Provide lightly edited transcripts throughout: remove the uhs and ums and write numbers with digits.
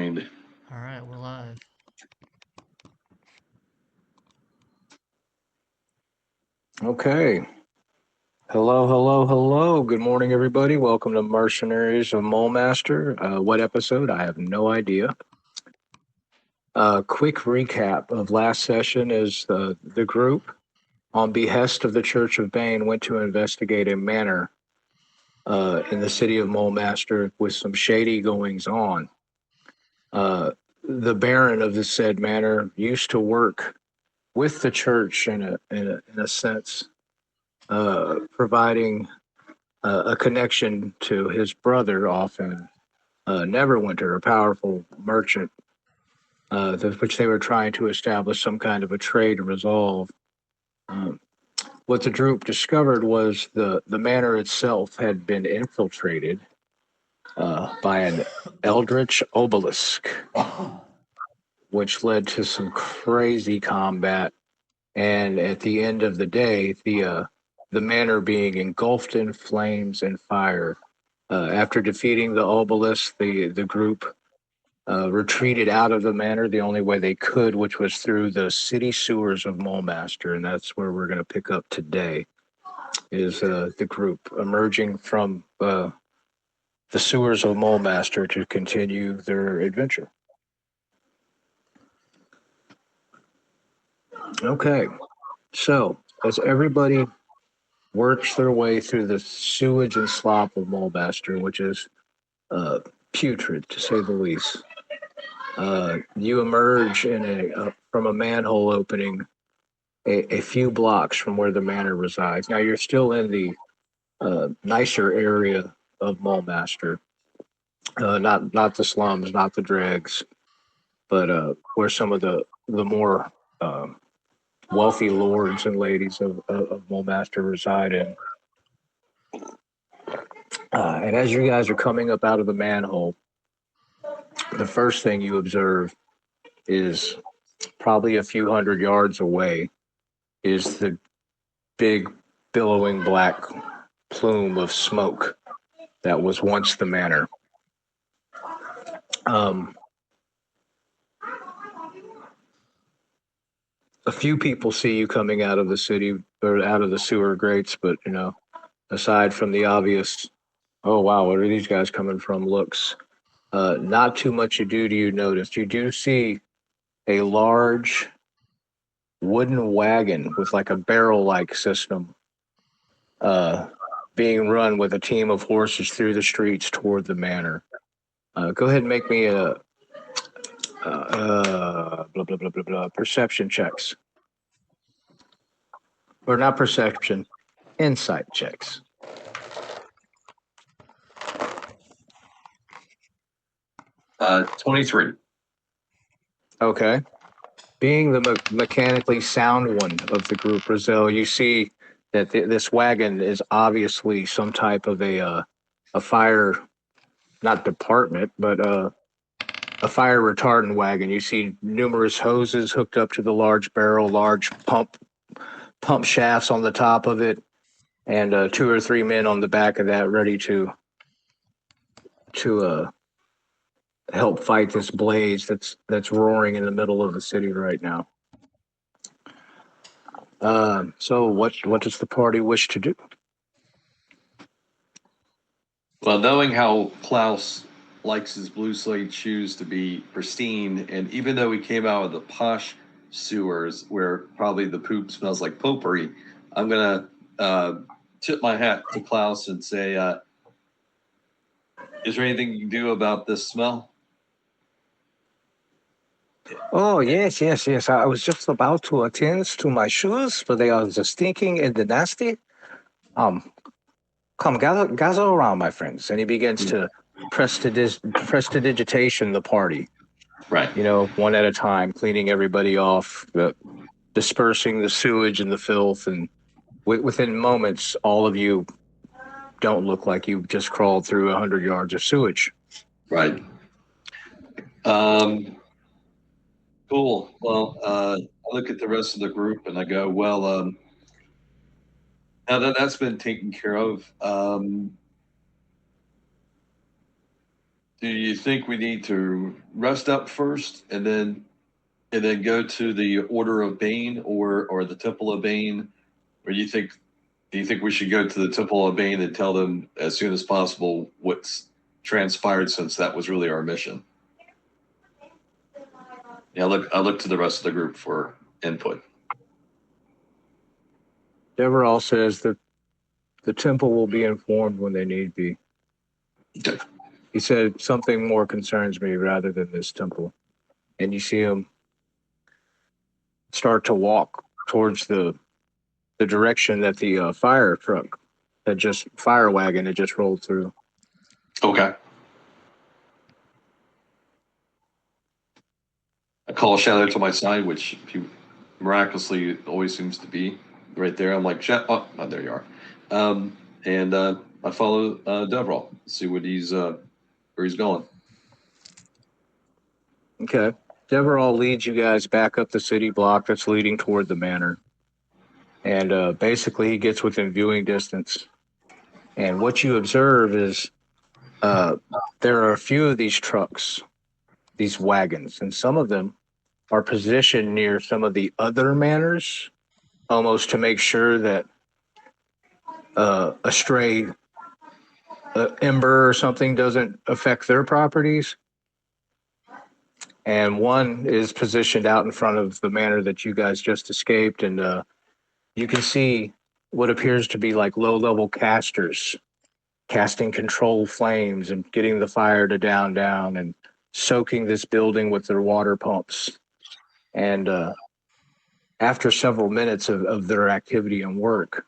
mind. All right, we're live. Okay. Hello, hello, hello. Good morning, everybody. Welcome to Mercenaries of Mulmaster. What episode? I have no idea. Quick recap of last session is the group, on behest of the Church of Bane, went to investigate a manor in the city of Mulmaster with some shady goings on. The Baron of the said manor used to work with the church in a sense, providing a connection to his brother off in Neverwinter, a powerful merchant, which they were trying to establish some kind of a trade resolve. Um, what the group discovered was the manor itself had been infiltrated by an eldritch obelisk, which led to some crazy combat. And at the end of the day, the manor being engulfed in flames and fire. After defeating the obelisk, the group retreated out of the manor the only way they could, which was through the city sewers of Mulmaster, and that's where we're going to pick up today. Is the group emerging from the sewers of Mulmaster to continue their adventure? Okay, so as everybody works their way through the sewage and slop of Mulmaster, which is putrid to say the least. You emerge from a manhole opening a few blocks from where the manor resides. Now you're still in the nicer area of Mulmaster, not the slums, not the dregs, but where some of the more wealthy lords and ladies of Mulmaster reside in. And as you guys are coming up out of the manhole, the first thing you observe is probably a few hundred yards away is the big billowing black plume of smoke that was once the manor. Um, a few people see you coming out of the city or out of the sewer grates, but aside from the obvious, oh wow, what are these guys coming from? Looks, not too much do you notice. You do see a large wooden wagon with like a barrel-like system, uh, being run with a team of horses through the streets toward the manor. Go ahead and make me a blah blah blah blah blah perception checks, or not perception, insight checks. 23. Okay. Being the mechanically sound one of the group, Brazil, you see that this wagon is obviously some type of a fire, not department, but a fire retardant wagon. You see numerous hoses hooked up to the large barrel, large pump shafts on the top of it, and two or three men on the back of that, ready to help fight this blaze that's roaring in the middle of the city right now. So what does the party wish to do? Well, knowing how Klaus likes his blue suede shoes to be pristine, and even though he came out of the posh sewers where probably the poop smells like potpourri, I'm going to tip my hat to Klaus and say, is there anything you can do about this smell? Oh, yes, yes, yes. I was just about to attend to my shoes, but they are just stinking and nasty. Um, Come, gather around, my friends. And he begins to prestidigitation the party, Right. one at a time, cleaning everybody off, dispersing the sewage and the filth. And within moments, all of you don't look like you just crawled through 100 yards of sewage. Right. Cool. Well, I look at the rest of the group and I go, well, now that that's been taken care of, Do you think we need to rest up first and then go to the Order of Bane or the Temple of Bane? Or do you think we should go to the Temple of Bane and tell them as soon as possible what's transpired, since that was really our mission? Yeah, I look to the rest of the group for input. Deverall says that the temple will be informed when they need be. Okay. He said something more concerns me rather than this temple. And you see him start to walk towards the direction that the fire wagon had just rolled through. Okay. I call a shadow to my side, which he miraculously always seems to be right there. I'm like, oh, there you are. And I follow Devrol, see what where he's going. Okay. Deverall leads you guys back up the city block that's leading toward the manor. And basically, he gets within viewing distance. And what you observe is there are a few of these trucks, these wagons, and some of them are positioned near some of the other manors, almost to make sure that a stray ember or something doesn't affect their properties. And one is positioned out in front of the manor that you guys just escaped, and you can see what appears to be like low-level casters casting control flames and getting the fire to down and soaking this building with their water pumps. And after several minutes of their activity and work,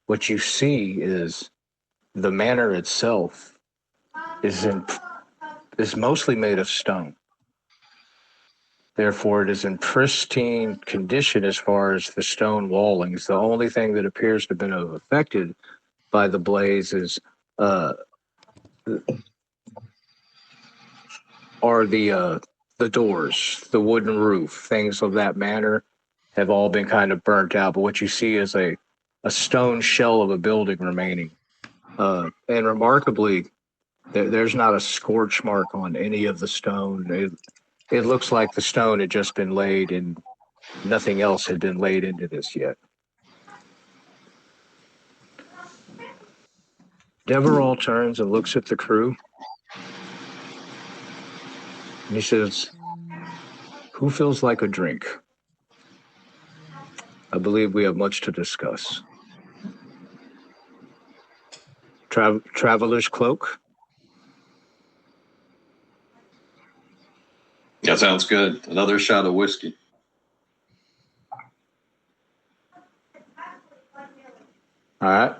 what you see is the manor itself is mostly made of stone. Therefore, it is in pristine condition as far as the stone wallings. The only thing that appears to have been affected by the blaze are the doors, the wooden roof, things of that manner have all been kind of burnt out. But what you see is a stone shell of a building remaining. And remarkably, there's not a scorch mark on any of the stone. It looks like the stone had just been laid and nothing else had been laid into this yet. Deverall turns and looks at the crew. And he says, "Who feels like a drink? I believe we have much to discuss." Traveler's cloak? That sounds good. Another shot of whiskey. All right.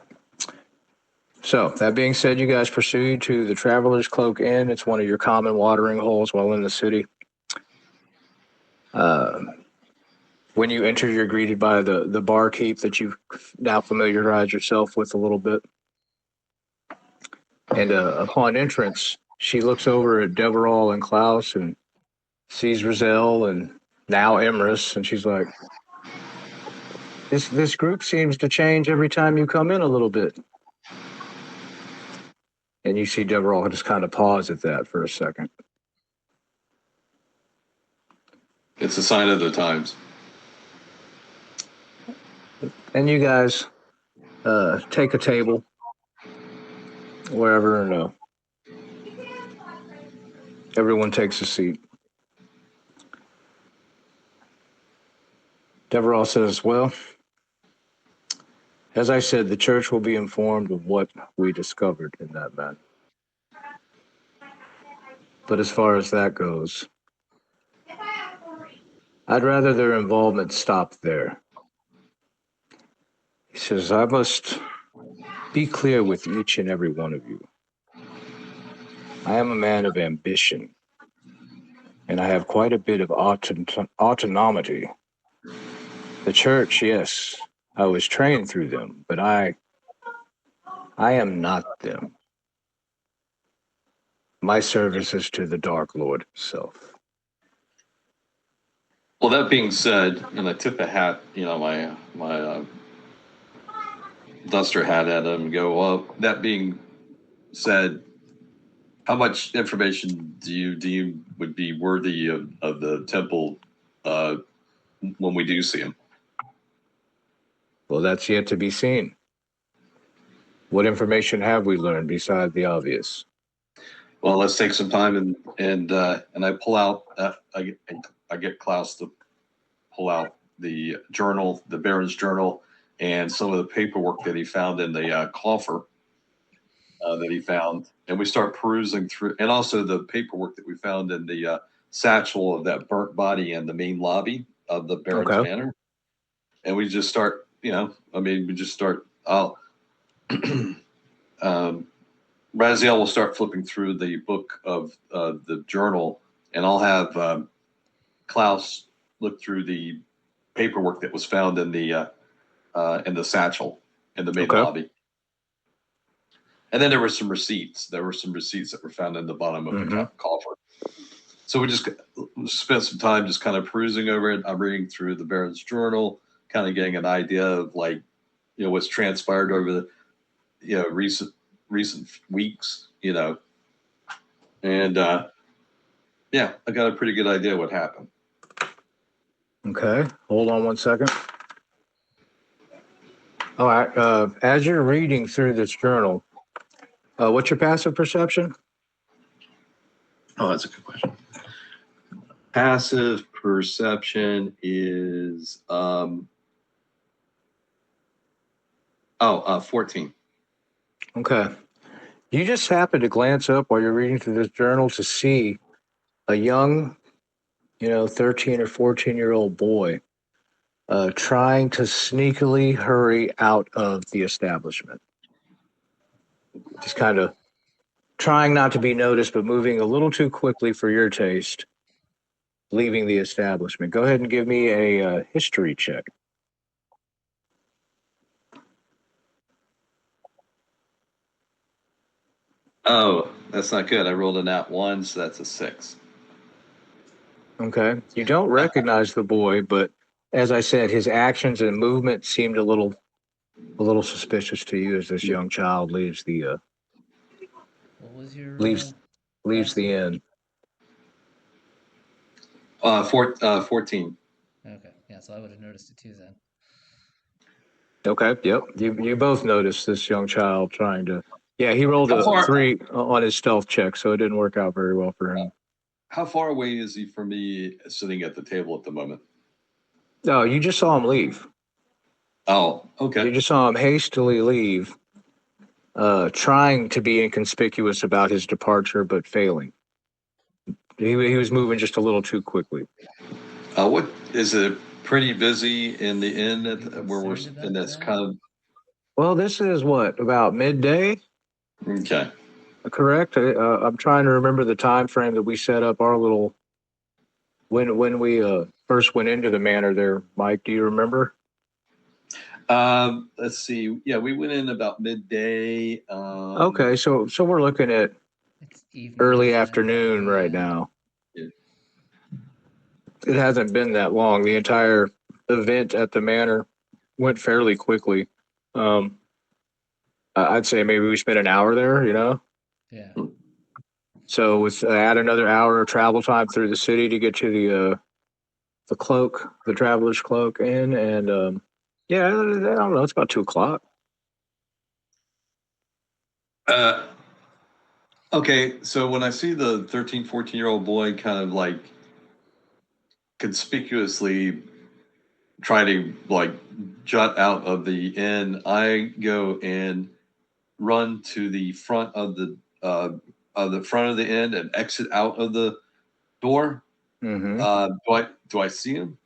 So, that being said, you guys proceed to the Traveler's Cloak Inn. It's one of your common watering holes while in the city. When you enter, you're greeted by the barkeep that you've now familiarized yourself with a little bit. And upon entrance, she looks over at Deverall and Klaus and sees Rizal and now Emrys, and she's like, This group seems to change every time you come in a little bit. And you see Deverall just kind of pause at that for a second. It's a sign of the times. And you guys take a table wherever, and everyone takes a seat. Deverall says, "Well, as I said, the church will be informed of what we discovered in that man. But as far as that goes, I'd rather their involvement stop there." He says, "I must be clear with each and every one of you. I am a man of ambition, and I have quite a bit of autonomy. The church, yes, I was trained through them, but I am not them. My service is to the Dark Lord himself." Well, that being said, and I tip a hat, my duster hat at him and go, well, that being said, How much information do you deem would be worthy of the temple uh, when we do see him? Well, that's yet to be seen. What information have we learned besides the obvious? Well, let's take some time and I pull out. I get Klaus to pull out the journal, the Baron's journal, and some of the paperwork that he found in the coffer that he found, and we start perusing through, and also the paperwork that we found in the satchel of that burnt body in the main lobby of the Baron's Okay. Manor, and we just start. We just start. I'll. Raziel will start flipping through the book of the journal, and I'll have Klaus look through the paperwork that was found in the satchel in the main Okay. lobby. And then there were some receipts. There were some receipts that were found in the bottom of the coffer. So we just spent some time just kind of perusing over it. I'm reading through the Baron's journal, kind of getting an idea of what's transpired over the recent weeks, and I got a pretty good idea what happened. Okay. Hold on one second. All right. As you're reading through this journal, what's your passive perception? Oh, that's a good question. Passive perception is 14. Okay. You just happen to glance up while you're reading through this journal to see a young, 13 or 14-year-old boy trying to sneakily hurry out of the establishment. Just kind of trying not to be noticed, but moving a little too quickly for your taste, leaving the establishment. Go ahead and give me a history check. Oh, that's not good. I rolled a nat 1, so that's a 6. Okay. You don't recognize the boy, but as I said, his actions and movement seemed a little suspicious to you as this young child leaves the What was your leaves the inn. 14. Okay, yeah, so I would have noticed it too then. Okay. Yep. You both noticed this young child trying to. Yeah, he rolled a 3 on his stealth check, so it didn't work out very well for him. How far away is he from me sitting at the table at the moment? No, you just saw him leave. Oh, okay. You just saw him hastily leave, trying to be inconspicuous about his departure, but failing. He was moving just a little too quickly. What is it? Pretty busy in the inn where we're, and that's that? kind of. Well, this is what, about midday? Okay. Correct. I'm trying to remember the time frame that we set up our little when we first went into the manor there. Mike, do you remember? Let's see. Yeah, we went in about midday. Okay, so we're looking at early afternoon right now. Yeah. It hasn't been that long. The entire event at the manor went fairly quickly. I'd say maybe we spent an hour there, Yeah. So with add another hour of travel time through the city to get to the cloak, the traveler's cloak inn, and I don't know, it's about 2:00. Okay, so when I see the 13, 14-year-old boy kind of conspicuously try to jut out of the inn, I go and run to the front of the front of the inn and exit out of the door. Mm-hmm. Do I see him?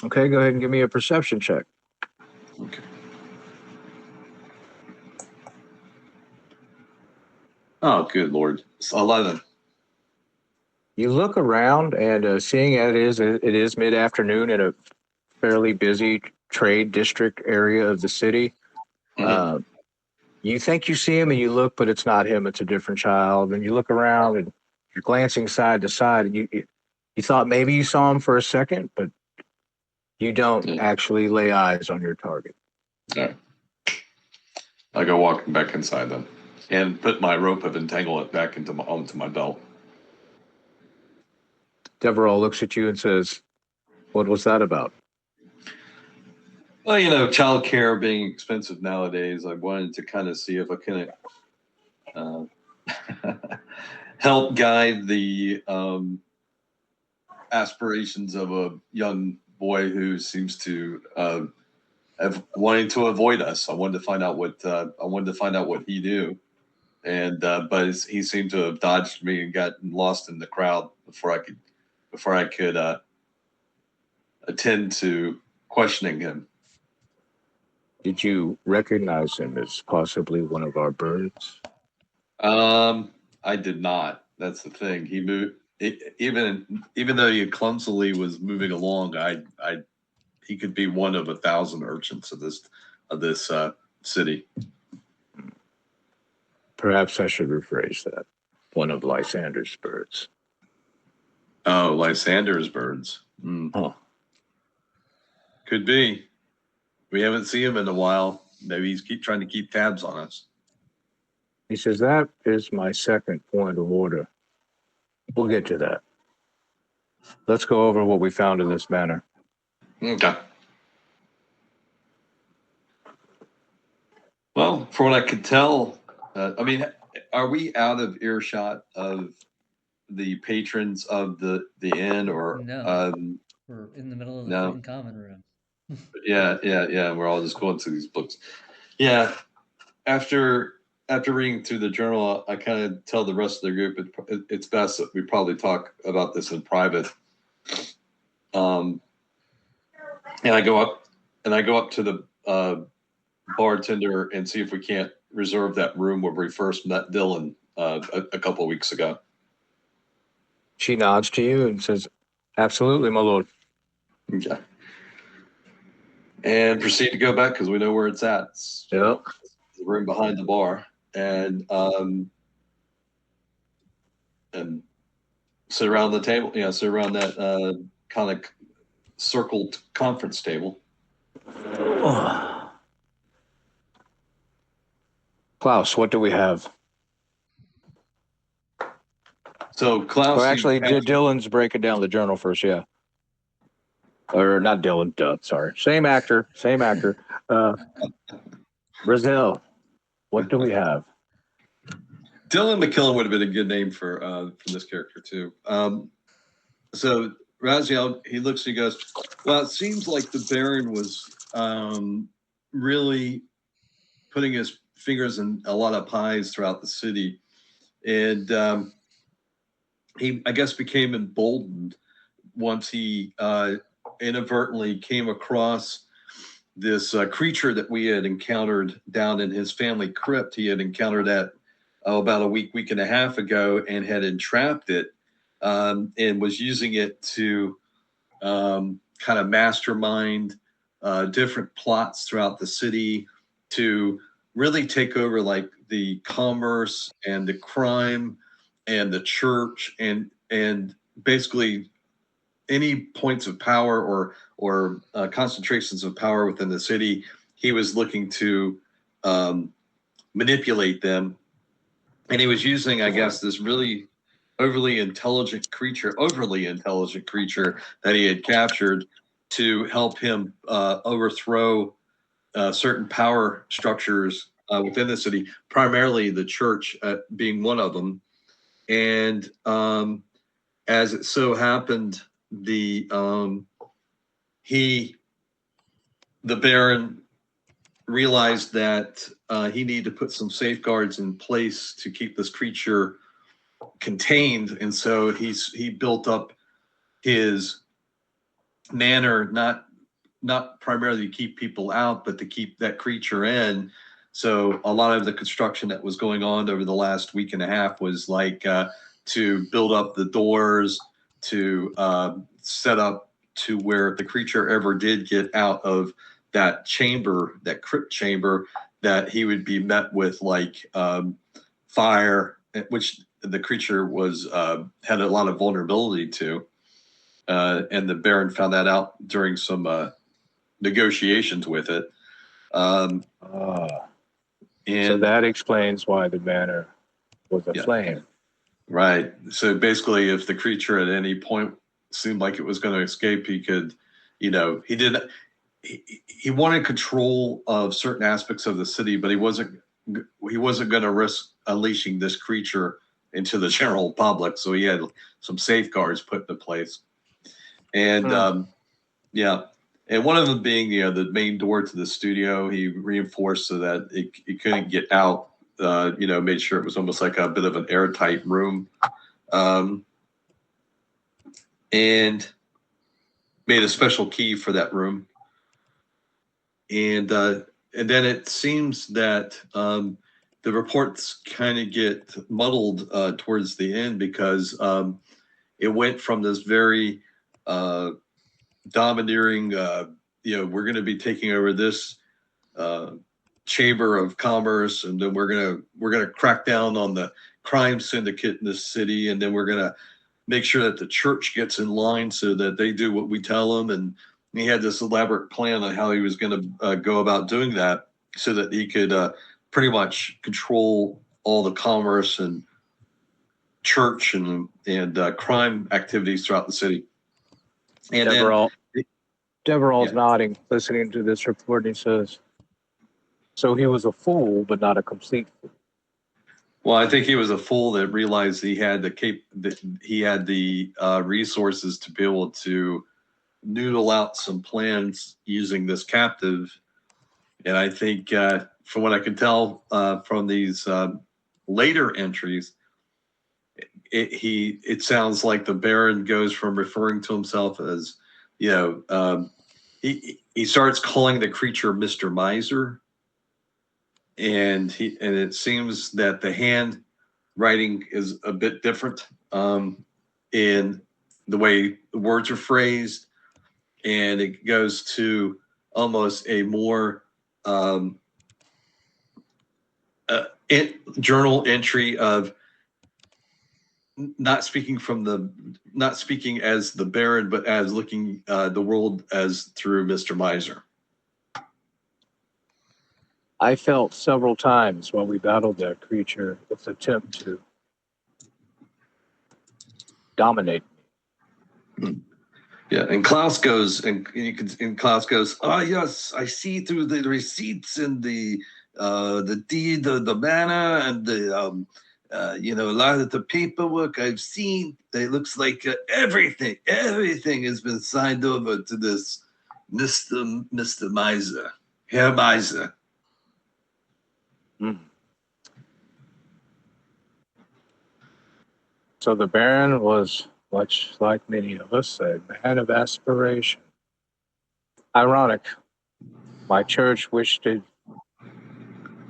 Okay, go ahead and give me a perception check. Okay. Oh, good Lord. It's 11. You look around and seeing it is mid-afternoon in a fairly busy trade district area of the city. Mhm. You think you see him and you look, but it's not him. It's a different child. And you look around and you're glancing side to side, and you thought maybe you saw him for a second, but you don't actually lay eyes on your target. All right. I go walking back inside then, and put my rope of entanglement back onto my belt. Deverell looks at you and says, "What was that about?" Well, you know, childcare being expensive nowadays, I wanted to kind of see if I can help guide the aspirations of a young boy who seems to have wanting to avoid us. I wanted to find out what he knew, and but he seemed to have dodged me and gotten lost in the crowd before I could attend to questioning him. Did you recognize him as possibly one of our birds? I did not. That's the thing. He moved even though he clumsily was moving along. He could be one of 1,000 urchins of this city. Perhaps I should rephrase that. One of Lysander's birds. Oh, Lysander's birds. Huh. Could be. We haven't seen him in a while. Maybe he's trying to keep tabs on us. He says, that is my second point of order. We'll get to that. Let's go over what we found in this manor. Okay. Well, from what I could tell, I mean, are we out of earshot of the patrons of the inn, or No. We're in the middle of the no? freaking common room. Yeah. We're all just going through these books. Yeah. After reading through the journal, I kind of tell the rest of the group it's best that we probably talk about this in private. And I go up to the bartender and see if we can't reserve that room where we first met Dylan a couple of weeks ago. She nods to you and says, absolutely, my lord. Okay. And proceed to go back because we know where it's at. It's Yep. the room behind the bar. And sit around the table, sit around that kind of circled conference table. Klaus, what do we have? So Klaus. Well, actually, Dylan's breaking down the journal first, yeah. Or not Dylan, sorry. Same actor. Brazil, what do we have? Dylan McKillen would have been a good name for this character too. So Raziel, he looks and he goes, well, it seems like the Baron was really putting his fingers in a lot of pies throughout the city. And he, I guess, became emboldened once he inadvertently came across this creature that we had encountered down in his family crypt. He had encountered that about a week and a half ago and had entrapped it and was using it to kind of mastermind different plots throughout the city to really take over like the commerce and the crime and the church and basically any points of power or concentrations of power within the city. He was looking to manipulate them. And he was using, I guess, this really overly intelligent creature that he had captured to help him overthrow certain power structures within the city, primarily the church being one of them. And as it so happened, the Baron realized that he needed to put some safeguards in place to keep this creature contained, and so he built up his manor not primarily to keep people out, but to keep that creature in. So a lot of the construction that was going on over the last week and a half was like to build up the doors, to set up to where the creature ever did get out of that chamber, that crypt chamber, that he would be met with like fire, which the creature was had a lot of vulnerability to. And the Baron found that out during some negotiations with it. So And that explains why the banner was a yeah, flame. right. So basically, if the creature at any point seemed like it was going to escape, he could, he did. He wanted control of certain aspects of the city, but he wasn't. He wasn't going to risk unleashing this creature into the general public. So he had some safeguards put into place. And yeah, and one of them being the main door to the studio, he reinforced so that it couldn't get out. Made sure it was almost like a bit of an airtight room, um, and made a special key for that room. And then it seems that the reports kind of get muddled towards the end because it went from this very domineering, we're going to be taking over this uh, chamber of commerce, and then we're gonna crack down on the crime syndicate in this city, and then we're gonna make sure that the church gets in line so that they do what we tell them. And he had this elaborate plan on how he was going to go about doing that, so that he could pretty much control all the commerce and church and crime activities throughout the city. And Deverall's yeah. nodding, listening to this report. And he says, so he was a fool, but not a complete fool. Well, I think he was a fool that realized he had the resources to be able to noodle out some plans using this captive. And I think, from what I can tell from these later entries, it sounds like the Baron goes from referring to himself as, he starts calling the creature Mr. Miser, and it seems that the handwriting is a bit different in the way the words are phrased, and it goes to almost a more journal entry of not speaking as the Baron, but as looking the world as through Mr. Miser. I felt several times while we battled that creature its attempt to dominate. Yeah, and Klaus goes, Klaus goes, ah, yes, I see through the receipts and the deed, the manner, and the a lot of the paperwork I've seen. It looks like everything has been signed over to this Mister Miser, Herr Miser. So the Baron was, much like many of us, a man of aspiration. Ironic. My church wished to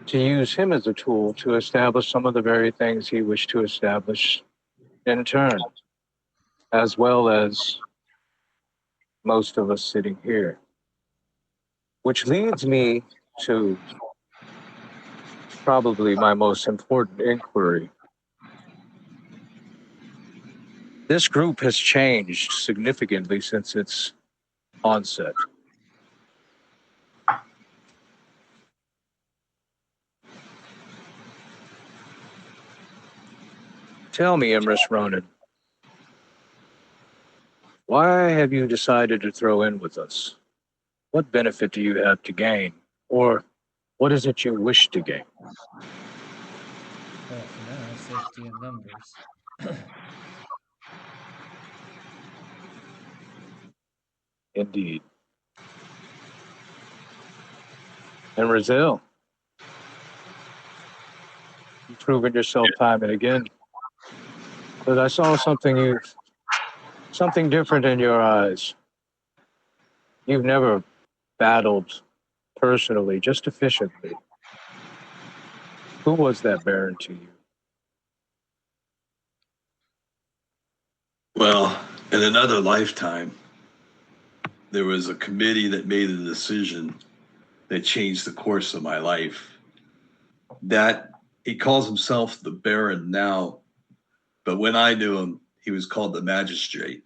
use him as a tool to establish some of the very things he wished to establish in turn, as well as most of us sitting here. Which leads me to probably my most important inquiry. This group has changed significantly since its onset. Tell me, Emrys Ronan, why have you decided to throw in with us? What benefit do you have to gain? Or what is it you wish to gain? Well, for now, safety in numbers. Indeed. And Razil, you've proven yourself time and again. But I saw something different in your eyes. You've never battled personally, just efficiently. Who was that Baron to you? Well, in another lifetime, there was a committee that made a decision that changed the course of my life. That he calls himself the Baron now, but when I knew him, he was called the Magistrate.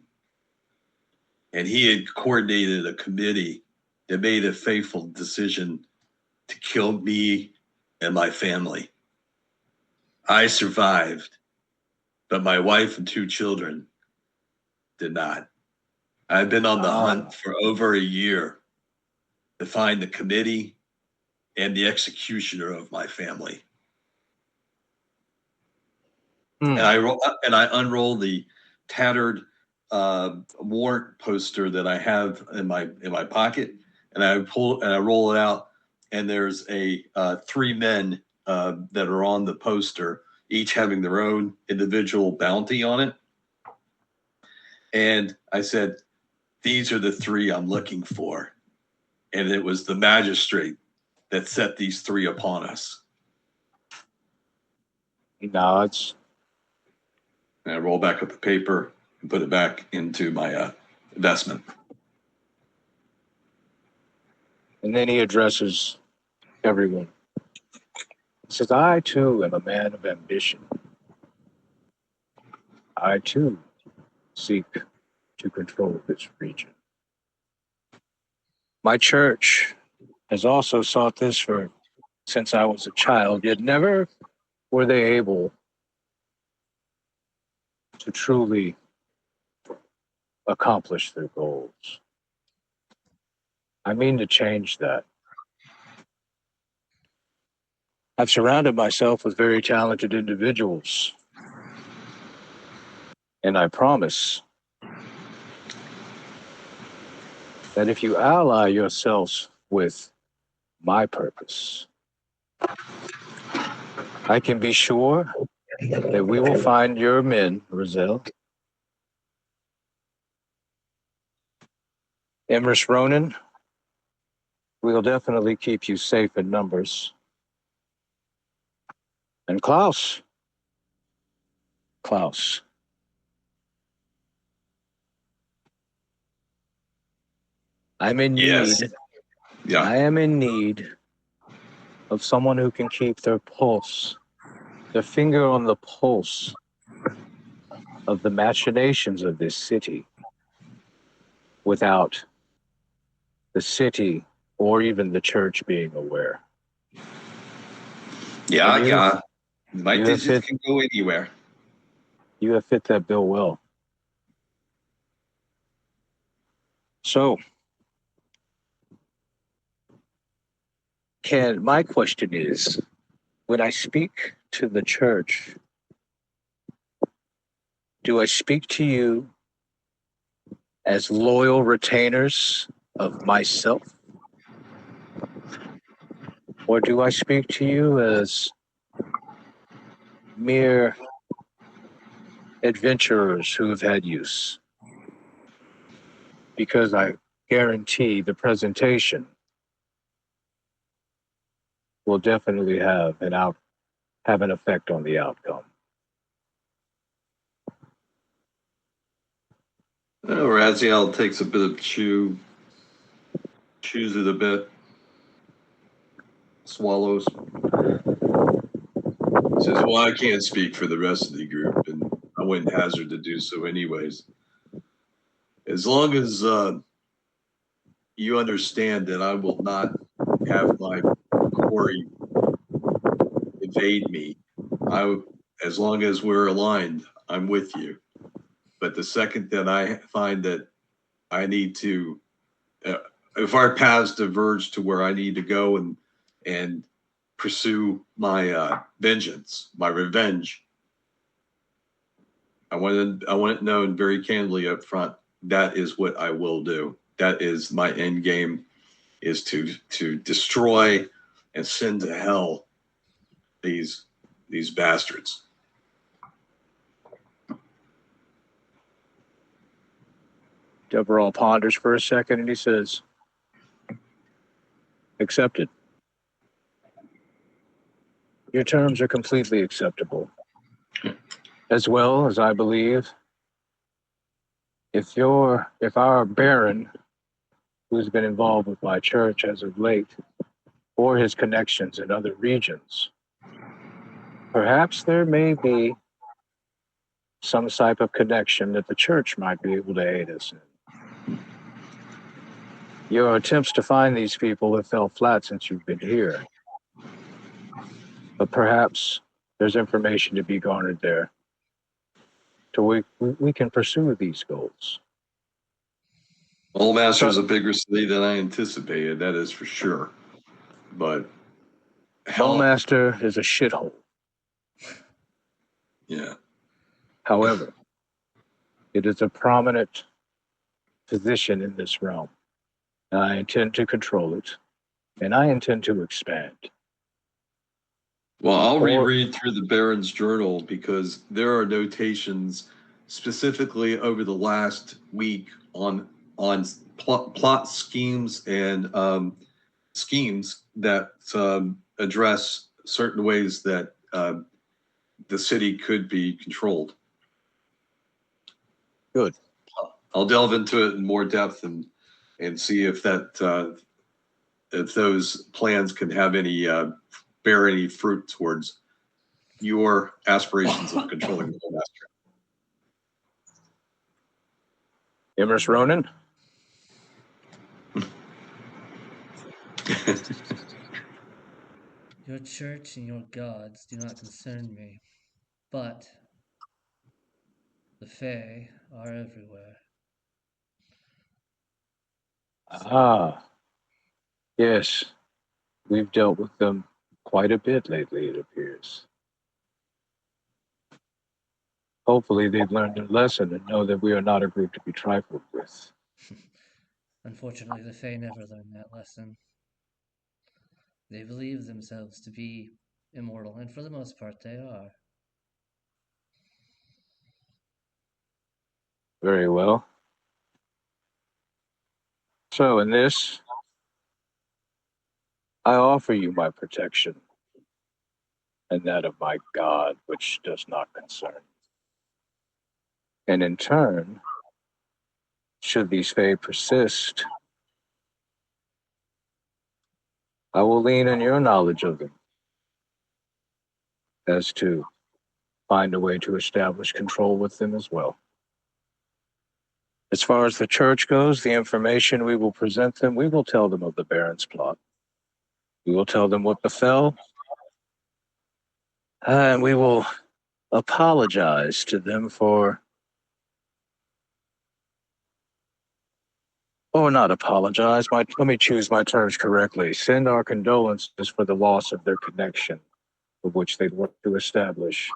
And he had coordinated a committee that made a fateful decision to kill me and my family. I survived, but my wife and 2 children did not. I've been on the hunt for over a year to find the committee and the executioner of my family. Hmm. And I unroll the tattered warrant poster that I have in my pocket, and I roll it out, and there's a 3 men that are on the poster, each having their own individual bounty on it. And I said, "These are the 3 I'm looking for," and it was the magistrate that set these 3 upon us. He nods. And I roll back up the paper and put it back into my investment. And then he addresses everyone. He says, I too am a man of ambition. I too seek to control this region. My church has also sought this since I was a child, yet never were they able to truly accomplish their goals. I mean to change that. I've surrounded myself with very talented individuals, and I promise that if you ally yourselves with my purpose, I can be sure that we will find your men, Rizal, Emrys Ronan. We'll definitely keep you safe in numbers. And Klaus, I'm in Yes. need. Yeah. I am in need of someone who can keep their pulse, their finger on the pulse of the machinations of this city without the city or even the church being aware. Yeah, And yeah. My you have digits fit- can go anywhere. You have fit that bill well. So, my question is, when I speak to the church, do I speak to you as loyal retainers of myself? Or do I speak to you as mere adventurers who have had use? Because I guarantee the presentation will definitely have an effect on the outcome. Raziel takes a bit of chews it a bit, swallows. Says, "Well, I can't speak for the rest of the group, and I wouldn't hazard to do so anyways. As long as you understand that I will not have my quarry evade me, as long as we're aligned, I'm with you. But the second that I find that I need to, if our paths diverge to where I need to go and pursue my vengeance, my revenge, I want it known very candidly up front. That is what I will do. That is my end game, is to destroy and send to hell these bastards." Deverall ponders for a second and he says, accepted. Your terms are completely acceptable. As well as I believe, if our Baron, who's been involved with my church as of late, or his connections in other regions, perhaps there may be some type of connection that the church might be able to aid us in. Your attempts to find these people have fell flat since you've been here. But perhaps there's information to be garnered there. So we can pursue these goals. Mulmaster is a bigger city than I anticipated, that is for sure. But Mulmaster is a shithole. Yeah. However, it is a prominent position in this realm. And I intend to control it, and I intend to expand. Well, I'll reread through the Baron's journal because there are notations specifically over the last week on plot schemes and schemes that address certain ways that the city could be controlled. Good. I'll delve into it in more depth and see if that if those plans can have any bear any fruit towards your aspirations of controlling the master. Emrys Ronan? Your church and your gods do not concern me, but the Fae are everywhere. Ah, yes. We've dealt with them quite a bit lately, it appears. Hopefully they've learned their lesson and know that we are not a group to be trifled with. Unfortunately, the Fae never learn that lesson. They believe themselves to be immortal, and for the most part, they are. Very well. So in this, I offer you my protection and that of my God, which does not concern you. And in turn, should these Fae persist, I will lean on your knowledge of them as to find a way to establish control with them as well. As far as the church goes, the information we will present them, we will tell them of the Baron's plot. We will tell them what befell, and we will apologize to them for, or not apologize, let me choose my terms correctly, send our condolences for the loss of their connection, of which they'd worked to establish,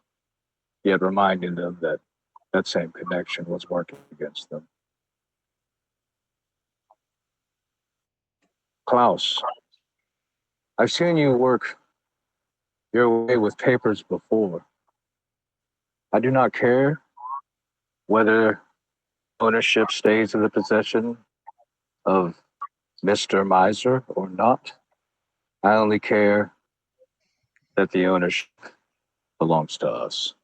yet reminding them that that same connection was working against them. Klaus, I've seen you work your way with papers before. I do not care whether ownership stays in the possession of Mr. Miser or not. I only care that the ownership belongs to us.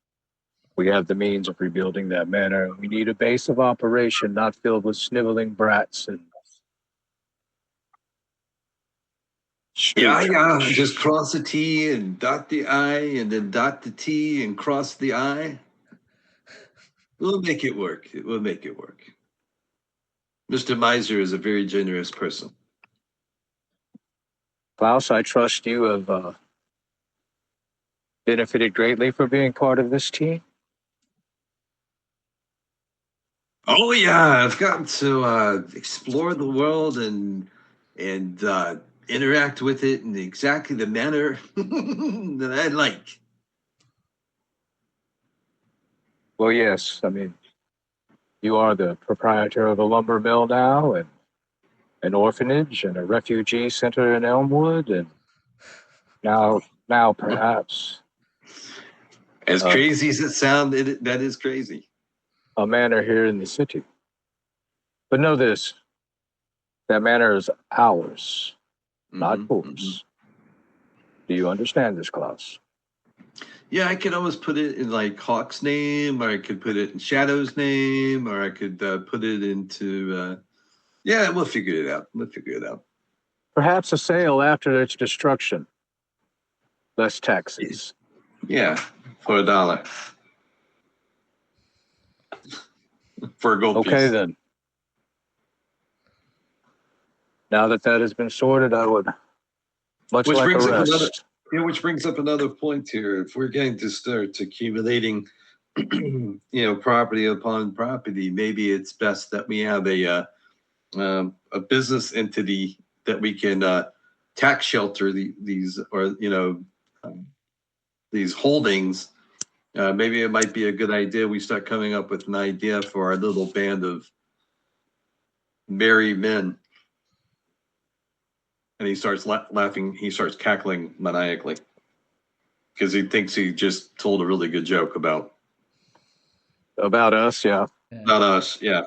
We have the means of rebuilding that manor. We need a base of operation not filled with sniveling brats and Yeah. Just cross the T and dot the I and then dot the T and cross the I. We'll make it work. We'll make it work. Mr. Miser is a very generous person. Klaus, I trust you have benefited greatly for being part of this team. Oh yeah, I've gotten to explore the world and interact with it in exactly the manner that I like. Well, yes. I mean, you are the proprietor of a lumber mill now, and an orphanage, and a refugee center in Elmwood, and now perhaps As crazy as it sounds, that is crazy. a manor here in the city. But know this, that manor is ours, not yours. Do you understand this, Klaus? Yeah, I could always put it in like Hawk's name, or I could put it in Shadow's name, or I could put it into. Yeah, we'll figure it out. Perhaps a sale after its destruction. Less taxes. Yeah, for $1. For a gold piece. Okay, then. Now that has been sorted, I would, much Which like brings a up rest. which brings up another point here. If we're going to start accumulating, property upon property, maybe it's best that we have a business entity that we can tax shelter these these holdings. Maybe it might be a good idea we start coming up with an idea for our little band of merry men. And he starts laughing. He starts cackling maniacally because he thinks he just told a really good joke about us. Yeah. about us. Yeah.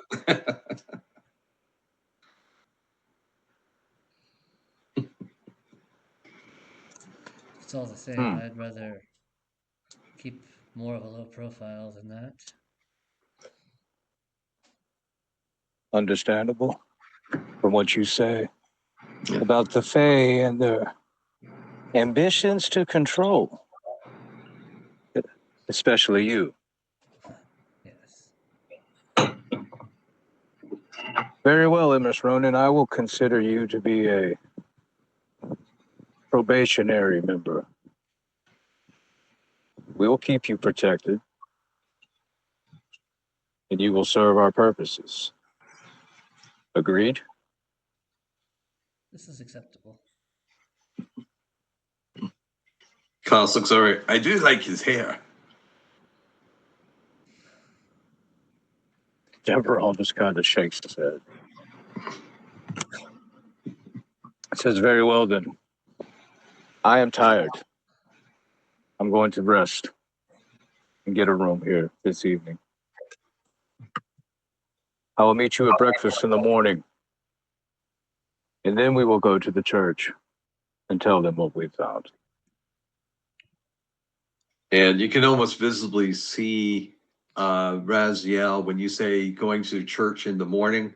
It's all the same. I'd rather keep more of a low profile than that. Understandable from what you say about the Fae and their ambitions to control, especially you. Yes. Very well, Ms. Ronan. I will consider you to be a probationary member. We will keep you protected, and you will serve our purposes. Agreed? This is acceptable. Klaus looks over. I do like his hair. Deverall just kind of shakes his head. Says, very well then. I am tired. I'm going to rest and get a room here this evening. I will meet you at breakfast in the morning, and then we will go to the church and tell them what we found. And you can almost visibly see Raziel, when you say going to church in the morning,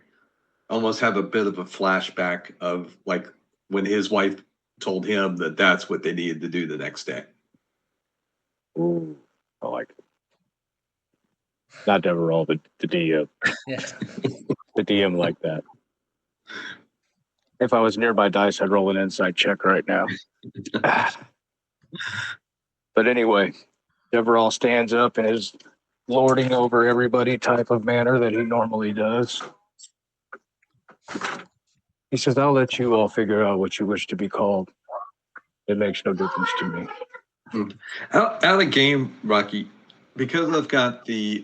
almost have a bit of a flashback of like when his wife told him that that's what they needed to do the next day. Ooh, I like it. Not Deverall, but the DM. Yeah. The DM like that. If I was nearby dice, I'd roll an insight check right now. But anyway, Deverall stands up in his lording over everybody type of manner that he normally does. He says, I'll let you all figure out what you wish to be called. It makes no difference to me. Out of game, Rocky, because I've got the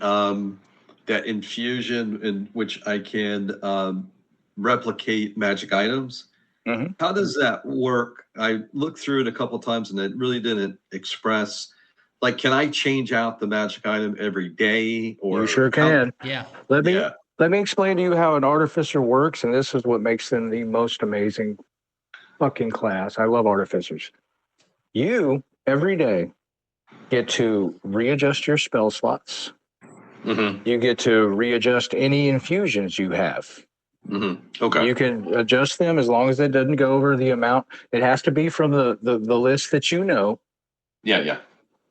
that infusion in which I can replicate magic items. Mhm. How does that work? I looked through it a couple times and it really didn't express. Like, can I change out the magic item every day? Or You sure can. Yeah. Let Yeah. me explain to you how an artificer works, and this is what makes them the most amazing fucking class. I love artificers. You, every day, get to readjust your spell slots. Mm-hmm. You get to readjust any infusions you have. Mm-hmm. Okay. You can adjust them as long as it doesn't go over the amount. It has to be from the list that you know. Yeah.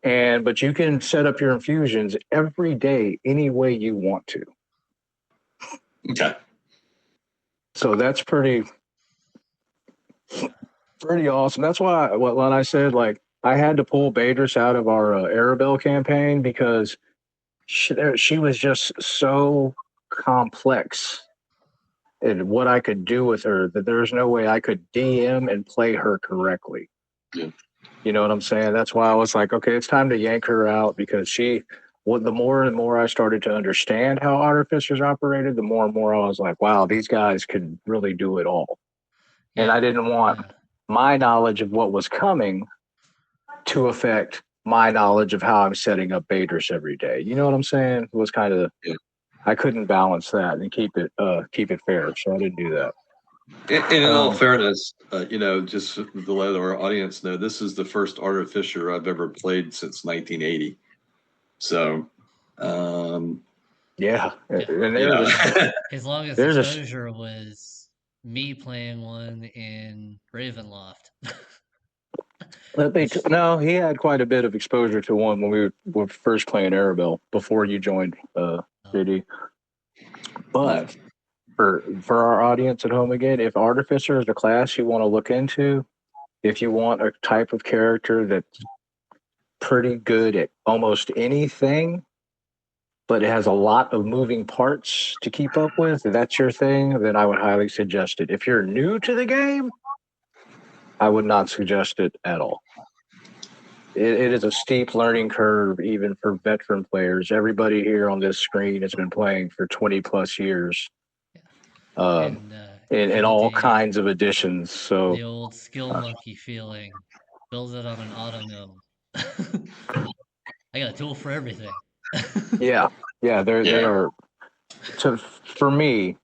But you can set up your infusions every day any way you want to. Okay. So that's pretty awesome. That's why when I said like I had to pull Beatrice out of our Arabelle campaign because she was just so complex in what I could do with her that there's no way I could DM and play her correctly. Yeah. You know what I'm saying? That's why I was like, okay, it's time to yank her out because the more and more I started to understand how artificers operated, the more and more I was like, wow, these guys could really do it all. Yeah. And I didn't want my knowledge of what was coming to affect my knowledge of how I'm setting up Beatrice every day. You know what I'm saying? It was kind of I couldn't balance that and keep it fair, so I didn't do that. And in all fairness, just to let our audience know, this is the first artificer I've ever played since 1980. So, yeah. And as long as there's exposure was me playing one in Ravenloft. No, he had quite a bit of exposure to one when we were first playing Arabelle before you joined JD. But for our audience at home again, if Artificer is a class you want to look into, if you want a type of character that's pretty good at almost anything, but it has a lot of moving parts to keep up with, if that's your thing, then I would highly suggest it. If you're new to the game, I would not suggest it at all. It is a steep learning curve, even for veteran players. Everybody here on this screen has been playing for 20 plus years, And if in you're all looking at kinds of editions. So, the old skill monkey feeling, build it on an auto mill. I got a tool for everything. yeah, they Yeah. are. For me,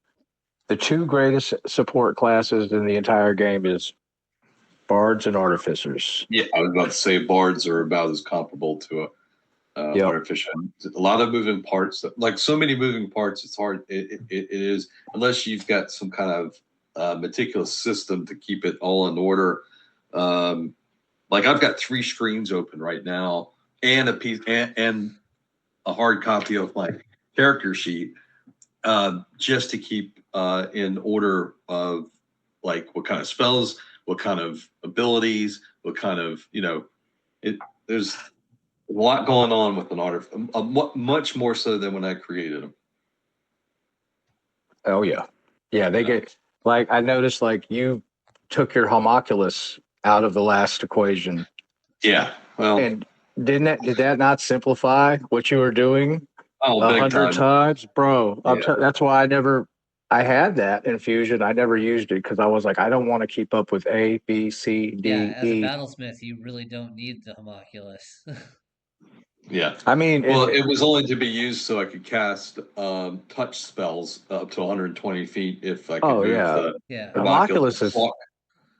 the two greatest support classes in the entire game is bards and artificers. Yeah, I was about to say bards are about as comparable to a Yep. artificial. A lot of moving parts, like so many moving parts. It's hard. It is unless you've got some kind of meticulous system to keep it all in order. Um, like I've got 3 screens open right now, and a piece and a hard copy of my character sheet, just to keep in order of like what kind of spells, what kind of abilities, what kind of it. There's a lot going on with an art, much more so than when I created them. Oh yeah, yeah. They get like I noticed like you took your homunculus out of the last equation, Yeah, well, and did that not simplify what you were doing oh, a big hundred time. times, bro? Yeah, That's why I had that infusion. I never used it because I was like, I don't want to keep up with A, B, C, Yeah, D, as a E. battlesmith, you really don't need the homunculus. yeah. I mean, Well, it was only to be used so I could cast touch spells up to 120 feet if I could oh move yeah, the Yeah. homunculus homunculus.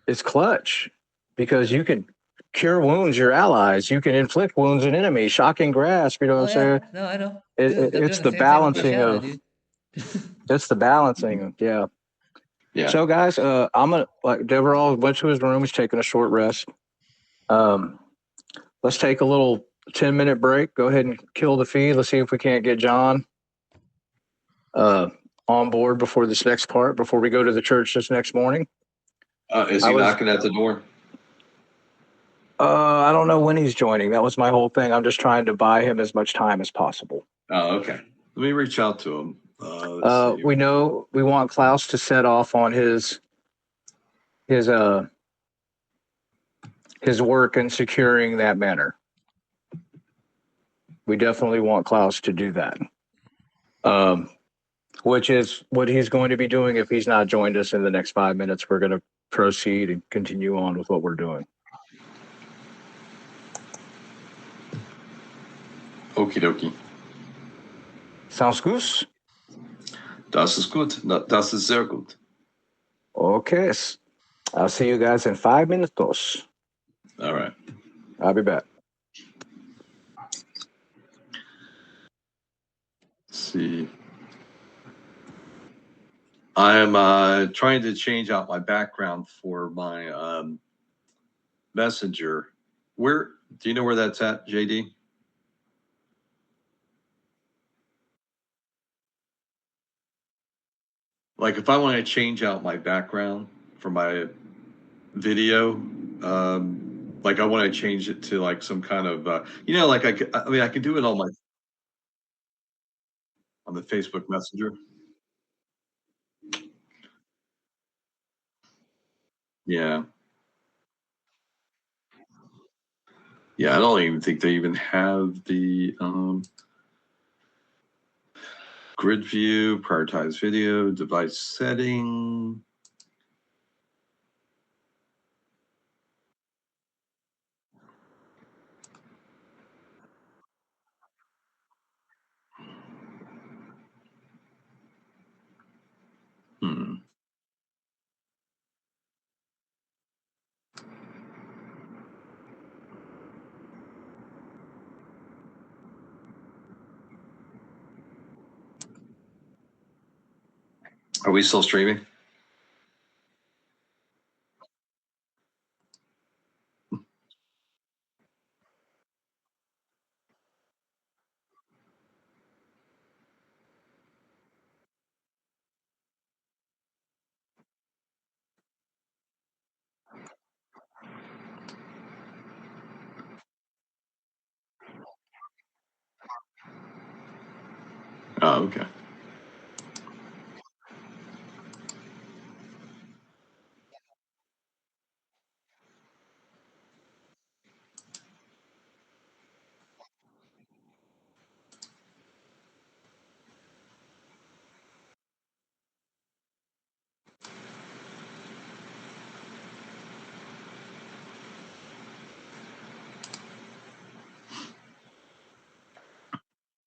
is clutch because you can cure wounds your allies. You can inflict wounds an enemy. Shocking grasp. You know what Oh I'm yeah. saying? No, I know. I'm It's doing the the same thing with my balancing shadow, of dude. it's the balancing. Yeah. Yeah. So guys, I'm gonna like Deverall went to his room. He's taking a short rest. Um, let's take a little 10-minute break. Go ahead and kill the feed. Let's see if we can't get John uh, on board before this next part. Before we go to the church this next morning. Is I he was knocking at the door? I don't know when he's joining. That was my whole thing. I'm just trying to buy him as much time as possible. Oh, okay. Let me reach out to him. Let's see. We know we want Klaus to set off on his uh his work in securing that manor. We definitely want Klaus to do that. Which is what he's going to be doing if he's not joined us in the next 5 minutes. We're going to proceed and continue on with what we're doing. Okie dokie. Sounds good? Das ist gut. Das ist sehr gut. Okay. I'll see you guys in 5 minutes. All right. I'll be back. Let's see. I am trying to change out my background for my messenger. Where do you know where that's at, JD? Like if I want to change out my background for my video, like I want to change it to like some kind of like I mean I can do it on the Facebook Messenger. Yeah. Yeah, I don't even think they even have the grid view, prioritize video, device setting. Hmm. Are we still streaming? Oh, okay.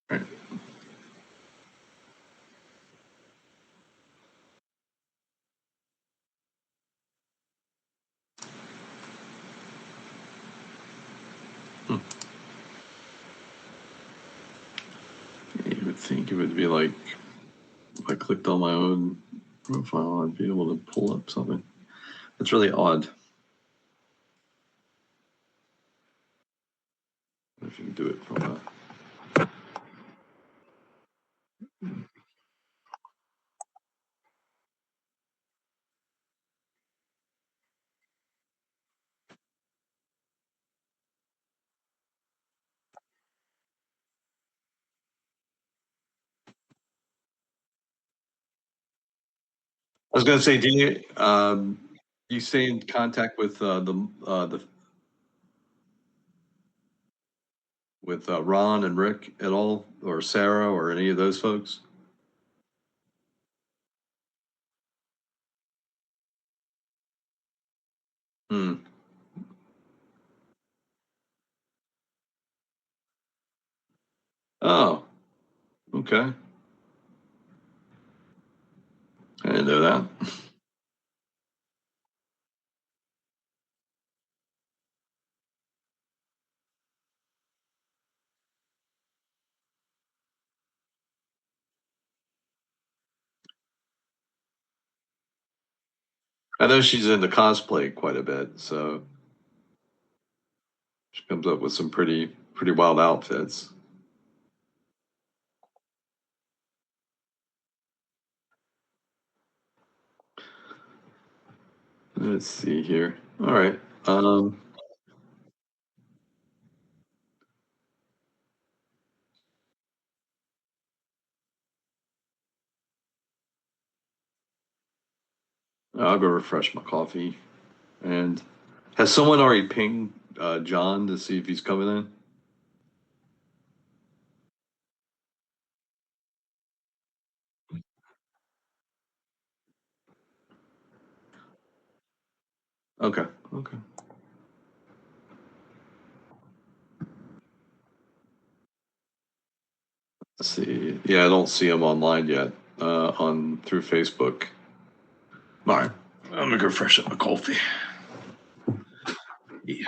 Right. Hmm. You would think it would be like if I clicked on my own profile, I'd be able to pull up something. That's really odd. If you can do it from a. I was going to say, do you stay in contact with the with Ron and Rick at all, or Sarah, or any of those folks? Hmm. Oh, okay. I didn't know that. I know she's into cosplay quite a bit, so she comes up with some pretty wild outfits. Let's see here. All right. I'll go refresh my coffee. And has someone already pinged John to see if he's coming in? Okay. Okay. Let's see. Yeah, I don't see him online yet on through Facebook. All right. I'm gonna go fresh up my coffee. Yeah.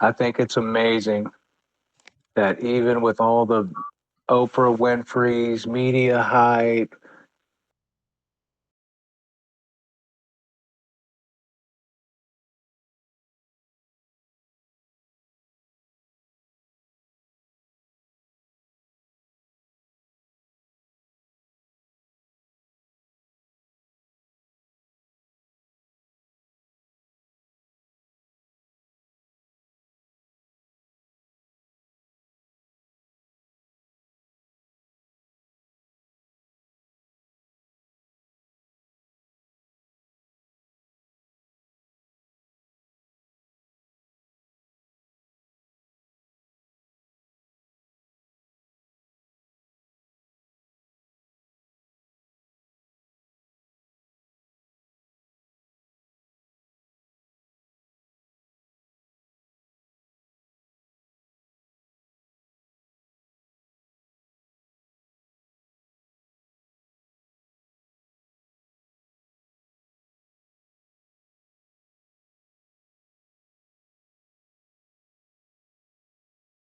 I think it's amazing that even with all the Oprah Winfrey's media hype,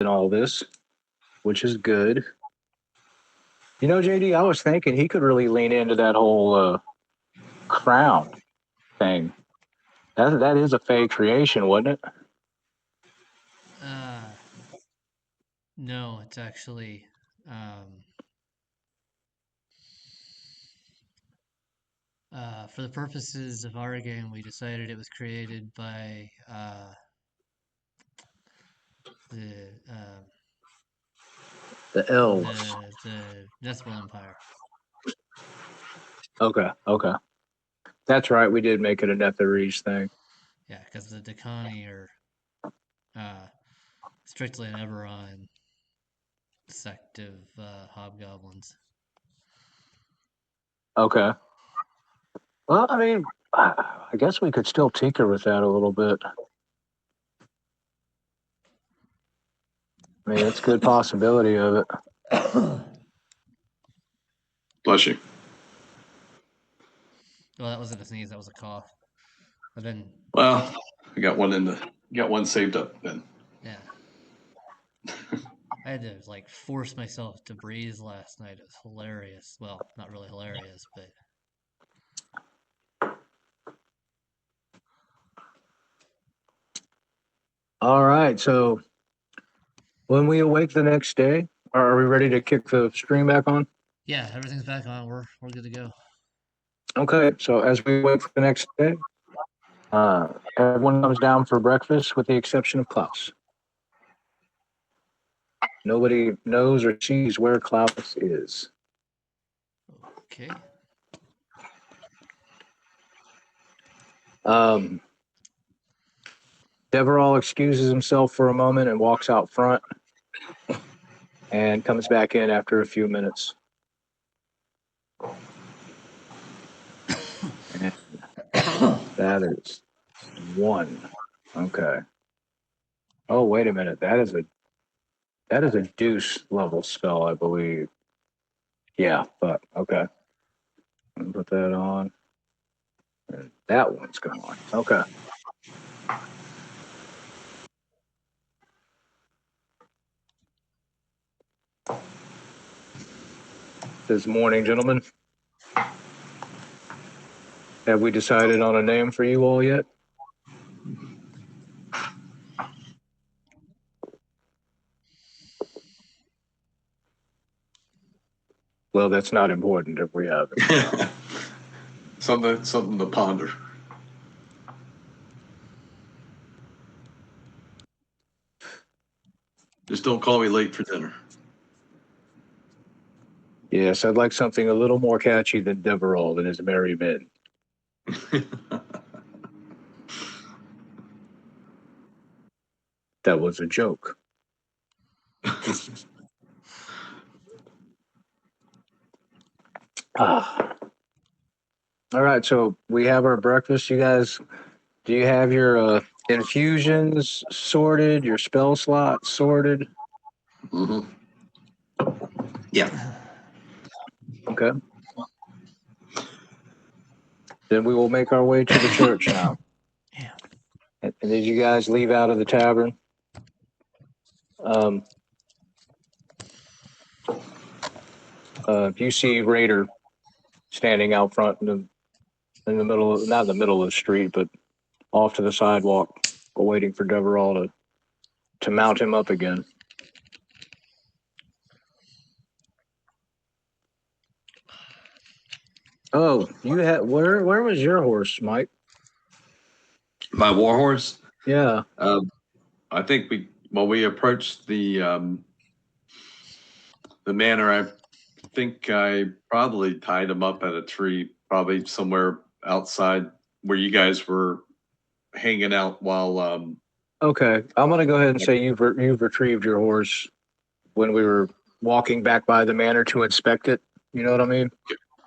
and all this, which is good. You know, JD, I was thinking he could really lean into that whole crown thing. That is a fake creation, wasn't it? No, it's actually for the purposes of our game, we decided it was created by the The elves. the Deathwell Empire. Okay. That's right. We did make it a Netherese thing. Yeah, because the Dakani are strictly an Eberron sect of hobgoblins. Okay. Well, I mean, I guess we could still tinker with that a little bit. I mean, it's a good possibility of it. Bless you. Well, that wasn't a sneeze; that was a cough. I've been Well, I got one saved up then. yeah. I had to like force myself to breathe last night. It was hilarious. Well, not really hilarious, but All right. So when we awake the next day, are we ready to kick the stream back on? yeah, everything's back on. We're good to go. Okay. So as we wait for the next day, everyone comes down for breakfast with the exception of Klaus. Nobody knows or sees where Klaus is. Okay. Deverall excuses himself for a moment and walks out front and comes back in after a few minutes. And that is one. Okay. Oh, wait a minute. That is a deuce level spell, I believe. Yeah, but okay. Put that on. And that one's gone. Okay. This morning, gentlemen. Have we decided on a name for you all yet? Well, that's not important if we haven't. something to ponder. Just don't call me late for dinner. Yes, I'd like something a little more catchy than Deverall and his merry men. That was a joke. All right, so we have our breakfast. You guys, do you have your infusions sorted, your spell slots sorted? Mm-hmm. Yeah. Okay. Then we will make our way to the church now. Yeah. And did you guys leave out of the tavern? You see Raider standing out front in the middle of, not in the middle of the street, but off to the sidewalk, waiting for Deverall to mount him up again. Oh, you had where was your horse, Mike? My warhorse. Yeah. I think we approached the manor. I think I probably tied him up at a tree, probably somewhere outside where you guys were hanging out while. Okay, I'm gonna go ahead and say you've retrieved your horse when we were walking back by the manor to inspect it. You know what I mean?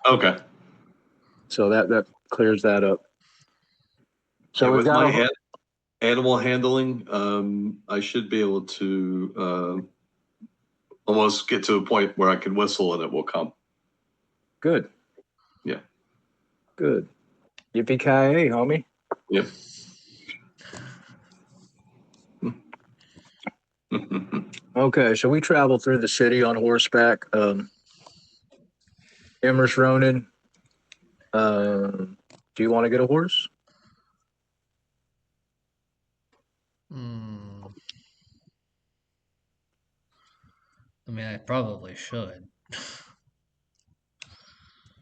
Okay. So that clears that up. So yeah, we've with got my animal handling, I should be able to almost get to a point where I can whistle and it will come. good. Yeah. Good. Yippee-ki-yay, homie. Yep. Okay, so we travel through the city on horseback. Emrys Ronan, do you want to get a horse? I mean, I probably should.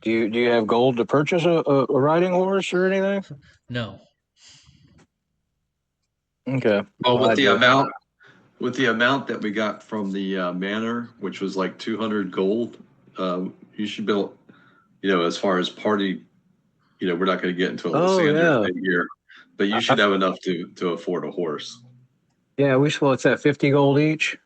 Do you have gold to purchase a riding horse or anything? No. Okay. Well, I do. with the amount that we got from the manor, which was like 200 gold, you should build. As far as party, we're not going to get into Alexander here, but you should have enough to afford a horse. Yeah, what's that? 50 gold each.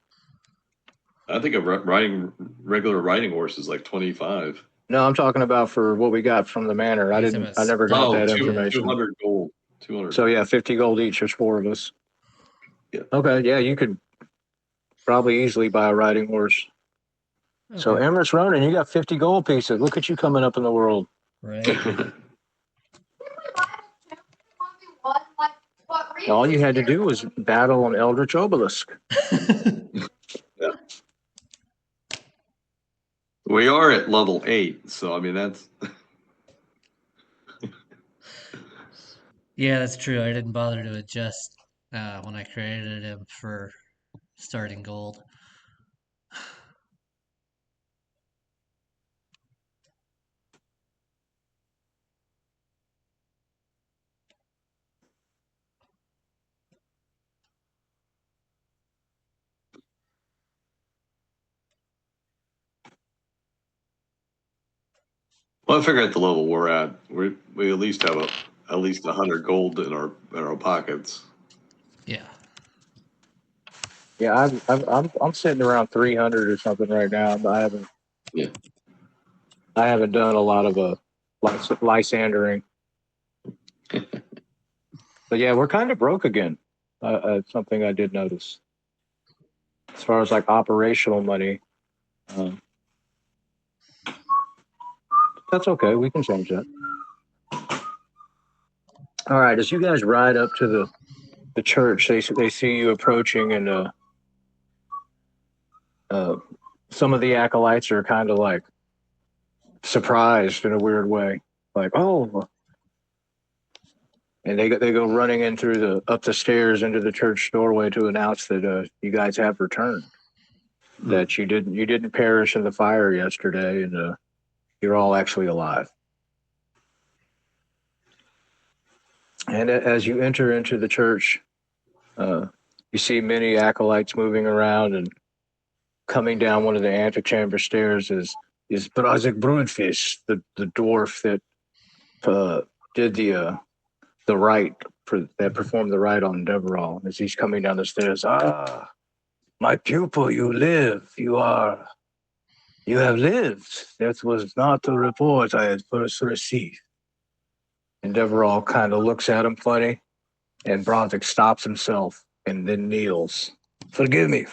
I think a regular riding horse is like 25. No, I'm talking about for what we got from the manor. I never got that information. 200 gold. 200. So yeah, 50 gold each. There's 4 of us. Yeah. Okay. Yeah, you could probably easily buy a riding horse. Okay. So Emrys Ronan, you got 50 gold pieces. Look at you coming up in the world. Right. All you had to do was battle an Eldritch Obelisk. Yeah. We are at level 8, so I mean that's. Yeah, that's true. I didn't bother to adjust when I created him for starting gold. Well, I figure at the level we're at, we at least have at least 100 gold in our pockets. Yeah. Yeah, I'm sitting around 300 or something right now. But I haven't done a lot of lysandering. But yeah, we're kind of broke again. Something I did notice. As far as like operational money, that's okay. We can change that. All right, as you guys ride up to the church, they see you approaching, and some of the acolytes are kind of like surprised in a weird way, like, oh. And they go running in up the stairs into the church doorway to announce that you guys have returned. Mm-hmm. That you didn't perish in the fire yesterday, and you're all actually alive. And as you enter into the church, you see many acolytes moving around, and coming down one of the antechamber stairs is Brazik Brunfish, the dwarf that did the rite that performed the rite on Deverall. As he's coming down the stairs, my pupil, you live. You have lived. That was not the report I had first received. And Deverall kind of looks at him funny, and Brontic stops himself and then kneels. Forgive me,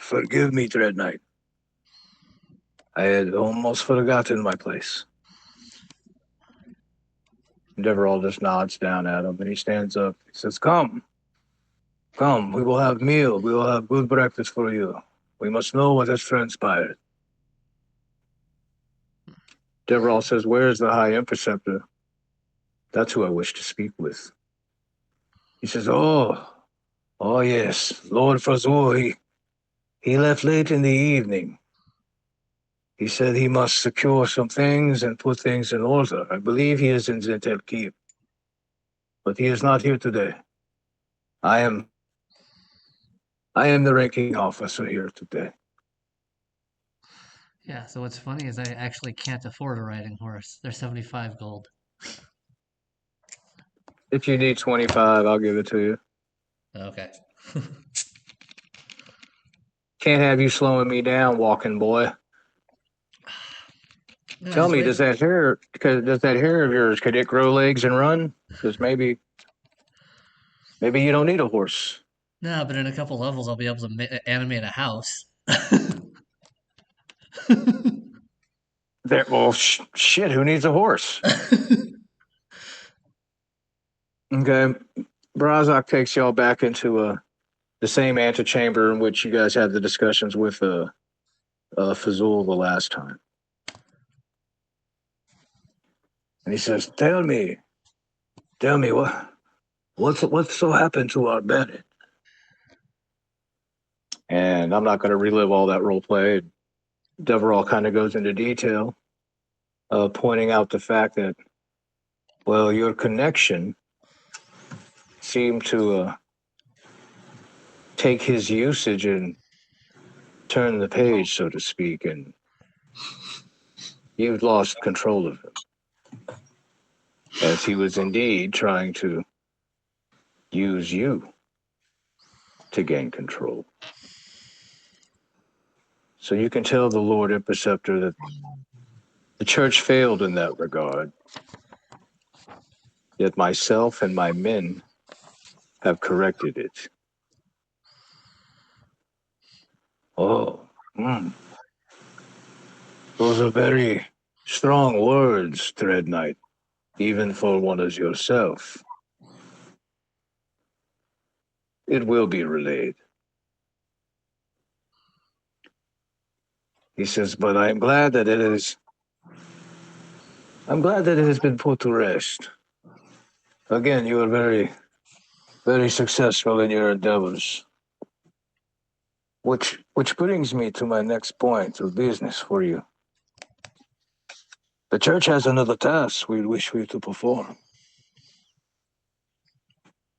Dread Knight. I had almost forgotten my place. Deverall just nods down at him, and he stands up. He says, Come, we will have meal. We will have good breakfast for you. We must know what has transpired. Deverall says, where is the High Imperceptor? That's who I wish to speak with. He says, oh yes, Lord Frazul, he left late in the evening. He said he must secure some things and put things in order. I believe he is in Zintel Keep. But he is not here today. I am the ranking officer here today. Yeah, so what's funny is I actually can't afford a riding horse. They're 75 gold. If you need 25, I'll give it to you. Okay. Can't have you slowing me down, walking boy. No, Tell just me, wait. does that hair of yours, could it grow legs and run? Because maybe you don't need a horse. No, but in a couple levels I'll be able to animate a house. Well, shit, who needs a horse? Okay. Brazak takes y'all back into the same antechamber in which you guys had the discussions with Fazul the last time. And he says, Tell me what's so happened to our Bennett? And I'm not going to relive all that role play. Deverall kind of goes into detail, pointing out the fact that, well, your connection seemed to take his usage and turn the page, so to speak, and you've lost control of him, as he was indeed trying to use you to gain control. So you can tell the Lord Imperceptor that the church failed in that regard, yet myself and my men have corrected it. Oh, those are very strong words, Dread Knight, even for one as yourself. It will be relayed. He says, but I'm glad that it has been put to rest. Again, you are very, very successful in your endeavors. Which brings me to my next point of business for you. The church has another task we wish for you to perform.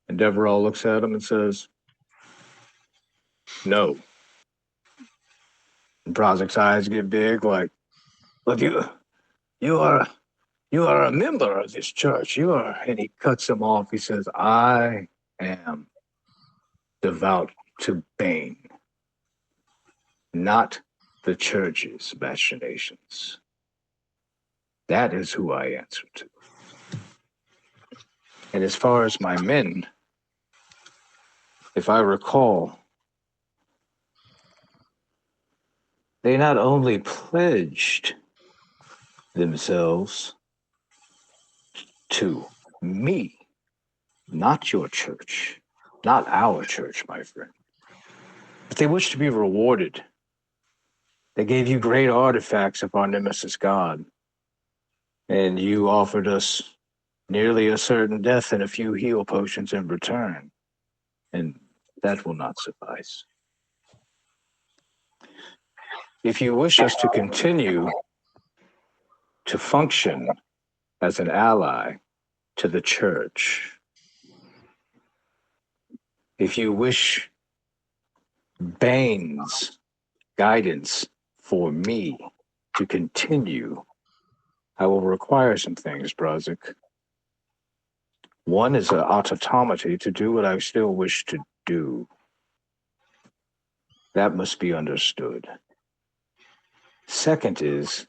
And Deverall looks at him and says, no. And Brazik's eyes get big, like, but you are a member of this church. You are, and he cuts him off. He says, I am devout to bane, not the church's machinations. That is who I answer to. And as far as my men, if I recall, they not only pledged themselves to me, not your church, not our church, my friend, but they wish to be rewarded. They gave you great artifacts of our nemesis god, and you offered us nearly a certain death and a few heal potions in return, and that will not suffice. If you wish us to continue to function as an ally to the church, if you wish Bane's guidance for me to continue, I will require some things, Brazik. One is an autonomy to do what I still wish to do. That must be understood. Second is,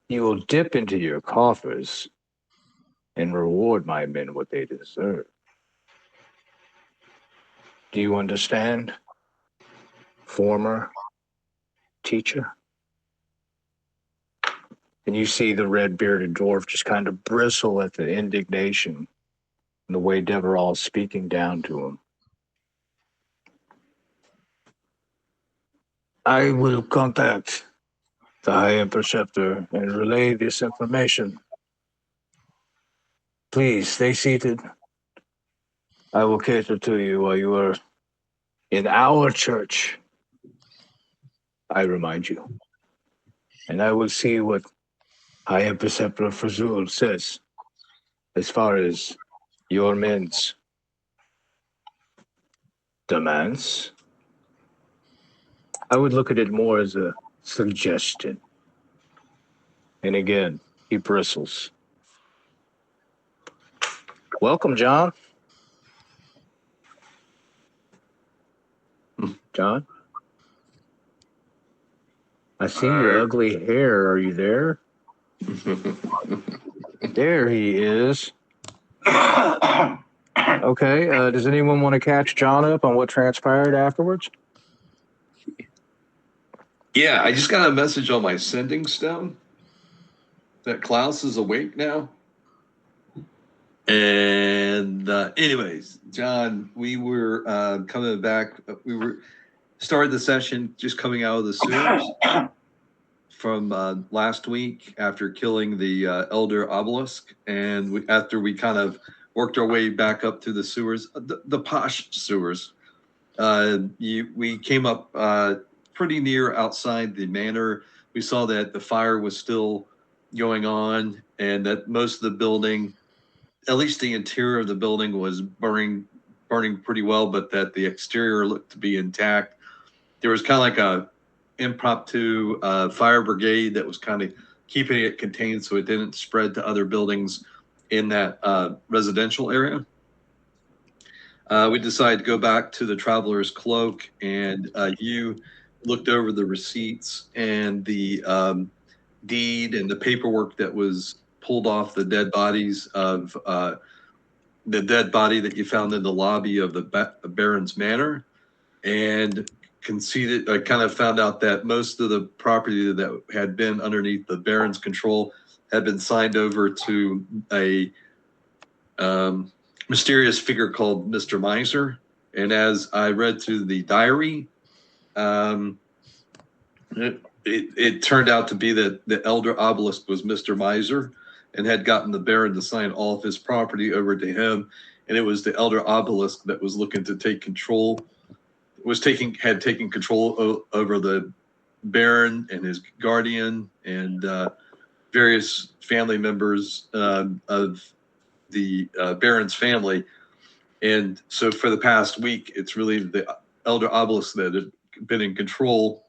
you will dip into your coffers and reward my men what they deserve. Do you understand, former teacher? And you see the red-bearded dwarf just kind of bristle at the indignation and the way Deverall's speaking down to him. I will contact the High Interceptor and relay this information. Please stay seated. I will cater to you while you are in our church. I remind you. And I will see what High Interceptor Fazul says as far as your men's demands. I would look at it more as a suggestion. And again, he bristles. Welcome, John. John? I see your ugly hair. Are you there? There he is. Okay, does anyone want to catch John up on what transpired afterwards? Yeah, I just got a message on my sending stone that Klaus is awake now. And anyways, John, we were coming back. We were started the session just coming out of the sewers from last week after killing the elder obelisk, and after we kind of worked our way back up through the sewers, the posh sewers. We came up pretty near outside the manor. We saw that the fire was still going on, and that most of the building, at least the interior of the building, was burning pretty well, but that the exterior looked to be intact. There was kind of like a impromptu fire brigade that was kind of keeping it contained so it didn't spread to other buildings in that residential area. We decided to go back to the Traveler's Cloak, and you looked over the receipts and the deed and the paperwork that was pulled off the dead bodies of the dead body that you found in the lobby of the Baron's Manor, and conceded. I kind of found out that most of the property that had been underneath the Baron's control had been signed over to a mysterious figure called Mr. Miser. And as I read through the diary, it turned out to be that the elder obelisk was Mr. Miser and had gotten the Baron to sign all of his property over to him. And it was the elder obelisk that was looking to take control, had taken control over the Baron and his guardian and various family members of the Baron's family. And so for the past week, it's really the elder obelisk that had been in control.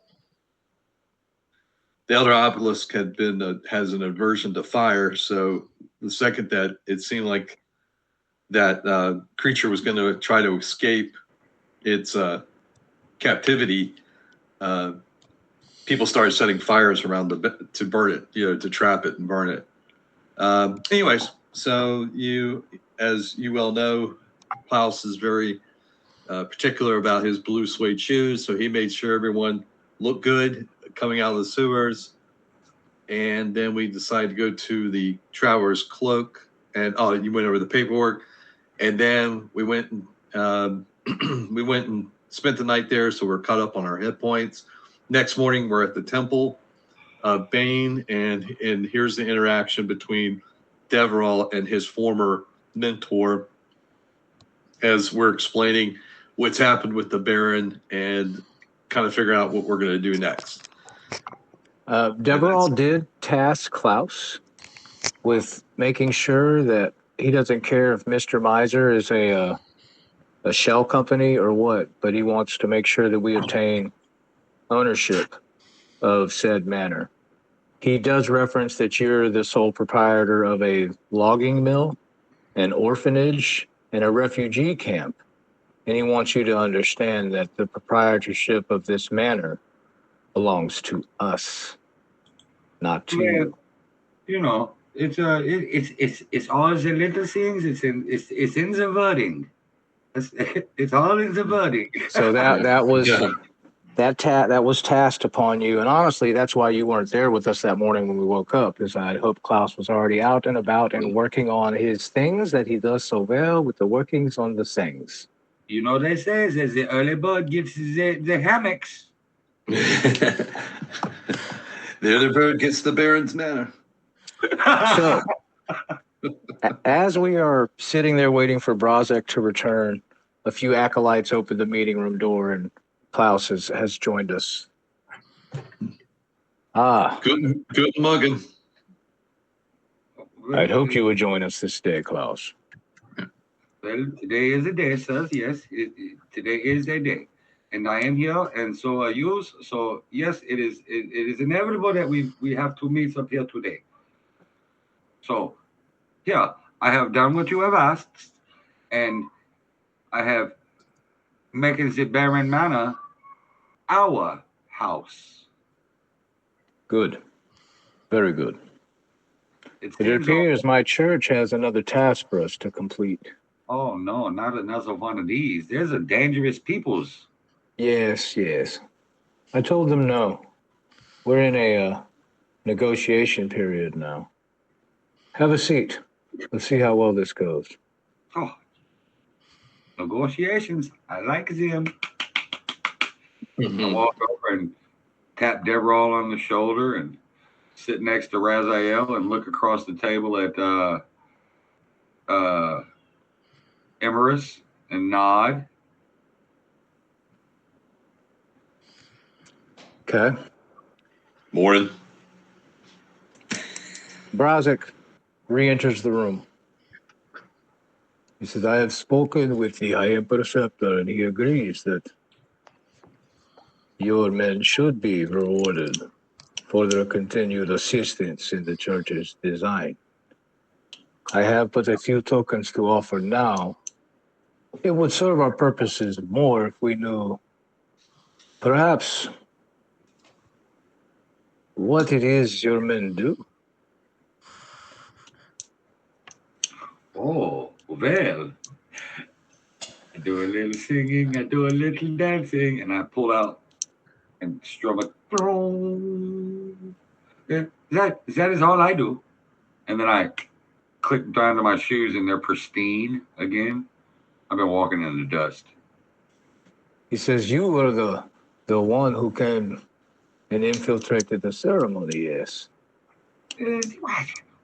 The elder obelisk has an aversion to fire. So the second that it seemed like that creature was going to try to escape its captivity, people started setting fires around to burn it, to trap it and burn it. Anyways, so as you well know, Klaus is very particular about his blue suede shoes, so he made sure everyone looked good coming out of the sewers. And then we decided to go to the Traveler's Cloak, and you went over the paperwork, and then we went and spent the night there, so we're caught up on our hit points. Next morning, we're at the Temple of Bane, and here's the interaction between Deverell and his former mentor as we're explaining what's happened with the Baron and kind of figuring out what we're going to do next. Deverell did task Klaus with making sure that he doesn't care if Mr. Miser is a shell company or what, but he wants to make sure that we obtain ownership of said manor. He does reference that you're the sole proprietor of a logging mill, an orphanage, and a refugee camp. And he wants you to understand that the proprietorship of this manor belongs to us, not to you. You know, it's all the little things. It's in the wording. It's all in the wording. So that was Yeah. that was tasked upon you, and honestly, that's why you weren't there with us that morning when we woke up. Because I hoped Klaus was already out and about and working on his things that he does so well with the workings on the things. You know, they say that the early bird gets the hammocks. The other bird gets the Baron's manor. So, as we are sitting there waiting for Brazek to return, a few acolytes open the meeting room door, and Klaus has joined us. Ah, Good mugging. I'd hoped you would join us this day, Klaus. Well, today is a day, sirs. Yes, today is a day, and I am here, and so are you. So yes, it is inevitable that we have to meet up here today. So, yeah, I have done what you have asked, and I have making the Baron Manor our house. Good. Very good. It It seems appears my church has another task for us to complete. Oh no, not another one of these. There's a dangerous peoples. Yes, yes. I told them no. We're in a negotiation period now. Have a seat. Let's see how well this goes. Oh, negotiations. I like them. I walk over and tap Deverall on the shoulder and sit next to Raziel and look across the table at Emerus and nod. Okay. Morning. Brazek re-enters the room. He says, I have spoken with the High Preceptor, and he agrees that your men should be rewarded for their continued assistance in the church's design. I have but a few tokens to offer now. It would serve our purposes more if we knew, perhaps, what it is your men do. Oh, well. I do a little singing, I do a little dancing, and I pull out and strum it. Yeah, that is all I do. And then I click down to my shoes and they're pristine again. I've been walking in the dust. He says, you were the one who came and infiltrated the ceremony, yes.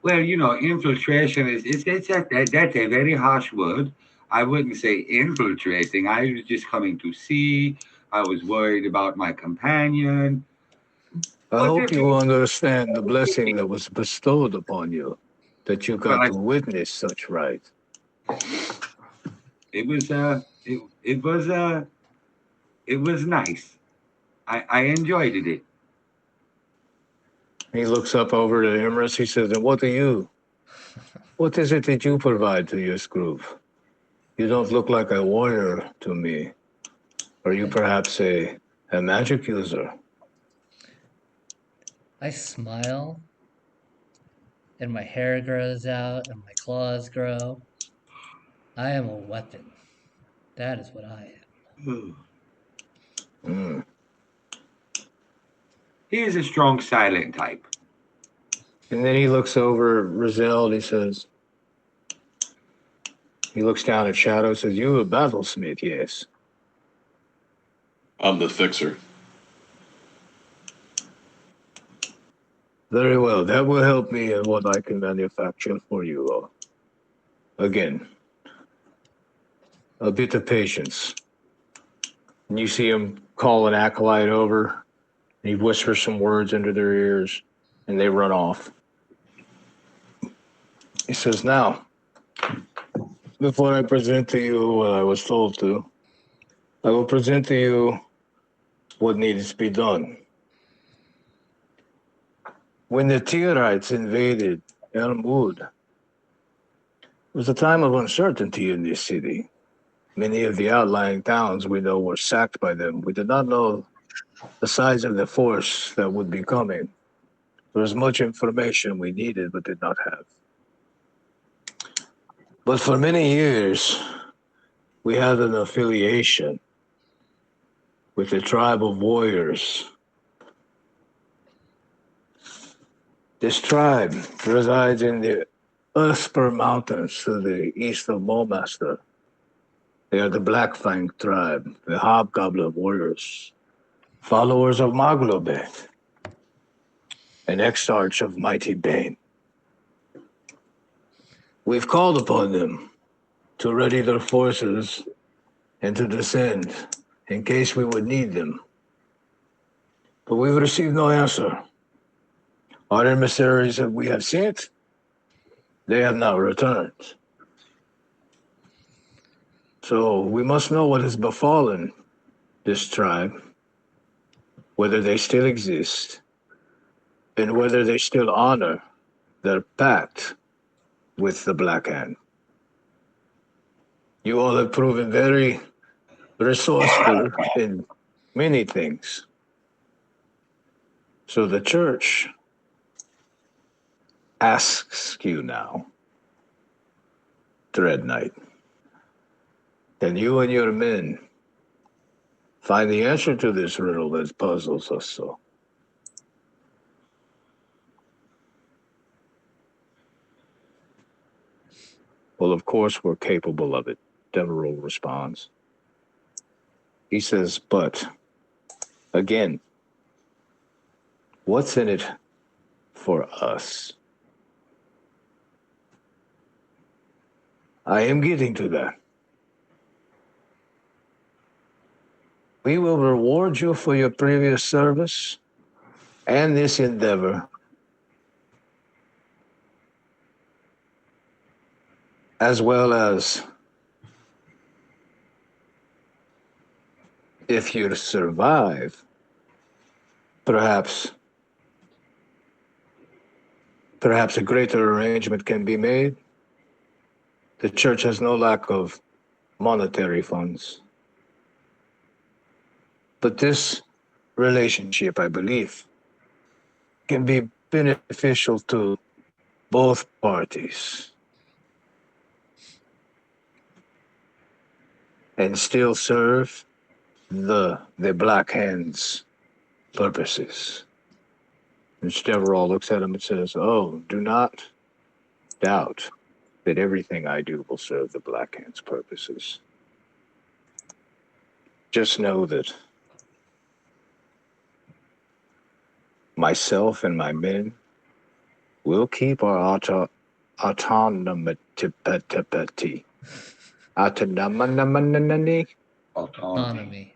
Well, you know, infiltration that's a very harsh word. I wouldn't say infiltrating. I was just coming to see. I was worried about my companion. I hope you understand the blessing that was bestowed upon you, that you got to witness such right. It was it was nice. I enjoyed it. He looks up over to Emrys. He says, and what is it that you provide to your group? You don't look like a warrior to me. Are you perhaps a magic user? I smile, and my hair grows out, and my claws grow. I am a weapon. That is what I am. Mm. He is a strong silent type. And then he looks over at Rizal and he says, he looks down at Shadow and says, you a battlesmith, yes. I'm the fixer. Very well. That will help me in what I can manufacture for you all. Again, a bit of patience. And you see him call an acolyte over, and he whispers some words into their ears, and they run off. He says, now, before I present to you what I was told to, I will present to you what needs to be done. When the Tierites invaded Elmwood, it was a time of uncertainty in this city. Many of the outlying towns we know were sacked by them. We did not know the size of the force that would be coming. There was much information we needed but did not have. But for many years, we had an affiliation with the tribe of warriors. This tribe resides in the Usper Mountains to the east of Mulmaster. They are the Black Fang tribe, the hobgoblin warriors. followers of Maglobeth, an exarch of mighty Bane. We've called upon them to ready their forces and to descend in case we would need them. But we've received no answer. Our emissaries that we have sent, they have not returned. So we must know what has befallen this tribe, whether they still exist, and whether they still honor their pact with the Black Hand. You all have proven very resourceful in many things. So the church asks you now, Dread Knight, can you and your men find the answer to this riddle that puzzles us so? Well, of course we're capable of it, Demerol responds. He says, but, again, what's in it for us? I am getting to that. We will reward you for your previous service and this endeavor, as well as if you survive, perhaps a greater arrangement can be made. The church has no lack of monetary funds. But this relationship, I believe, can be beneficial to both parties and still serve the Black Hand's purposes. And Deverall looks at him and says, oh, do not doubt that everything I do will serve the Black Hand's purposes. Just know that myself and my men will keep our autonomy. Autonomy.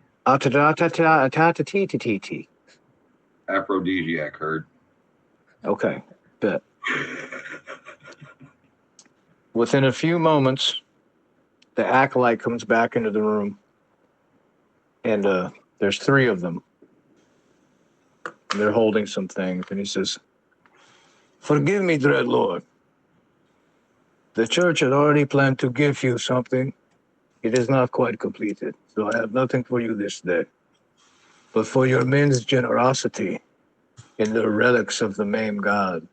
Aphrodisiac, heard. Okay, bet. Within a few moments, the acolyte comes back into the room, and there's three of them. They're holding some things, and he says, forgive me, Dreadlord. The church had already planned to give you something. It is not quite completed, so I have nothing for you this day. But for your men's generosity in the relics of the maimed god,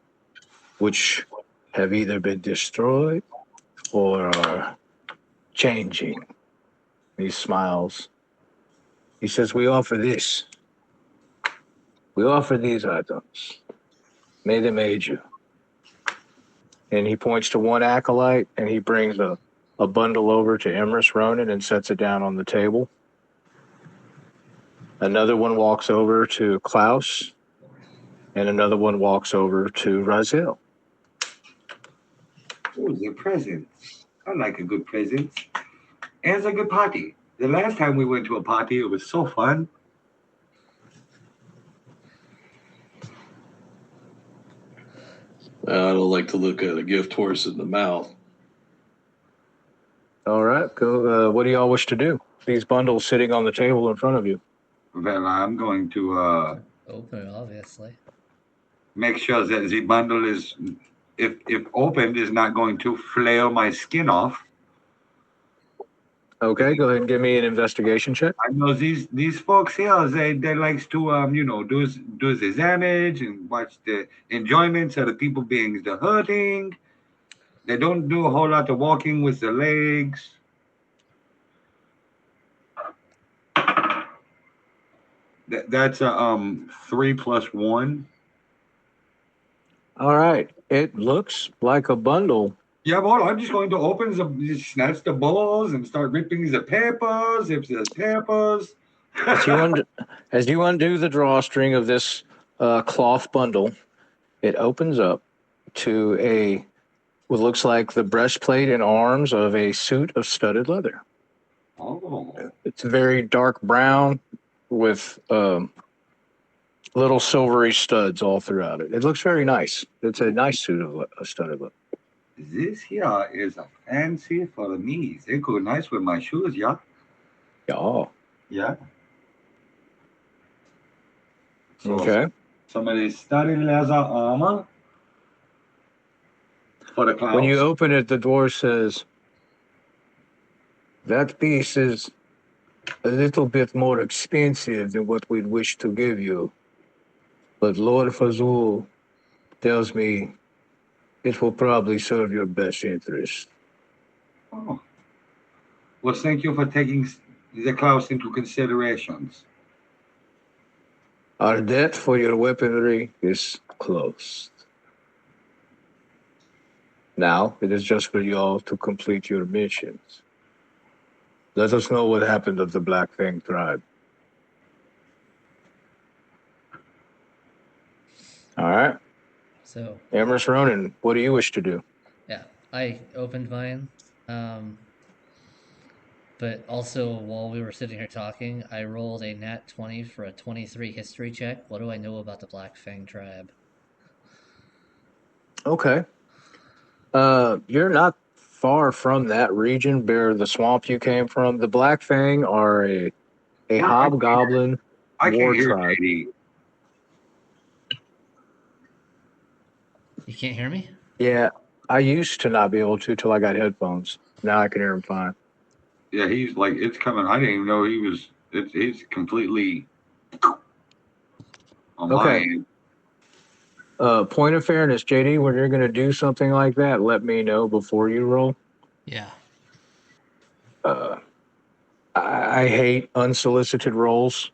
which have either been destroyed or are changing. He smiles. He says, we offer this. We offer these items. May them aid you. And he points to one acolyte, and he brings a bundle over to Emrys Ronan and sets it down on the table. Another one walks over to Klaus, and another one walks over to Raziel. Oh, the presents. I like a good present. And it's a good party. The last time we went to a party, it was so fun. I don't like to look at a gift horse in the mouth. All right, go. What do y'all wish to do? These bundles sitting on the table in front of you. Well, I'm going to Open it, obviously. make sure that the bundle is, if opened, is not going to flail my skin off. Okay, go ahead and give me an investigation check. I know these folks here, they likes to do the damage and watch the enjoyments of the people being the hurting. They don't do a whole lot of walking with the legs. That's a 3 + 1. All right, it looks like a bundle. Yeah, well, I'm just going to snatch the balls and start ripping the papers. If the papers As you undo the drawstring of this cloth bundle, it opens up to what looks like the breastplate and arms of a suit of studded leather. Oh, It's very dark brown with little silvery studs all throughout it. It looks very nice. It's a nice suit of studded leather. this here is a fancy for me. They go nice with my shoes, yeah. Yeah. Yeah. So Okay. some of these studded leather armor for the clouds. When you open it, the dwarf says, "That piece is a little bit more expensive than what we'd wish to give you. But Lord Fazul tells me it will probably serve your best interest." Oh. Well, thank you for taking the clouds into considerations. Our debt for your weaponry is closed. Now it is just for you all to complete your missions. Let us know what happened to the Black Fang tribe. All right. So Amherst Ronan, what do you wish to do? yeah, I opened mine. But also while we were sitting here talking, I rolled a nat 20 for a 23 history check. What do I know about the Black Fang tribe? Okay. You're not far from that region, Bear, the swamp you came from. The Black Fang are a hobgoblin I war can't hear tribe. JD. You can't hear me? Yeah, I used to not be able to till I got headphones. Now I can hear him fine. Yeah, he's like, it's coming. I didn't even know he was. He's completely on my Okay. end. Point of fairness, JD, when you're going to do something like that, let me know before you roll. Yeah. I hate unsolicited rolls,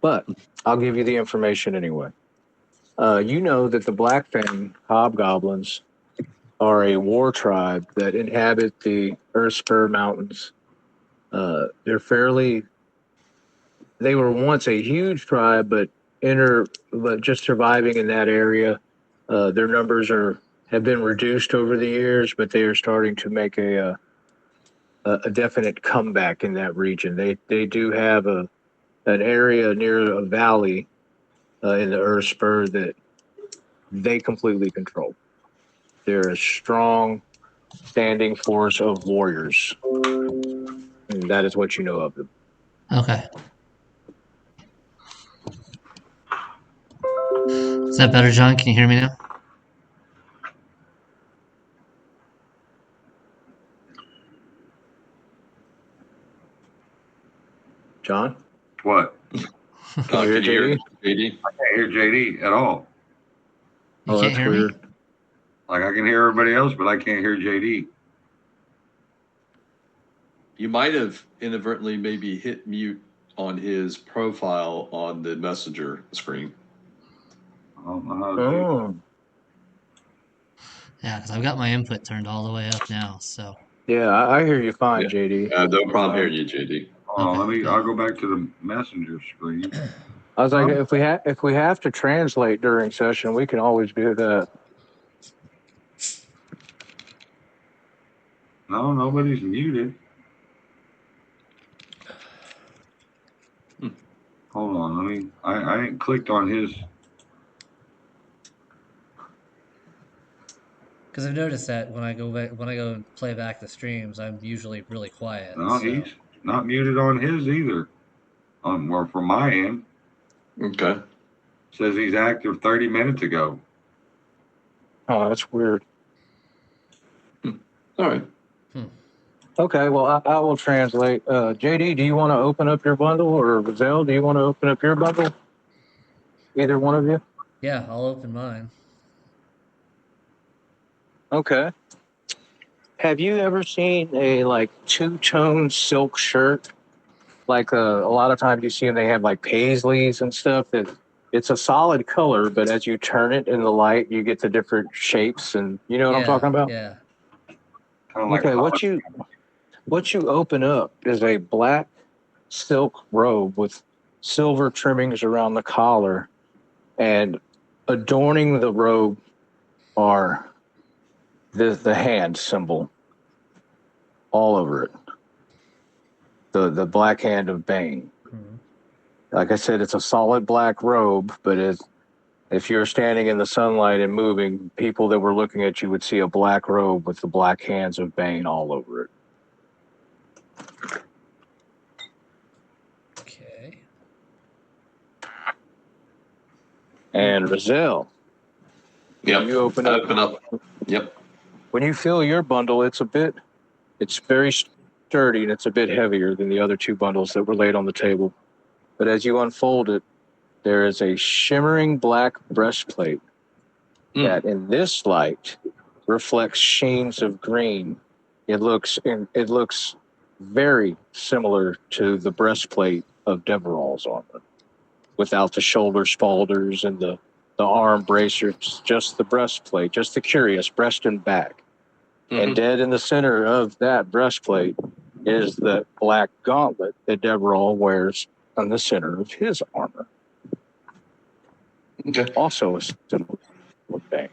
but I'll give you the information anyway. You know that the Black Fang hobgoblins are a war tribe that inhabit the Earthspur Mountains. They were once a huge tribe, but just surviving in that area. Their numbers have been reduced over the years, but they are starting to make a definite comeback in that region. They do have an area near a valley in the Earth Spur that they completely control. They're a strong, standing force of warriors, and that is what you know of them. Okay. Is that better, John? Can you hear me now? John, What? can you hear JD? JD? I can't hear JD at all. You Oh, can't that's hear weird. me? Like I can hear everybody else, but I can't hear JD. You might have inadvertently maybe hit mute on his profile on the messenger screen. I don't know how to do. Oh, Yeah, because I've got my input turned all the way up now. So yeah, I hear you fine, Yeah. JD. No problem hearing you, JD. Hold on, Okay, good. I'll go back to the messenger screen. I was like, Huh? if we have to translate during session, we can always do that. No, nobody's muted. Hold on, I ain't clicked on his. Because I've noticed that when I go and play back the streams, I'm usually really quiet. No, so. he's not muted on his either. Or from my end, Okay. says he's active 30 minutes ago. Oh, that's weird. All right. Okay, well, I will translate. JD, do you want to open up your bundle, or Gazelle, do you want to open up your bundle? Either one of you? Yeah, I'll open mine. Okay. Have you ever seen a like two-tone silk shirt? Like a lot of times you see them, they have like paisleys and stuff. That it's a solid color, but as you turn it in the light, you get the different shapes, and you know what I'm talking about. Yeah. Kind of like Okay, what you open up is a black silk robe with silver trimmings around the collar, and adorning the robe are the hand symbol all over it. The black hand of Bane. Hmm. Like I said, it's a solid black robe, but if you're standing in the sunlight and moving, people that were looking at you would see a black robe with the black hands of Bane all over it. Okay. And Rizal, Yep. you open up. Open up. Yep. When you feel your bundle, it's very sturdy and it's a bit heavier than the other two bundles that were laid on the table. But as you unfold it, there is a shimmering black breastplate that, in this light, reflects sheens of green. It looks very similar to the breastplate of Deverall's armor, without the shoulder spalders and the arm bracers, just the breastplate, just the curious breast and back. And dead in the center of that breastplate is the black gauntlet that Deverall wears on the center of his armor. Okay. Also a symbol of Bane.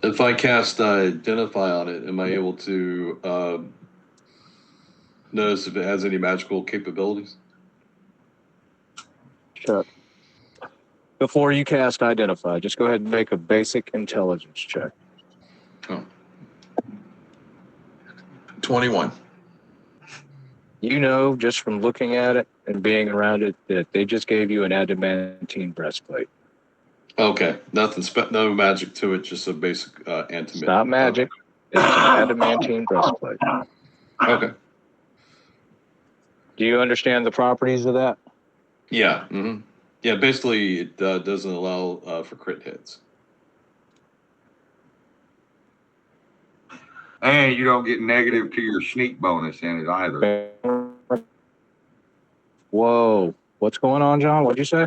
If I cast Identify on it, am I able to notice if it has any magical capabilities? Chuck, before you cast Identify, just go ahead and make a basic intelligence check. Oh. 21. You know, just from looking at it and being around it, that they just gave you an adamantine breastplate. Okay. No magic to it, just a basic antimate. It's not magic. It's an adamantine breastplate. Okay. Do you understand the properties of that? Yeah. Mm-hmm. Yeah, basically it doesn't allow for crit hits. And you don't get negative to your sneak bonus in it either. Whoa. What's going on, John? What'd you say?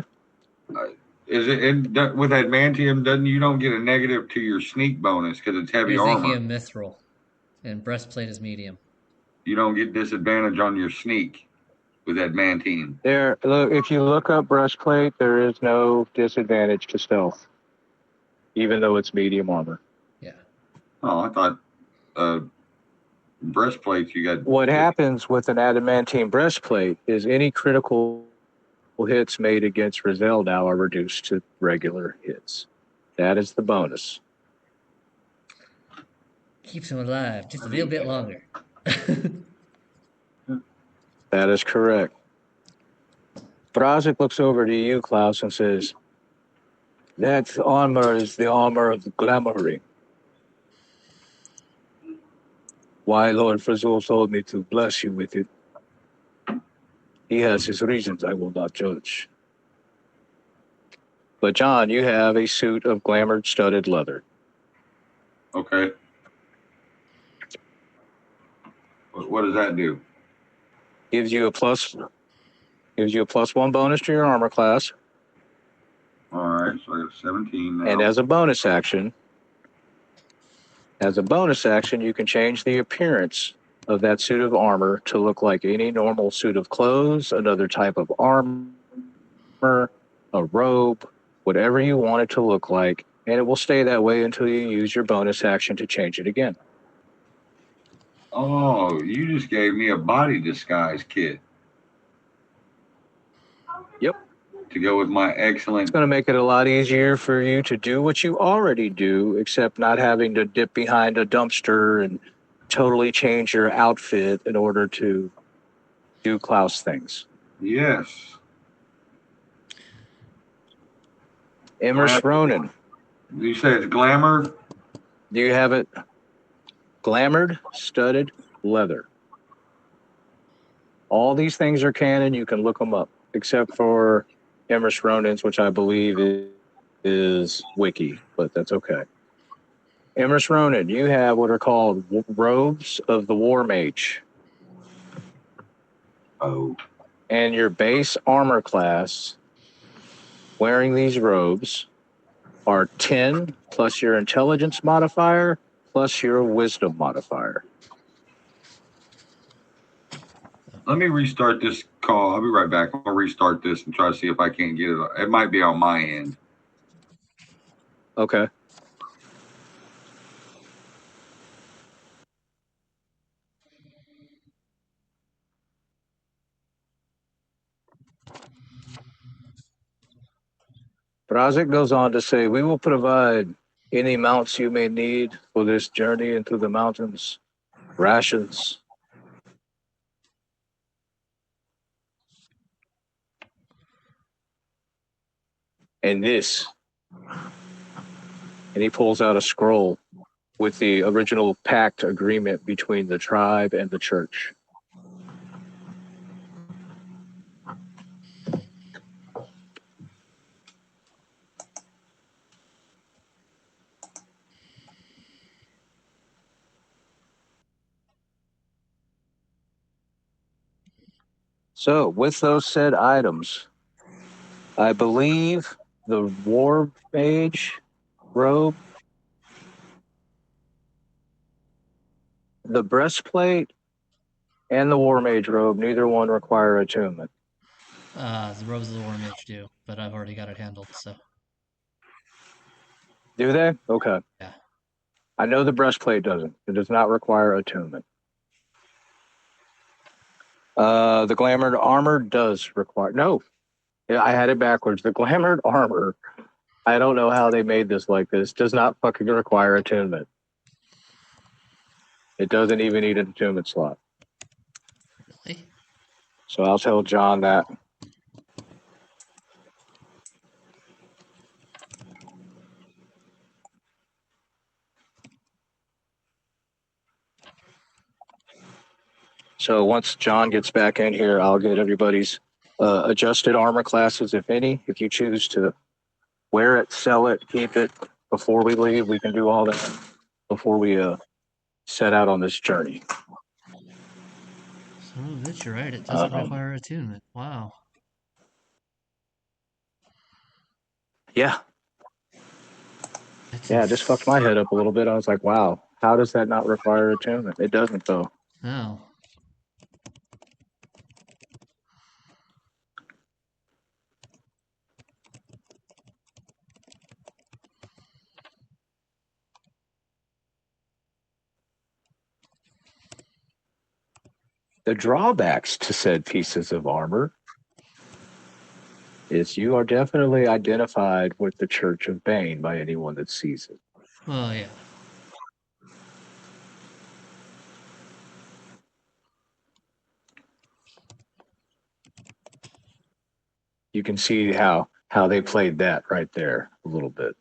Is it with adamantium? You don't get a negative to your sneak bonus because it's heavy You're thinking armor. of mithril, and breastplate is medium. You don't get disadvantage on your sneak with adamantium. If you look up breastplate, there is no disadvantage to stealth, even though it's medium armor. Yeah. Oh, I thought breastplates you got. What happens with an adamantine breastplate is any critical hits made against Rizal now are reduced to regular hits. That is the bonus. Keeps him alive just a little bit longer. That is correct. Brazik looks over to you, Klaus, and says, that armor is the armor of the Glamoury. Why Lord Frazul told me to bless you with it. He has his reasons I will not judge. But John, you have a suit of glamored studded leather. Okay. What does that do? Gives you a plus one bonus to your armor class. All right, so I got 17 now. And as a bonus action, you can change the appearance of that suit of armor to look like any normal suit of clothes, another type of armor, a robe, whatever you want it to look like, and it will stay that way until you use your bonus action to change it again. Oh, you just gave me a body disguise kit. Yep. To go with my It's excellent. going to make it a lot easier for you to do what you already do, except not having to dip behind a dumpster and totally change your outfit in order to do Klaus things. Yes. Emrys Ronan. You say it's glamour? Do you have it? Glamored, studded, leather. All these things are canon. You can look them up, except for Emrys Ronan's, which I believe is wiki, but that's okay. Emrys Ronan, you have what are called robes of the War Mage. Oh. And your base armor class wearing these robes are 10 plus your intelligence modifier plus your wisdom modifier. Let me restart this call. I'll be right back. I'll restart this and try to see if I can't get it. It might be on my end. Okay. Brazik goes on to say, we will provide any mounts you may need for this journey into the mountains, rations. And this. And he pulls out a scroll with the original pact agreement between the tribe and the church. So, with those said items, I believe the war mage robe, the breastplate, and the war mage robe, neither one require attunement. The robes of the War Mage do, but I've already got it handled, so. Do they? Okay. Yeah. I know the breastplate doesn't. It does not require attunement. The glamored armor does require. No, I had it backwards. The glamored armor, I don't know how they made this like this, does not fucking require attunement. It doesn't even need an attunement slot. Really? So I'll tell John that. So once John gets back in here, I'll get everybody's adjusted armor classes, if any. If you choose to wear it, sell it, keep it before we leave, we can do all that before we set out on this journey. Some of it, you're right. It doesn't require attunement. Wow. Yeah. It just fucked my head up a little bit. I was like, wow, how does that not require attunement? It doesn't, though. No. The drawbacks to said pieces of armor is you are definitely identified with the Church of Bane by anyone that sees it. Well, yeah. You can see how they played that right there a little bit.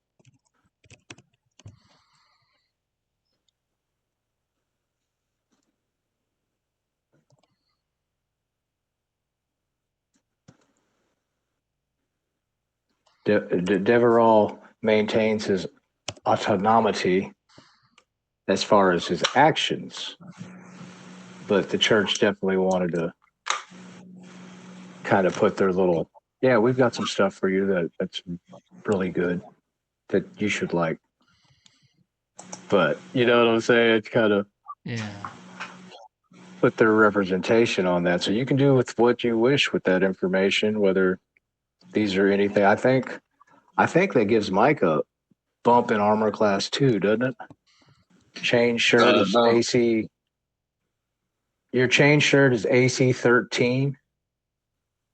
Deverall maintains his autonomy as far as his actions, but the church definitely wanted to kind of put their little, yeah, we've got some stuff for you that's really good that you should like. But you know what I'm saying? It's kind of put their representation on that. So you can do with what you wish with that information, whether these are anything. I think that gives Mike a bump in armor class too, doesn't it? Chain shirt is No. AC. Your chain shirt is AC 13.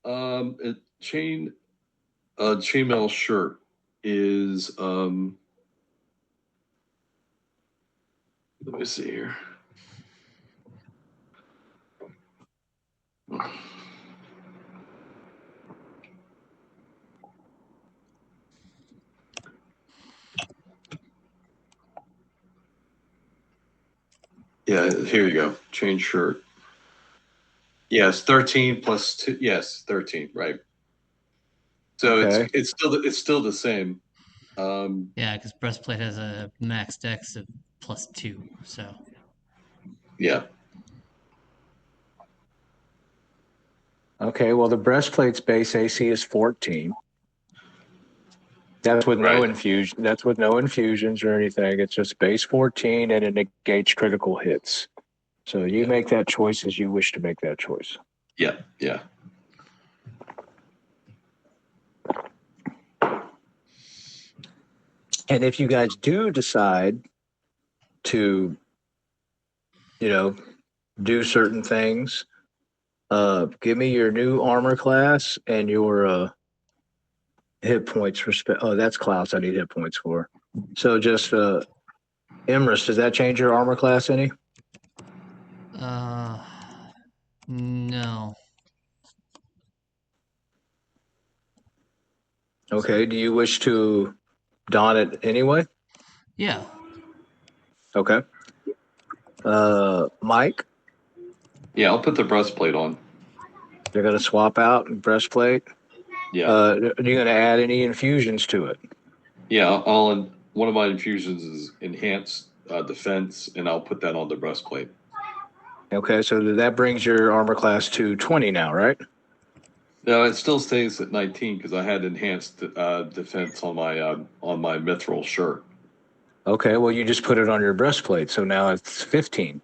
Chainmail shirt is let me see here. Yeah, here you go. Chain shirt. Yes, 13 plus 2. Yes, 13, right. So Okay. it's still the same. Yeah, because breastplate has a max dex of +2, so. Yeah. Okay, well the breastplate's base AC is 14. That's with no infusion. That's with no infusions or anything. It's just base 14 and it negates critical hits. So you make that choice as you wish to make that choice. Yeah, yeah. And if you guys do decide to, do certain things, give me your new armor class and your hit points for oh, that's Klaus. I need hit points for. So just Emrys, does that change your armor class any? No. Okay. Do you wish to don it anyway? Yeah. Okay. Mike, Yeah, I'll put the breastplate on. they're gonna swap out breastplate. Yeah. Are you gonna add any infusions to it? Yeah, one of my infusions is enhanced defense, and I'll put that on the breastplate. Okay, so that brings your armor class to 20 now, right? No, it still stays at 19 because I had enhanced defense on my mithril shirt. Okay, well, you just put it on your breastplate, so now it's 15.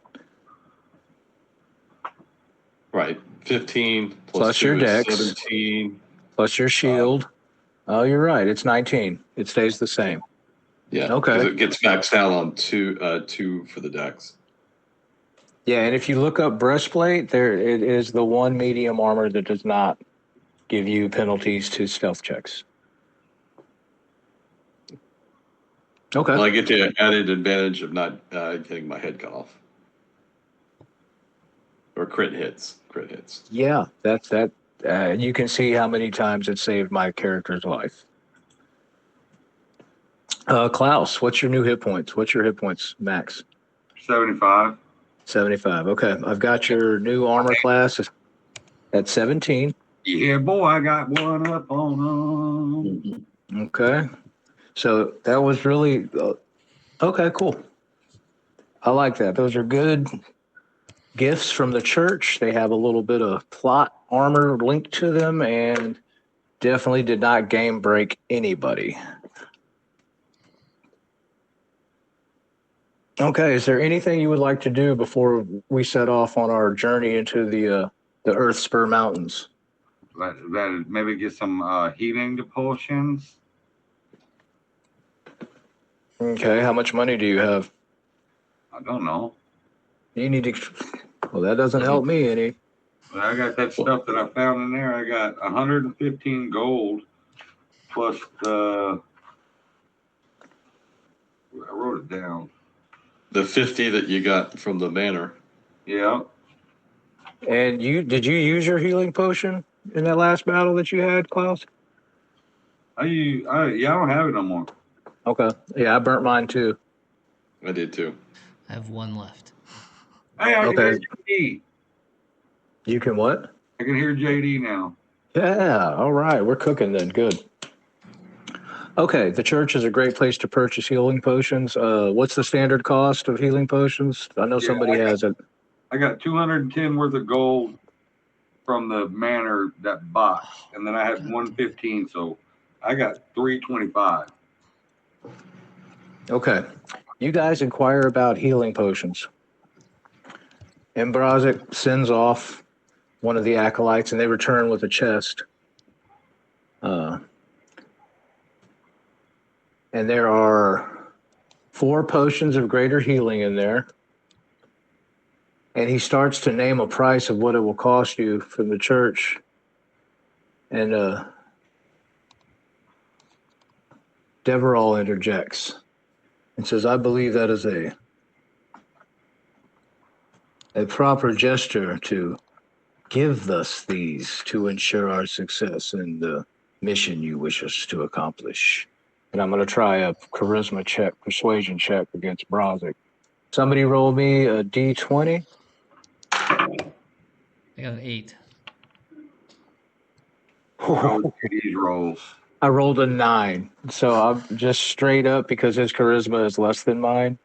Right, 15 Plus two your is dex. 17. Plus your shield. Oh, you're right. It's 19. It stays the same. Yeah, Okay. because it gets maxed out on two for the dex. Yeah, and if you look up breastplate, it is the one medium armor that does not give you penalties to stealth checks. Okay. I get the added advantage of not getting my head cut off. Or crit hits. Yeah, that's that. You can see how many times it saved my character's life. Klaus, what's your new hit points? What's your hit points max? 75. 75. Okay, I've got your new armor class at 17. Yeah, boy, I got one up on them. Okay, so that was really okay. Cool. I like that. Those are good gifts from the church. They have a little bit of plot armor linked to them, and definitely did not game break anybody. Okay, is there anything you would like to do before we set off on our journey into the Earth Spur Mountains? That maybe get some healing potions. Okay, how much money do you have? I don't know. You need to. Well, that doesn't help me any. But I got that stuff that I found in there. I got 115 gold plus the. I wrote it down. The 50 that you got from the manor. Yeah. And did you use your healing potion in that last battle that you had, Klaus? I don't have it no more. Okay. Yeah, I burnt mine too. I did too. I have one left. Hey, I can Okay. hear JD. You can what? I can hear JD now. Yeah. All right. We're cooking then. Good. Okay. The church is a great place to purchase healing potions. What's the standard cost of healing potions? I know somebody has it. I got 210 worth of gold from the manor that box, and then I had 115, so I got 325. Okay. You guys inquire about healing potions. Embrazic sends off one of the acolytes, and they return with a chest. And there are 4 potions of greater healing in there. And he starts to name a price of what it will cost you from the church. And Deverall interjects and says, I believe that is a proper gesture to give us these to ensure our success in the mission you wish us to accomplish. And I'm going to try a charisma check, persuasion check against Brozic. Somebody roll me a D20. I got an 8. These rolls. I rolled a 9. So I'm just straight up because his charisma is less than mine.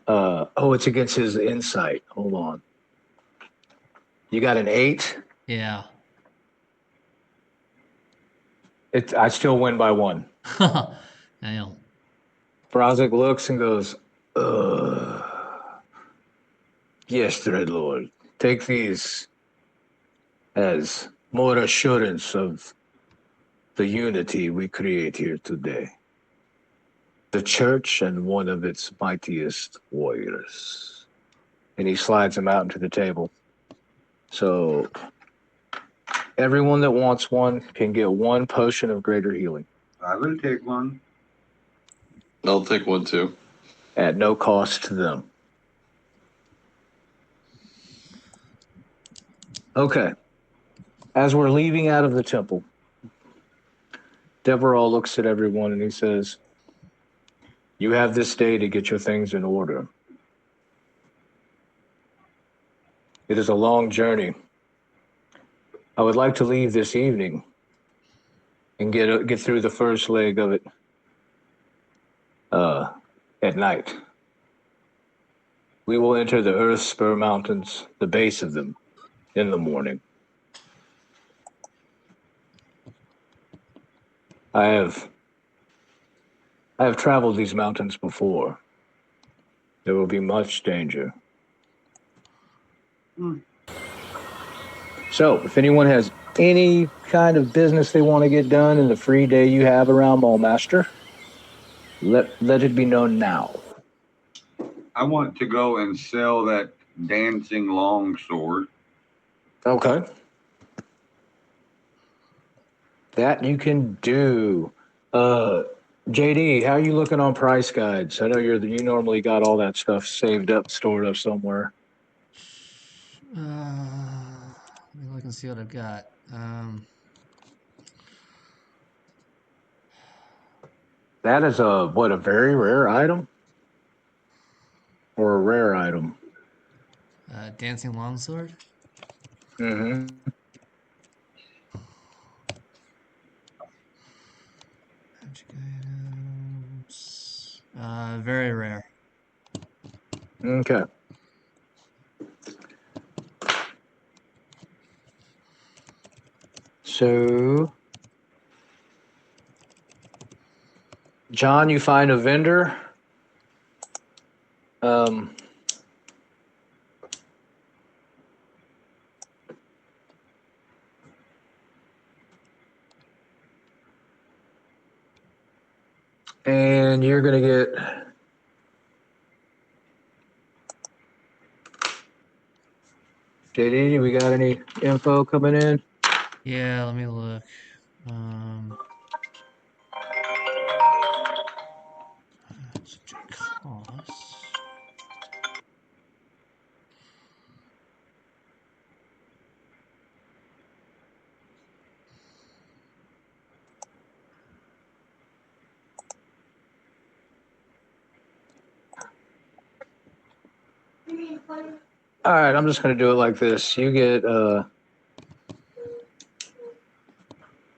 It's against his insight. Hold on. You got an 8? Yeah. I still win by 1. Damn. Brozic looks and goes, yes, Dreadlord. Take these as more assurance of the unity we create here today. The church and one of its mightiest warriors. And he slides him out into the table. So everyone that wants one can get one potion of greater healing I will take one. I'll take one too. at no cost to them. Okay. As we're leaving out of the temple, Deverall looks at everyone and he says, "You have this day to get your things in order. It is a long journey. I would like to leave this evening and get through the first leg of it at night. We will enter the Earth Spur Mountains, the base of them, in the morning. I have traveled these mountains before. There will be much danger. So, if anyone has any kind of business they want to get done in the free day you have around Mulmaster, let it be known now." I want to go and sell that dancing longsword. Okay. That you can do. JD, how are you looking on price guides? I know you normally got all that stuff saved up, stored up somewhere. Let me look and see what I've got. That is a very rare item? Or a rare item? Dancing longsword. Mm-hmm. Magic items. Very rare. Okay. So, John, you find a vendor. And you're going to get JD, we got any info coming in? Yeah, let me look. Subject costs. All right, I'm just going to do it like this. You get,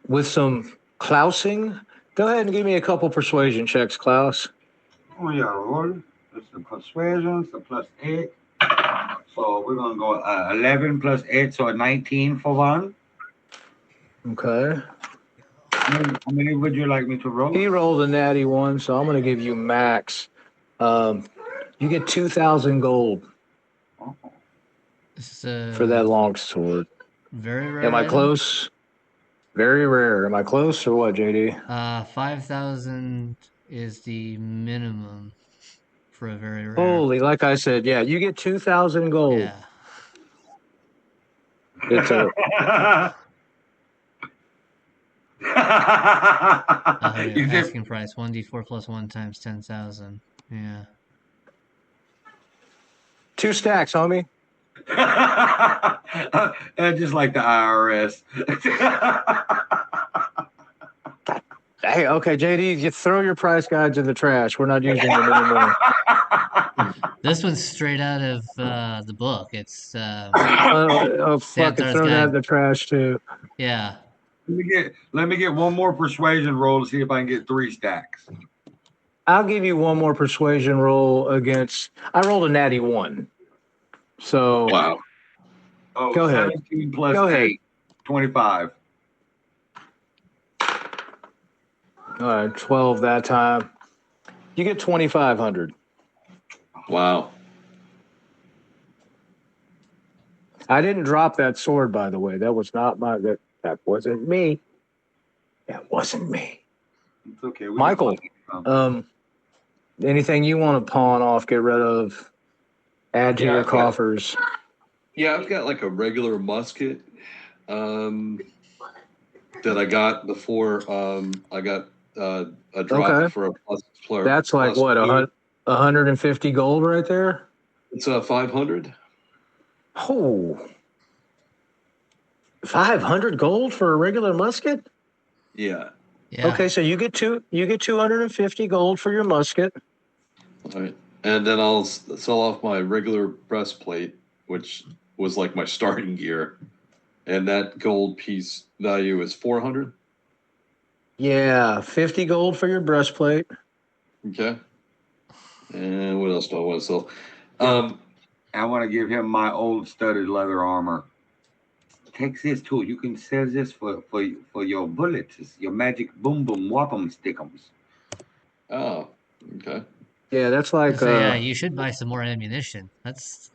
with some Klausing, go ahead and give me a couple persuasion checks, Klaus. Oh yeah, roll. It's the persuasion, so +8. So we're gonna go 11 plus 8, so a 19 for one. Okay. How many would you like me to roll? He rolled a natty one, so I'm going to give you max. You get 2,000 gold This is for that long sword. very rare. Am I item. close? Very rare. Am I close or what, JD? 5,000 is the minimum for a very rare. Holy, like I said, yeah, you get 2,000 gold. Yeah. It's a You did- Asking price 1d4 plus 1 times 10,000. Yeah. 2 stacks, homie. Just like the IRS. Hey, okay, JD, you throw your price guides in the trash. We're not using them anymore. This one's straight out of the book. It's Oh, fucking Xanathar's throw that Guide. in the trash too. Yeah. Let me get one more persuasion roll to see if I can get 3 stacks. I'll give you one more persuasion roll against. I rolled a natty 1. So Wow. Oh, Go ahead. 17 plus Go ahead. 8, 25. All right, 12 that time. You get 2,500. Wow. I didn't drop that sword, by the way. That was not my. That wasn't me. That wasn't me. It's okay. Michael, anything you want to pawn off, get rid of, add to your coffers? Yeah, I've got like a regular musket that I got before I got a drop for a plus player. That's like what, 150 gold right there? It's 500. Oh, 500 gold for a regular musket? Yeah. Okay, so you get 250 gold for your musket. All right. And then I'll sell off my regular breastplate, which was like my starting gear. And that gold piece value is 400. Yeah, 50 gold for your breastplate. Okay. And what else do I want to sell? I want to give him my old studded leather armor. Take this too. You can sell this for your bullets, your magic boom boom whoppum stickums. Oh, okay. Yeah, that's like. So yeah, you should buy some more ammunition. That's.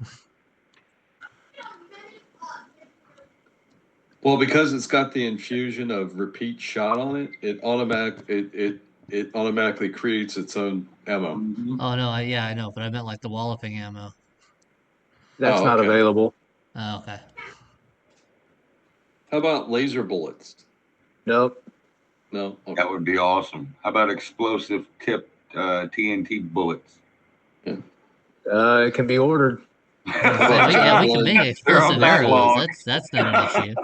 Well, because it's got the infusion of repeat shot on it, it automatically creates its own ammo. Mm-hmm. Oh no, I know, but I meant like the walloping ammo. That's not available. Oh, okay. How about laser bullets? Nope. No. Okay. That would be awesome. How about explosive tipped TNT bullets? Yeah. It can be ordered. Yeah, we can make explosive arrows. That's not an issue.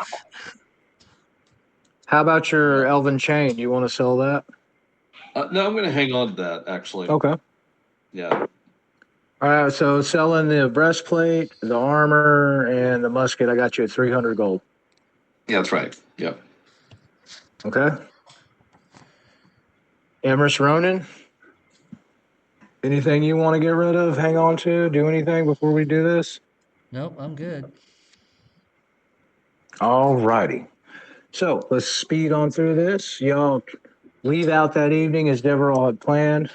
How about your elven chain? You want to sell that? No, I'm going to hang on to that, actually. Okay. Yeah. All right, so selling the breastplate, the armor, and the musket, I got you at 300 gold. Yeah, that's right. Yeah. Okay. Emrys Ronan, anything you want to get rid of, hang on to, do anything before we do this? Nope, I'm good. All righty. So let's speed on through this. Y'all leave out that evening as Deverall had planned.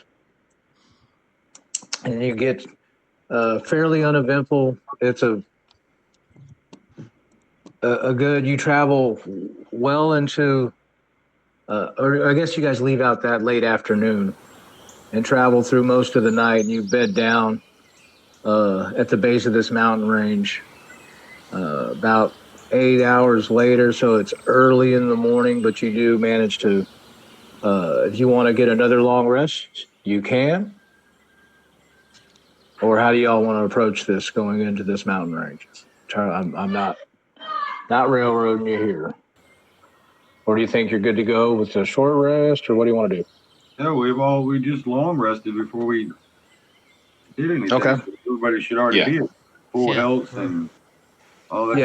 And you get fairly uneventful. It's a good, you travel well into, or I guess you guys leave out that late afternoon and travel through most of the night, and you bed down at the base of this mountain range about 8 hours later. So it's early in the morning, but you do manage to, if you want to get another long rest, you can. Or how do y'all want to approach this going into this mountain range? I'm not railroading you here. Or do you think you're good to go with a short rest, or what do you want to do? Yeah, we just long rested before we did anything. Okay. So everybody should already be at full health and all that.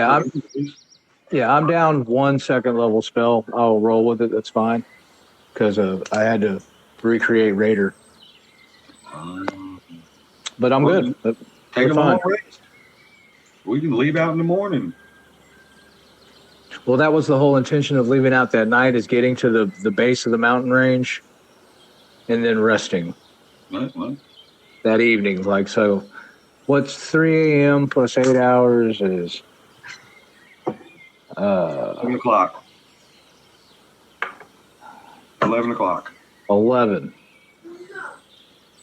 Yeah, I'm down 1 second level spell. I'll roll with it. That's fine. Because I had to recreate Raider. But I'm good. Take a long rest. We can leave out in the morning. Well, that was the whole intention of leaving out that night, is getting to the base of the mountain range and then resting that evening. Like, so what's 3 a.m. plus 8 hours is 11 o'clock. 11 o'clock. 11.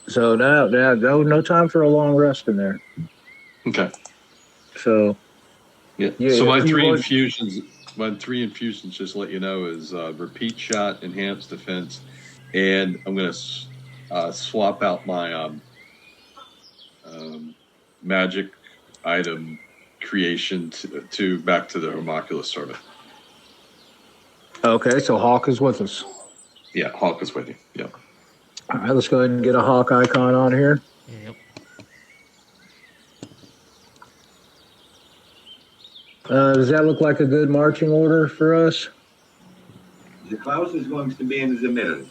So no time for a long rest in there. Okay. So yeah. So my three infusions, just to let you know, is repeat shot, enhanced defense, and I'm going to swap out my magic item creation to back to the Homunculus Servant. Okay, so Hawk is with us. Yeah, Hawk is with you. Yeah. All right, let's go ahead and get a Hawk icon on here. Yep. Does that look like a good marching order for us? The Klaus is going to be in the middle.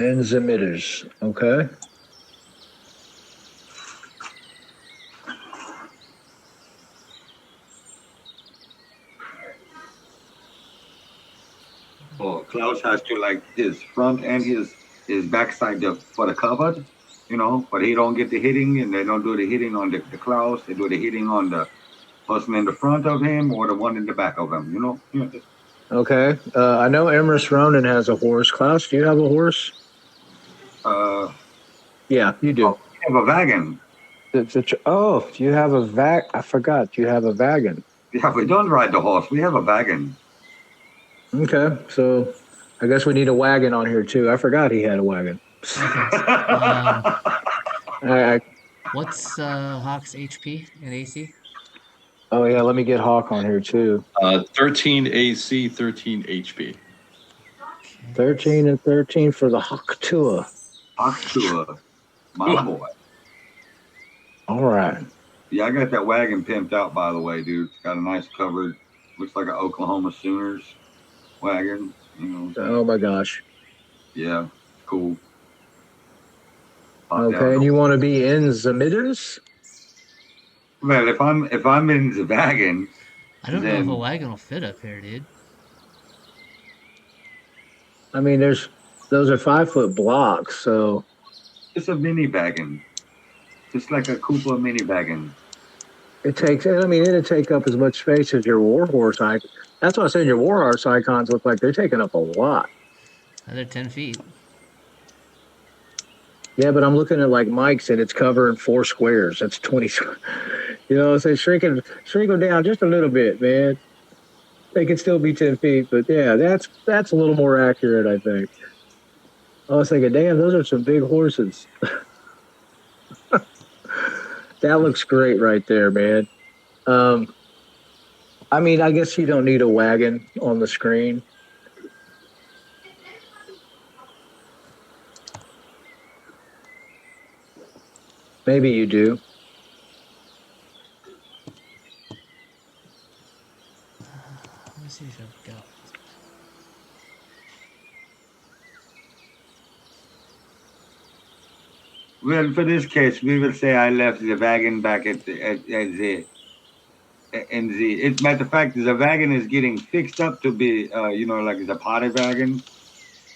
In the middles, okay. Well, Klaus has to like his front and his backside for the cover, but he don't get the hitting, and they don't do the hitting on the Klaus. They do the hitting on the person in the front of him or the one in the back of him. Okay. I know Emrys Ronan has a horse. Klaus, do you have a horse? Uh, Yeah, you do. we have a wagon. Oh, you have a vag. I forgot. You have a wagon. Yeah, we don't ride the horse. We have a wagon. Okay, so I guess we need a wagon on here too. I forgot he had a wagon. I, What's Hawk's HP and AC? oh yeah, let me get Hawk on here too. 13 AC, 13 HP. Okay. 13 and 13 for the Hawk Tour. Octua, my boy. All right. Yeah, I got that wagon pimped out, by the way, dude. It's got a nice covered, looks like an Oklahoma Sooners wagon. Oh my gosh. Yeah, cool. Okay, and you want to be in the middles? Well, if I'm in the wagon, I don't know if a wagon will fit up here, dude. I mean, those are 5-foot blocks, so it's a mini wagon. It's like a Koopa mini wagon. it'd take up as much space as your warhorse icon. That's why I said your warhorse icons look like they're taking up a lot. They're 10 feet. Yeah, but I'm looking at like Mike's and it's covering 4 squares. That's 20. So shrink them down just a little bit, man. They can still be 10 feet, but yeah, that's a little more accurate, I think. I was thinking, damn, those are some big horses. That looks great right there, man. I mean, I guess you don't need a wagon on the screen. Maybe you do. Let me see if I've got. Well, for this case, we will say I left the wagon back at the. It's matter of fact, the wagon is getting fixed up to be, like the potty wagon,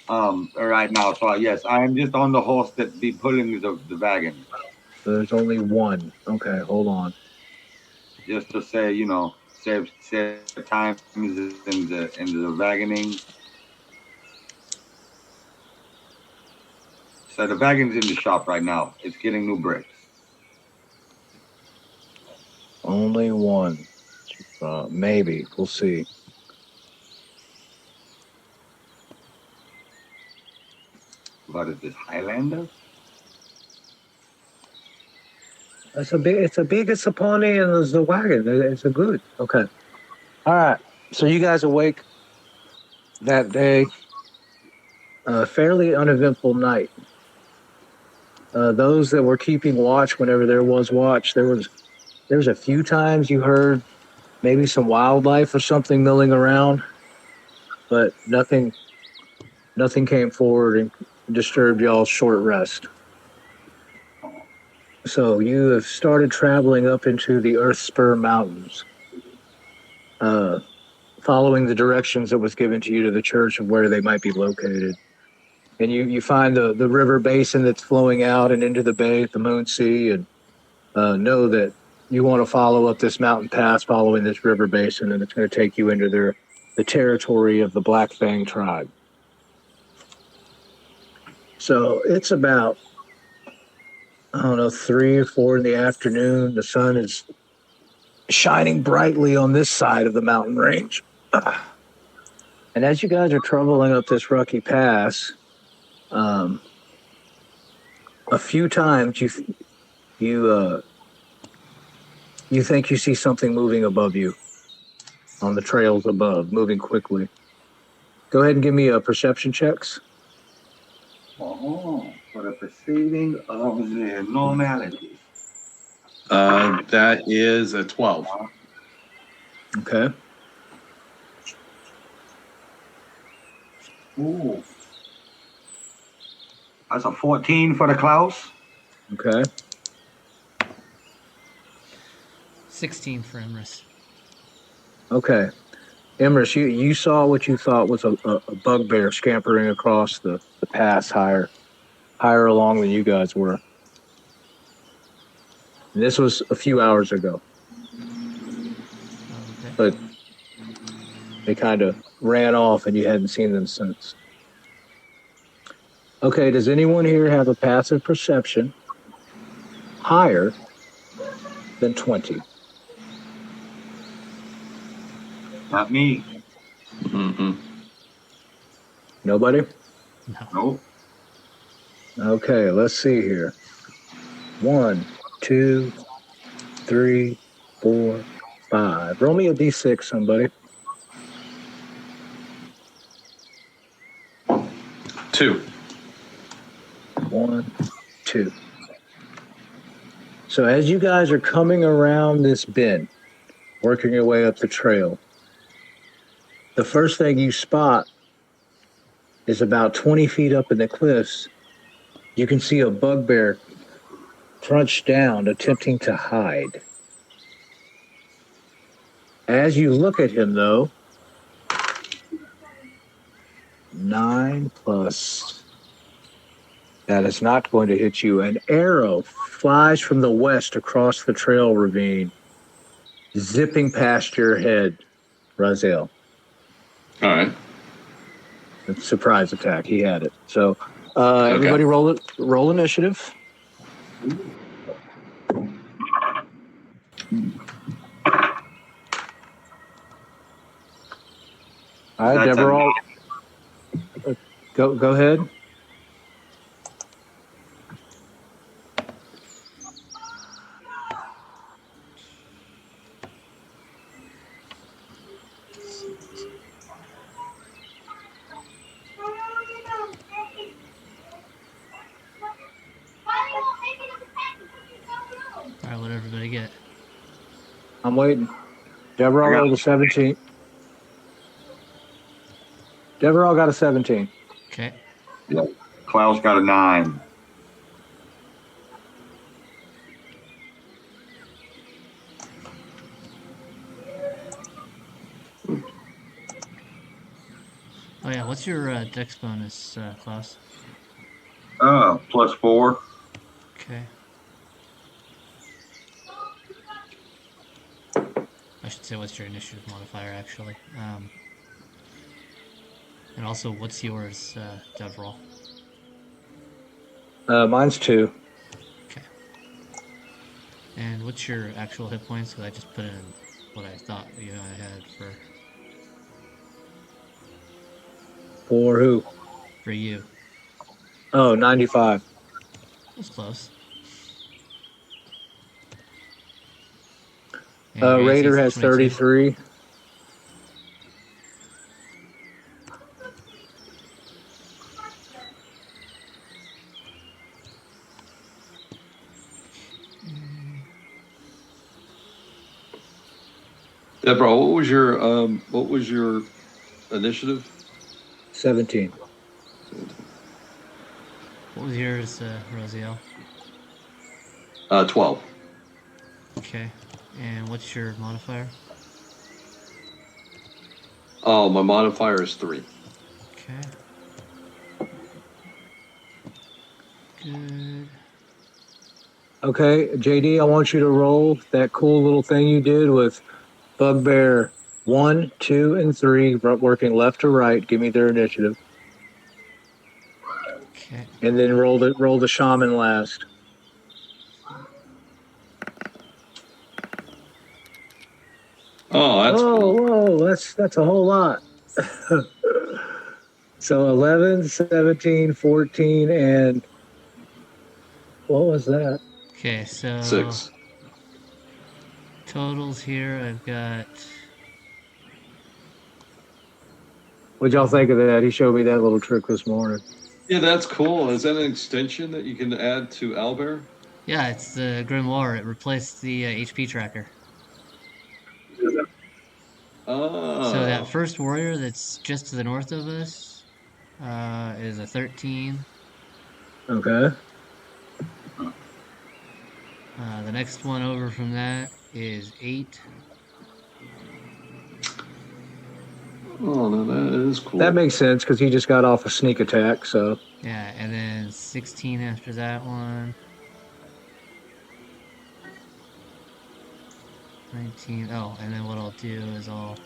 right now. So yes, I am just on the horse that be pulling the wagon. So there's only one. Okay, hold on. Just to say, save time in the wagoning. So the wagon's in the shop right now. It's getting new brakes. Only one. Maybe. We'll see. What is this, Highlander? It's a biggest pony and there's the wagon. It's a good. Okay. All right. So you guys awake that day. Fairly uneventful night. Those that were keeping watch whenever there was watch, there was a few times you heard maybe some wildlife or something milling around, but nothing came forward and disturbed y'all's short rest. So you have started traveling up into the Earth Spur Mountains, following the directions that was given to you to the church of where they might be located. And you find the river basin that's flowing out and into the bay at the Moon Sea, and know that you want to follow up this mountain pass following this river basin, and it's going to take you into the territory of the Black Fang tribe. So it's about, I don't know, 3 or 4 in the afternoon. The sun is shining brightly on this side of the mountain range. And as you guys are traveling up this rocky pass, a few times you think you see something moving above you on the trails above, moving quickly. Go ahead and give me perception checks. Oh, for the perceiving of the normality. That is a 12. Okay. Ooh. That's a 14 for the Klaus. Okay. 16 for Emrys. Okay. Emrys, you saw what you thought was a bugbear scampering across the pass higher along than you guys were. And this was a few hours ago. but they kind of ran off and you hadn't seen them since. Okay, does anyone here have a passive perception higher than 20? Not me. Mm-mm. Nobody? No. Nope. Okay, let's see here. 1, 2, 3, 4, 5. Roll me a d6, somebody. 2. 1, 2. So as you guys are coming around this bend, working your way up the trail, the first thing you spot is about 20 feet up in the cliffs. You can see a bugbear crouched down, attempting to hide. As you look at him, though, 9 plus. That is not going to hit you. An arrow flies from the west across the trail ravine, zipping past your head, Raziel. All right. It's a surprise attack. He had it. So Okay. everybody roll initiative. All right, That's Deborah, go ahead. All right, what did everybody get? I'm waiting. Deborah rolled a 17. Deborah got a 17. Okay. Yeah. Klaus got a 9. Oh yeah, what's your dex bonus, Klaus? +4. Okay. I should say what's your initiative modifier, actually. And also, what's yours, Devril? Mine's 2. Okay. And what's your actual hit points? Because I just put in what I thought I had For who? for you. Oh, 95. That's close. And your AC Raider is has 22. 33. Deborah, what was your initiative? 17. What was yours, Rosiel? 12. Okay. And what's your modifier? Oh, my modifier is 3. Okay. Good. Okay, JD, I want you to roll that cool little thing you did with Bugbear 1, 2, and 3, working left to right. Give me their initiative. Okay. And then roll the shaman last. Oh, that's cool. Whoa, that's a whole lot. So 11, 17, 14, and what was that? Okay, so 6. totals here, I've got... What'd y'all think of that? He showed me that little trick this morning. Yeah, that's cool. Is that an extension that you can add to Owlbear? Yeah, it's the Grimoire. It replaced the HP tracker. Oh. So that first warrior that's just to the north of us is a 13. Okay. The next one over from that is 8. Oh, no, that is cool. That makes sense because he just got off a sneak attack, so. Yeah, and then 16 after that one. 19. Oh, and then what I'll do is I'll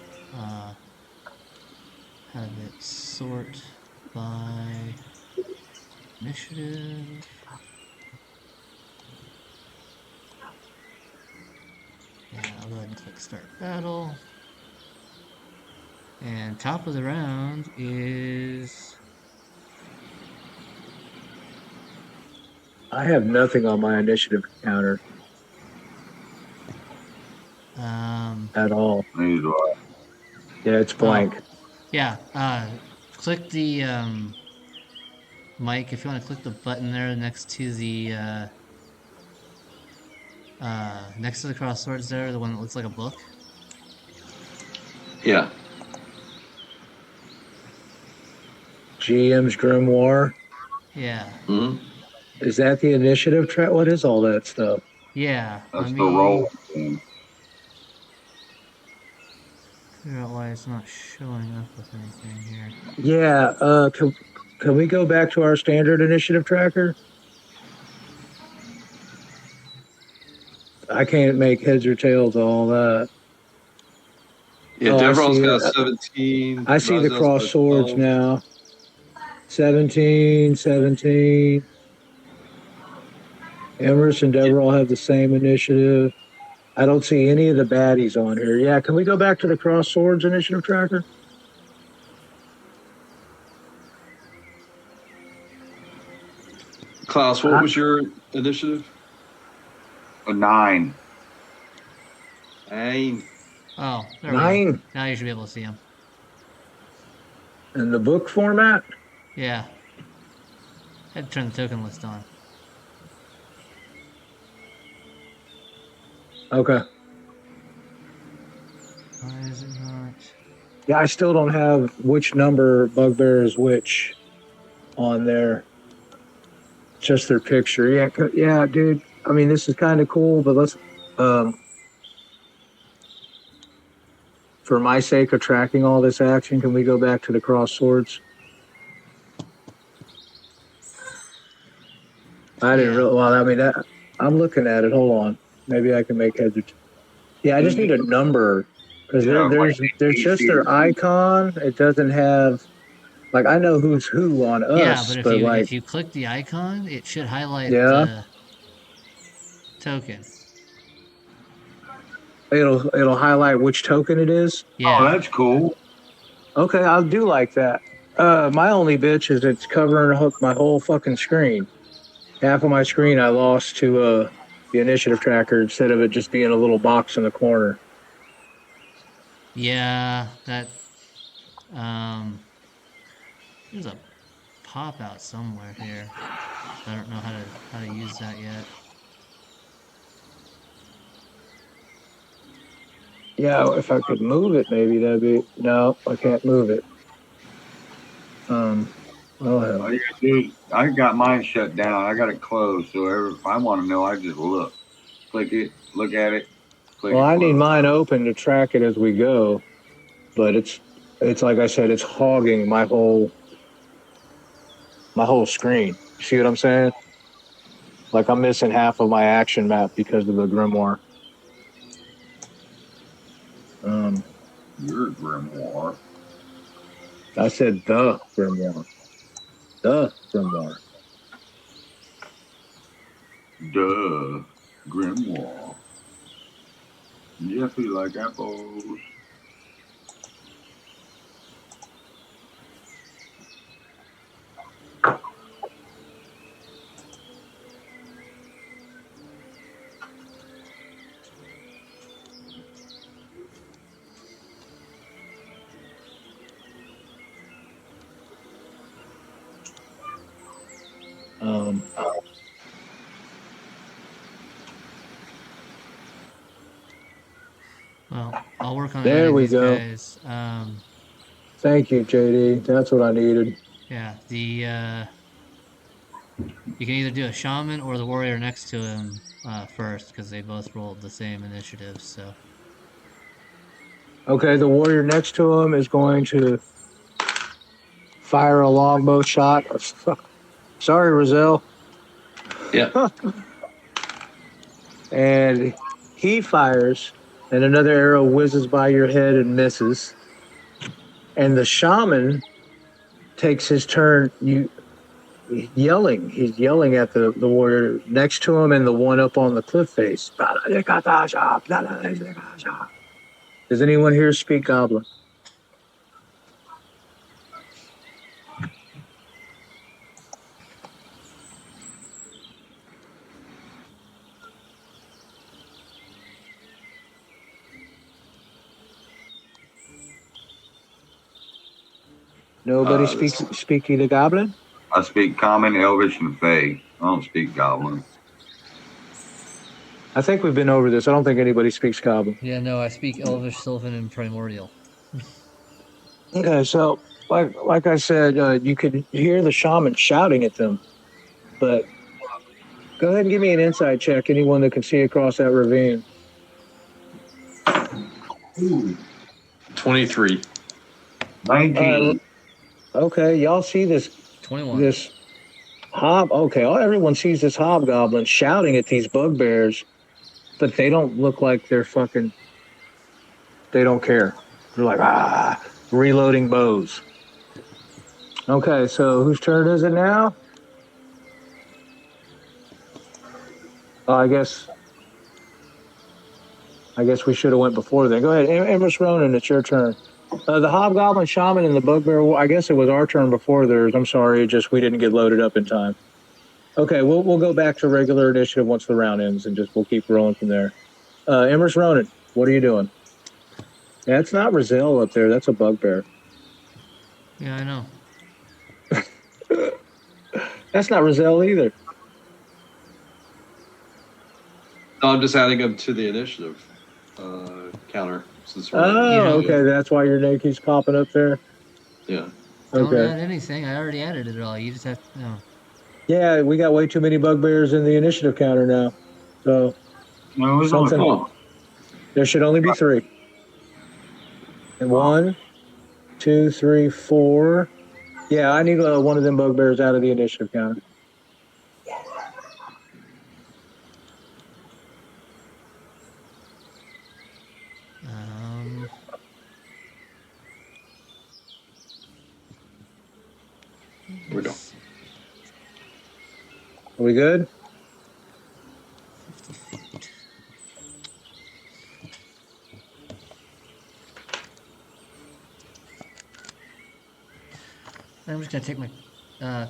have it sort by initiative. And I'll go ahead and click start battle. And top of the round is I have nothing on my initiative counter at all. Neither do I. Yeah, it's blank. yeah, click the Mike, if you want to click the button there next to the next to the cross swords there, the one that looks like a book. Yeah. GM's Grimoire. Yeah. Hmm. Is that the initiative track? What is all that stuff? Yeah. That's Let the me roll thing. figure out why it's not showing up with anything here. Yeah, can we go back to our standard initiative tracker? I can't make heads or tails of all that. Yeah, Oh, I Deverell's see got it. 17. I see the Razel's cross got swords 12. now. 17, 17. Emrys and Deverell have the same initiative. I don't see any of the baddies on here. Yeah, can we go back to the cross swords initiative tracker? Klaus, what was your initiative? A 9. 9. Oh, there we go. 9 Now you should be able to see them. in the book format? Yeah. I had to turn the token list on. Okay. Why is it not? Yeah, I still don't have which number Bugbear is which on there. Just their picture. Yeah, yeah, dude. I mean, this is kind of cool, but let's, for my sake of tracking all this action, can we go back to the cross swords? I didn't Yeah. really. Well, I mean, I'm looking at it. Hold on. Maybe I can make heads or yeah, I just need a number because Yeah, there's just their icon. It doesn't have like I know who's who on Yeah, us, but but like if you click the icon, it should highlight yeah, the token. it'll highlight which token it is. Yeah. Oh, that's cool. Okay, I'll do like that. My only bitch is it's covering my whole fucking screen. Half of my screen I lost to the initiative tracker instead of it just being a little box in the corner. Yeah, that there's a pop out somewhere here. I don't know how to use that yet. Yeah, if I could move it, maybe that'd be. No, I can't move it. Oh hell. All you gotta do is, I got mine shut down. I got it closed. So if I want to know, I just look. Click it, look at it, click Well, it, I need close. mine open to track it as we go, but it's like I said, it's hogging my whole screen. You see what I'm saying? Like I'm missing half of my action map because of the grimoire. Your grimoire. I said the grimoire. The grimoire. Duh. Grimoire. Yes, we like apples. Well, I'll work on There adding we these go. guys. Thank you, JD. That's what I needed. Yeah, you can either do a shaman or the warrior next to him first because they both rolled the same initiative. So Okay, the warrior next to him is going to fire a longbow shot. Sorry, Roselle. Yeah. And he fires and another arrow whizzes by your head and misses. And the shaman takes his turn. He's yelling at the warrior next to him and the one up on the cliff face. Does anyone here speak Goblin? Nobody speak either Goblin? I speak Common, Elvish, and Fey. I don't speak Goblin. I think we've been over this. I don't think anybody speaks Goblin. Yeah, no, I speak Elvish, Sylvan, and Primordial. Okay, so like I said, you could hear the shaman shouting at them, but go ahead and give me an insight check. Anyone that can see across that ravine. 23. 19. Okay, y'all see this 21. this everyone sees this hobgoblin shouting at these bugbears, but they don't look like they don't care. They're like, reloading bows. Okay, so whose turn is it now? I guess we should have went before then. Go ahead, Empress Ronan, it's your turn. The hobgoblin, shaman, and the bugbear. I guess it was our turn before theirs. I'm sorry, just we didn't get loaded up in time. Okay, we'll go back to regular initiative once the round ends, and we'll keep rolling from there. Empress Ronan, what are you doing? That's not Rizal up there. That's a bugbear. Yeah, I know. That's not Rizal either. No, I'm just adding them to the initiative counter. Since we're Okay. That's why your name keeps popping up there. Yeah. Don't Okay. add anything. I already added it all. You just have to know. Yeah, we got way too many bugbears in the initiative counter now. So No, it's only something. 4. There should only be 3. And 1, 2, 3, 4. Yeah, I need one of them bugbears out of the initiative counter. We're done. Are we good? 50 feet. I'm just gonna take my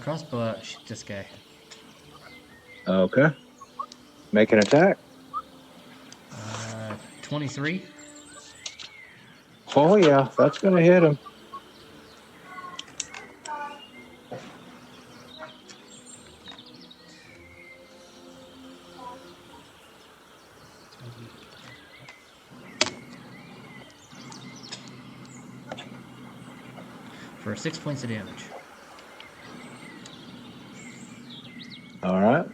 crossbow out and shoot this guy. Okay. Make an attack. 23. Oh yeah, that's gonna hit him. For 6 points of damage. All right.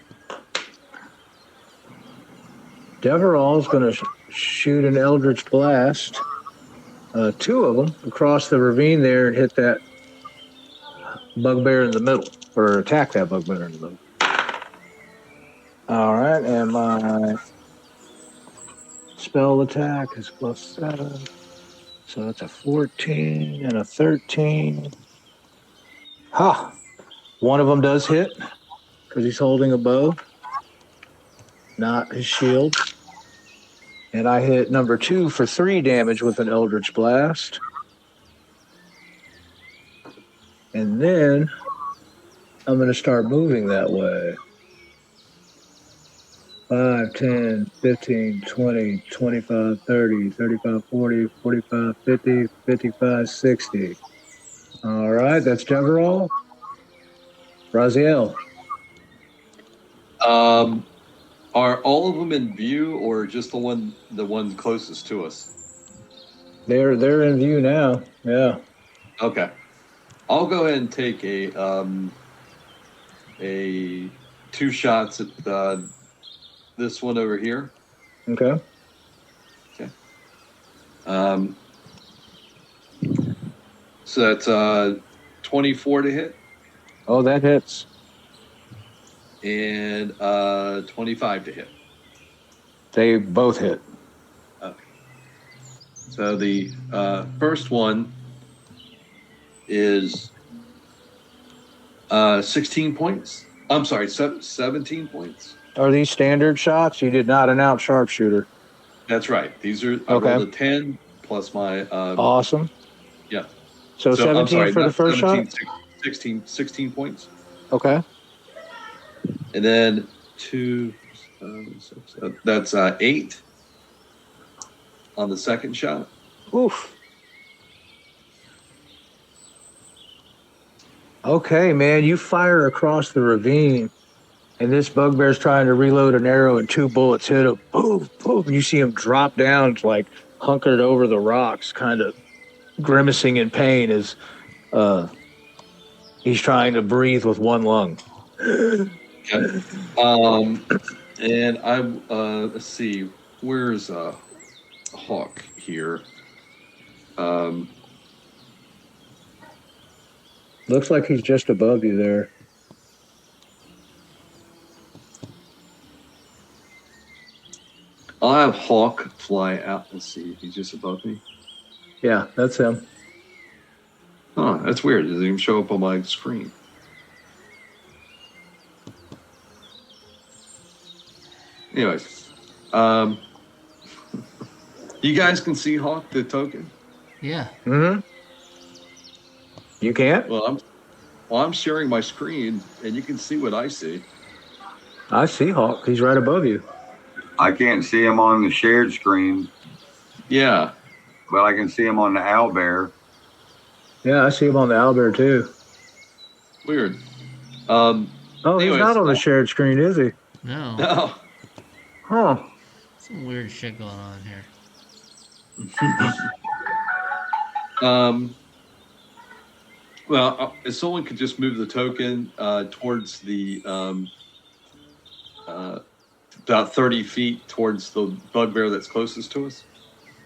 Deverall's going to shoot an Eldritch Blast, 2 of them, across the ravine there and hit that bugbear in the middle, or attack that bugbear in the middle. All right, and my spell attack is +7. So that's a 14 and a 13. Ha! One of them does hit because he's holding a bow, not his shield. And I hit number 2 for 3 damage with an Eldritch Blast. And then I'm going to start moving that way. 5, 10, 15, 20, 25, 30, 35, 40, 45, 50, 55, 60. All right, that's Deverall. Raziel. Are all of them in view, or just the one closest to us? They're in view now. Yeah. Okay. I'll go ahead and take a 2 shots at this one over here. Okay. Okay. So that's 24 to hit. Oh, that hits. And 25 to hit. They both hit. Okay. So the first one is 16 points. I'm sorry, 17 points. Are these standard shots? You did not announce sharpshooter. That's right. These are I Okay. rolled a 10 plus my Awesome. yeah. So I'm 17 sorry, for the not first 17, shot? 16 points. Okay. And then 2, 6, that's 8 on the second shot. Oof. Okay, man, you fire across the ravine, and this bugbear's trying to reload an arrow, and 2 bullets hit him. Poof, poof, and you see him drop down, like hunkered over the rocks, kind of grimacing in pain as he's trying to breathe with one lung. Okay. And I let's see, where's Hawk here? Looks like he's just above you there. I'll have Hawk fly out. Let's see, he's just above me. Yeah, that's him. Oh, that's weird. It doesn't even show up on my screen. Anyways, you guys can see Hawk, the token? Yeah. Mm-hmm. You can't? Well, I'm sharing my screen, and you can see what I see. I see Hawk. He's right above you. I can't see him on the shared screen, Yeah. but I can see him on the owlbear. Yeah, I see him on the owlbear too. Weird. Oh, he's not on the shared screen, is he? No. No. Huh. Some weird shit going on here. Well, if someone could just move the token towards the about 30 feet towards the bugbear that's closest to us.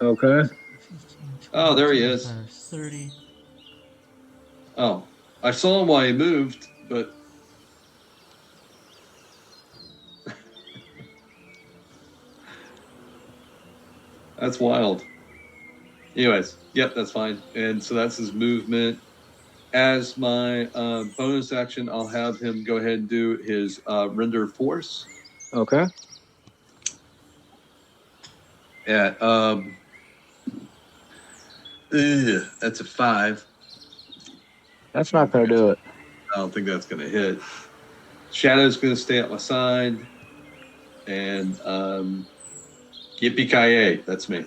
Okay. 15, Oh, there he is. 30. Oh, I saw him while he moved, but that's wild. Anyways, yep, that's fine. And so that's his movement. As my bonus action, I'll have him go ahead and do his render force. Okay. At that's a 5. That's not going to do it. I don't think that's going to hit. Shadow's going to stay at my side, and yippee-ki-yay, that's me.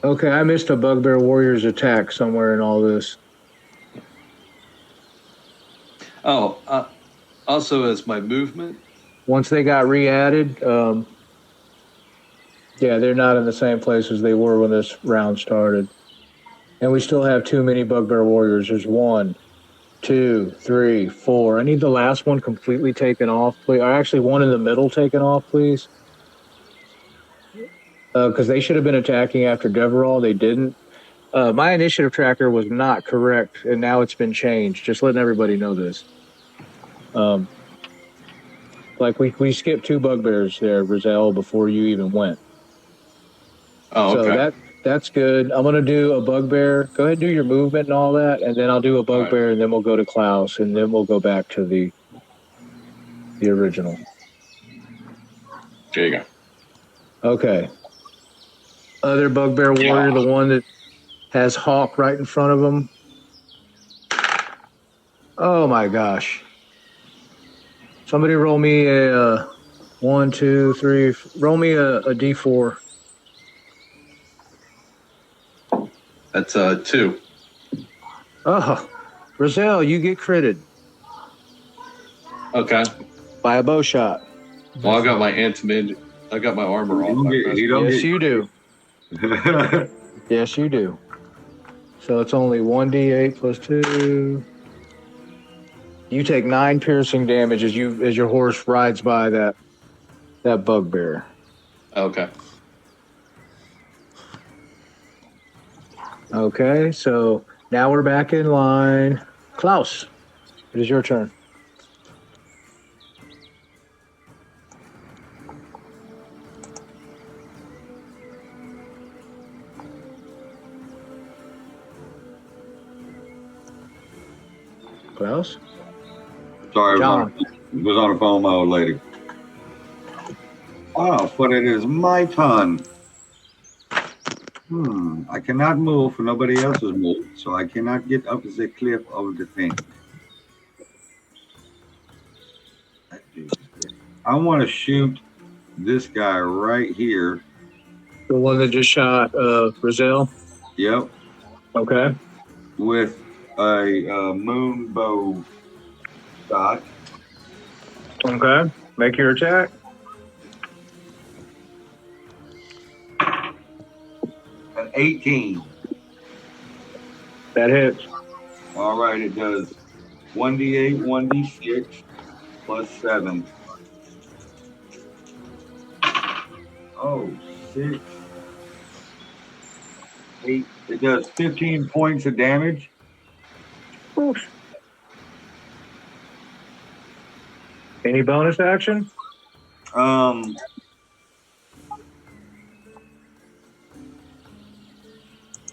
Okay, I missed a bugbear warrior's attack somewhere in all this. Oh, also as my movement. Once they got re-added, yeah, they're not in the same place as they were when this round started. And we still have too many bugbear warriors. There's 1, 2, 3, 4. I need the last one completely taken off, please. Or actually, one in the middle taken off, please. Because they should have been attacking after Deverall. They didn't. My initiative tracker was not correct, and now it's been changed. Just letting everybody know this. Like we skipped 2 bugbears there, Rizal, before you even went. Oh, okay. So that's good. I'm gonna do a bugbear. Go ahead and do your movement and all that, and then I'll do a bugbear, right. And then we'll go to Klaus, and then we'll go back to the original. There you go. Okay. Other bugbear warrior, the one that has Hawk right in front of him. Oh my gosh. Somebody roll me a 1, 2, 3. Roll me a D4. That's 2. Oh, Rizal, you get critted. Okay. By a bow shot. Well, I got my I got my armor off. Yes, you do. Yes, you do. So it's only 1d8 plus 2. You take 9 piercing damage as your horse rides by that bugbear. Okay. Okay, so now we're back in line. Klaus, it is your turn. Klaus. Sorry, John. was on the phone with my old lady. Oh, but it is my turn. I cannot move for nobody else's move, so I cannot get up the cliff of the thing. I want to shoot this guy right here. The one that just shot Brazil. Yep. Okay. With a moon bow shot. Okay. Make your attack. An 18. That hits. All right, it does 1d8, 1d6 plus 7. Oh, 6, 8. It does 15 points of damage. Oof. Any bonus action?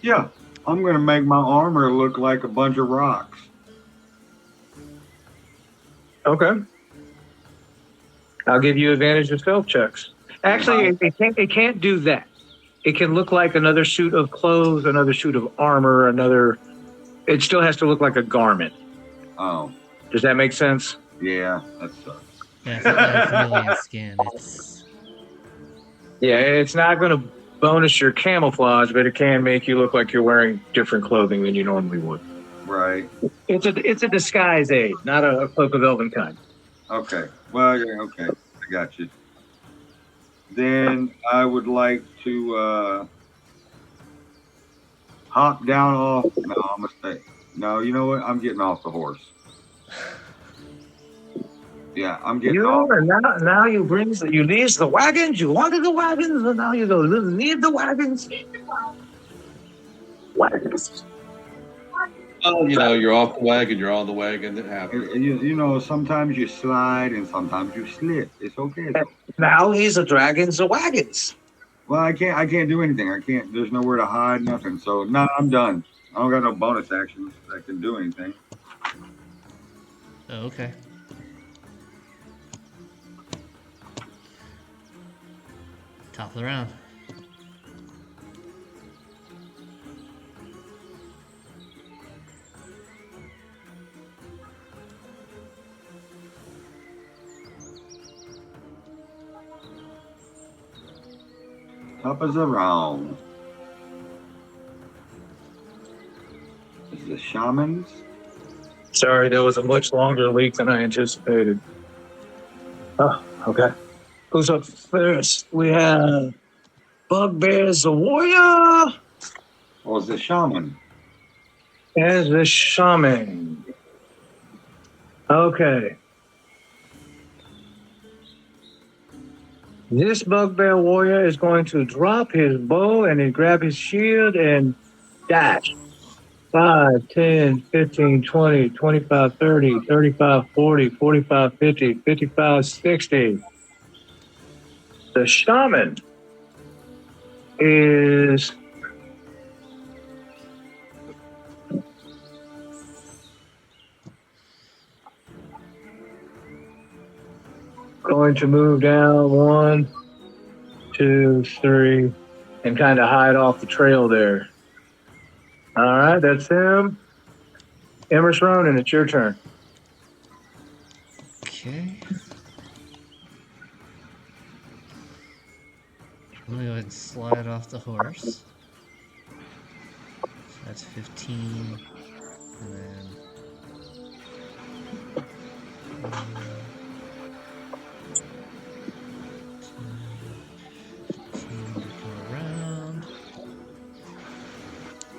Yeah, I'm gonna make my armor look like a bunch of rocks. Okay. I'll give you advantage of stealth checks. Actually, it can't do that. It can look like another suit of clothes, another suit of armor, it still has to look like a garment. Oh. Does that make sense? Yeah, that sucks. Yeah, it's not like a chameleon skin. Yeah, it's not going to bonus your camouflage, but it can make you look like you're wearing different clothing than you normally would. Right. It's a disguise aid, not a cloak of elven kind. Okay. Well, yeah, okay. I got you. Then I would like to hop down off. No, I'm gonna stay. No, you know what? I'm getting off the horse. Yeah, I'm getting off. And now you leave the wagons. You wanted the wagons, and now you go leave the wagons. Wagons. Well, you're off the wagon, you're on the wagon. It happens. You know, sometimes you slide and sometimes you slip. It's okay. Though. Now he's the dragons, the wagons. Well, I can't do anything. I can't. There's nowhere to hide, nothing. So no, I'm done. I don't got no bonus actions that can do anything. Oh, okay. Top of the round. Top of the round. Is the shamans? Sorry, that was a much longer leak than I anticipated. Oh, okay. Who's up first? We have Bugbear's the warrior. Or is the shaman? As the shaman. Okay. This bugbear warrior is going to drop his bow and then grab his shield and dash. 5, 10, 15, 20, 25, 30, 35, 40, 45, 50, 55, 60. The shaman is going to move down 1, 2, 3, and kind of hide off the trail there. All right, that's him. Emerson Ronan, it's your turn. Okay. Let me go ahead and slide off the horse. So that's 15. And then... 15 to go around.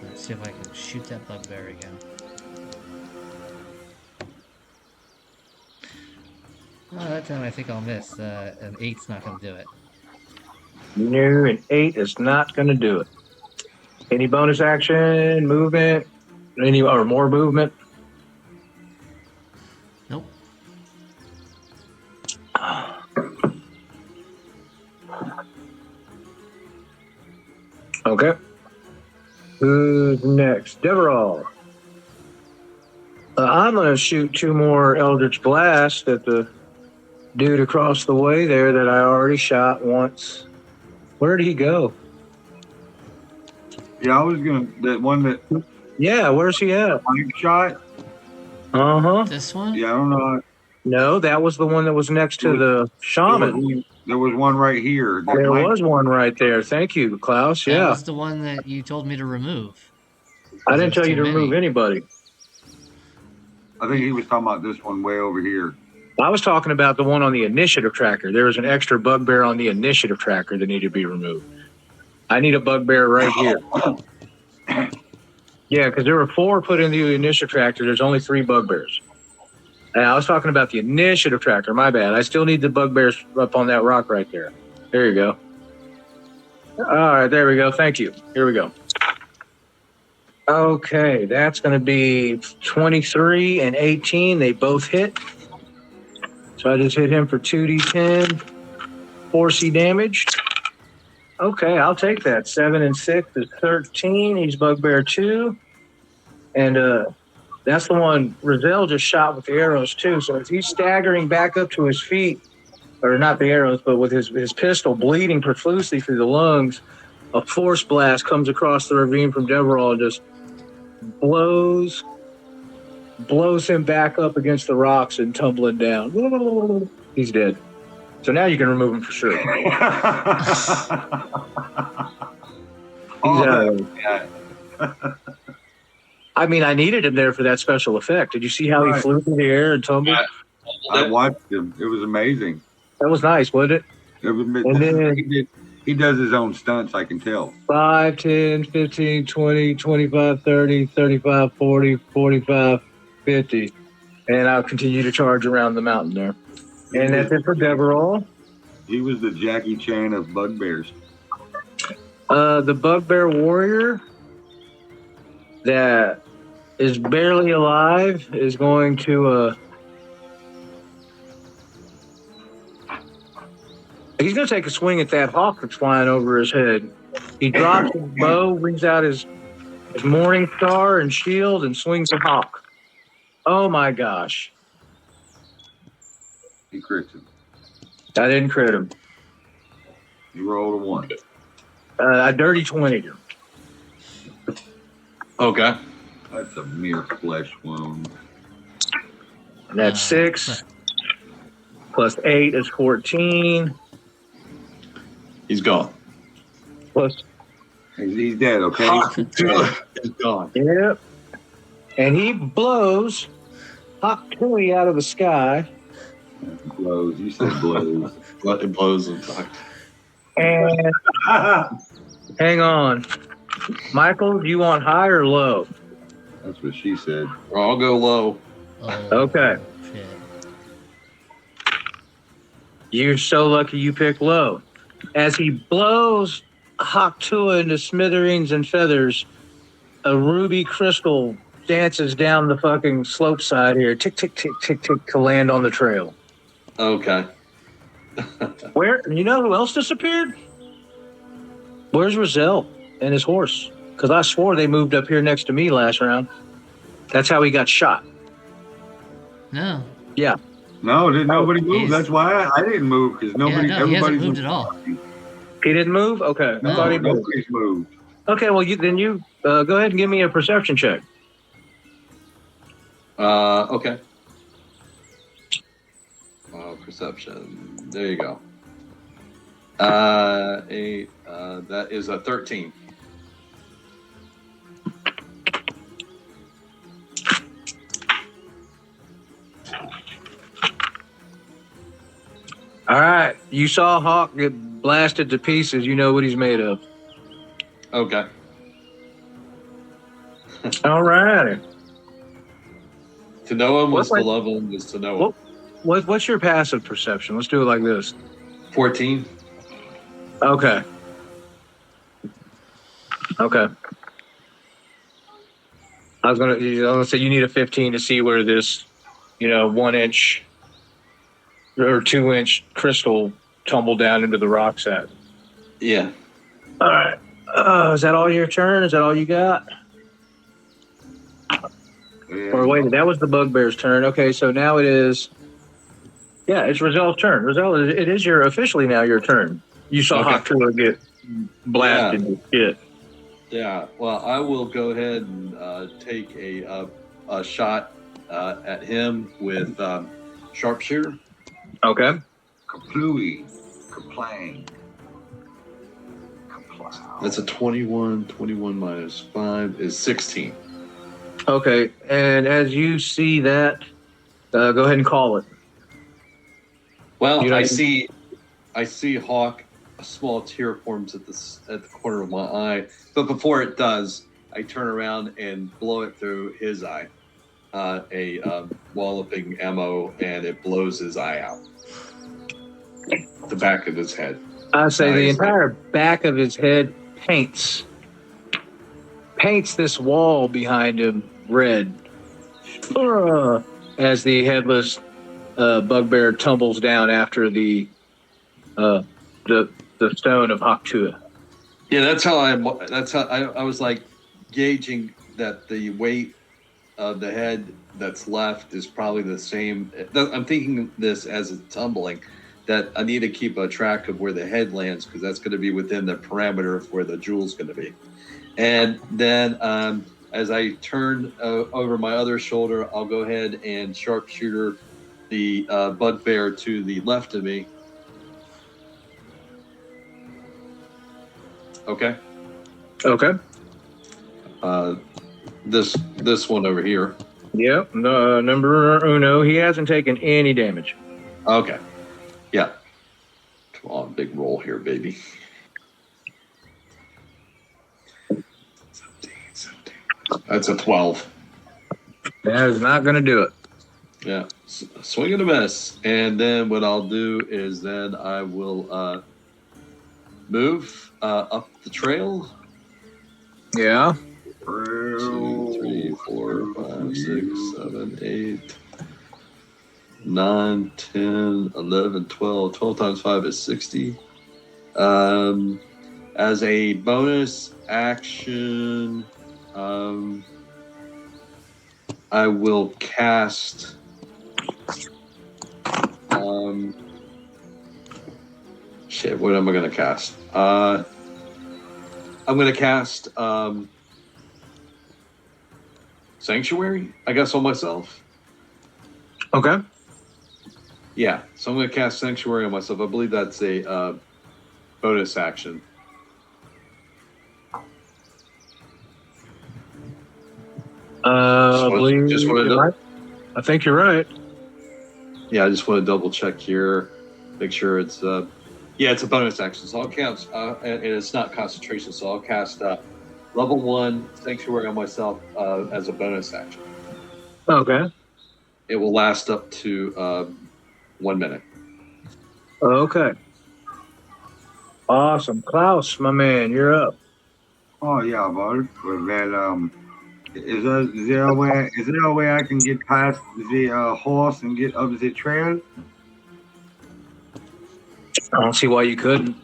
Let's see if I can shoot that bugbear again. Oh, that time I think I'll miss. An 8's not going to do it. No, an 8 is not going to do it. Any bonus action, movement, or more movement? Nope. Okay. Who's next? Deverall. I'm going to shoot 2 more Eldritch Blasts at the dude across the way there that I already shot once. Where did he go? Yeah, I was gonna that one that Yeah, where's he at? Mike shot. Uh-huh. This one? Yeah, I don't know. No, that was the one that was next to the shaman. There was one right here. That There Mike, was one right there. Thank you, Klaus. That Yeah. was the one that you told me to remove. I There didn't was tell you too to remove many. anybody. I think he was talking about this one way over here. I was talking about the one on the initiative tracker. There was an extra bugbear on the initiative tracker that needed to be removed. I need a bugbear right here. Yeah, because there were 4 put in the initiative tracker. There's only 3 bugbears. And I was talking about the initiative tracker. My bad. I still need the bugbears up on that rock right there. There you go. All right, there we go. Thank you. Here we go. Okay, that's going to be 23 and 18. They both hit. So I just hit him for 2d10 4C damage. Okay, I'll take that. 7 and 6 is 13. He's bugbear 2. And that's the one Rizal just shot with the arrows too. So as he's staggering back up to his feet, or not the arrows, but with his pistol bleeding profusely through the lungs, a force blast comes across the ravine from Deverall and just blows him back up against the rocks and tumbling down. He's dead. So now you can remove him for sure. I mean, I needed him there for that special effect. Did you see how he flew through the air and tumbled? I watched him. It was amazing. That was nice, wasn't it? And then he does his own stunts, I can tell. 5, 10, 15, 20, 25, 30, 35, 40, 45, 50. And I'll continue to charge around the mountain there. And that's it for Deverall. He was the Jackie Chan of bugbears. The bugbear warrior that is barely alive is going to he's going to take a swing at that hawk that's flying over his head. He drops his bow, brings out his morning star and shield, and swings the hawk. Oh my gosh. He crits him. I didn't crit him. You rolled a 1. A dirty 20. Okay. That's a mere flesh wound. And that's 6. Plus 8 is 14. He's gone. Plus. He's dead, okay? He's gone. Yep. And he blows Hawk Tui out of the sky. Blows. You said blows. It blows. And hang on. Michael, do you want high or low? That's what she said. I'll go low. Oh, Okay. shit. You're so lucky you picked low. As he blows Hawk Tua into smithereens and feathers, a ruby crystal dances down the fucking slope side here. Tick, tick, tick, tick, tick, to land on the trail. Okay. Where? You know who else disappeared? Where's Rizal and his horse? Because I swore they moved up here next to me last round. That's how he got shot. No. Yeah. No, nobody moved. That's why I didn't move, because nobody. Yeah, no, he hasn't everybody's moved at all. He didn't move? Okay. No, I thought he moved. nobody's moved. Okay, well, you go ahead and give me a perception check. Okay. Perception. There you go. 8. That is a 13. All right. You saw Hawk get blasted to pieces. You know what he's made of. Okay. All right. To know him was What- to love him, is to know him. What's your passive perception? Let's do it like this. 14. Okay. Okay. I was gonna say you need a 15 to see where this, 1 inch or 2 inch crystal tumbled down into the rocks at. Yeah. All right. Is that all your turn? Is that all you got? Or wait, that was the bugbear's turn. Okay, so now it is. Yeah, it's Rozelle's turn. Rozelle, it is officially now your turn. You saw Okay. Haktua get blasted to shit. Yeah. Well, I will go ahead and take a shot at him with sharpshooter. Okay. Kaplooey. Kaplang. Kaplow. That's a 21. 21 minus 5 is 16. Okay, and as you see that, go ahead and call it. Well, You know- I see Hawk. A small tear forms at the corner of my eye, but before it does, I turn around and blow it through his eye. Walloping ammo, and it blows his eye out. The back of his head. I say the Nice. entire back of his head paints this wall behind him red. As the headless bugbear tumbles down after the stone of Haktua. Yeah, that's how I was like gauging that the weight of the head that's left is probably the same. I'm thinking this as it's tumbling, that I need to keep a track of where the head lands because that's going to be within the parameter of where the jewel's going to be. And then as I turn over my other shoulder, I'll go ahead and sharpshooter the bugbear to the left of me. Okay. Okay. This one over here. Yep. Number uno. He hasn't taken any damage. Okay. Yeah. Come on, big roll here, baby. 17. That's a 12. That is not going to do it. Yeah. Swing and a miss. And then what I'll do is then I will move up the trail. Yeah. 2, 3, 4, 5, 6, 7, 8, 9, 10, 11, 12. 12 times 5 is 60. As a bonus action, I will cast shit, what am I going to cast? I'm going to cast Sanctuary, I guess, on myself. Okay. Yeah, so I'm going to cast Sanctuary on myself. I believe that's a bonus action. I think you're right. Yeah, I just want to double check here, make sure it's it's a bonus action. So I'll cast and it's not concentration. So I'll cast level 1 Sanctuary on myself as a bonus action. Okay. It will last up to 1 minute. Okay. Awesome. Klaus, my man, you're up. Oh yeah, bud. Well, is there a way I can get past the horse and get up the trail? I don't see why you couldn't.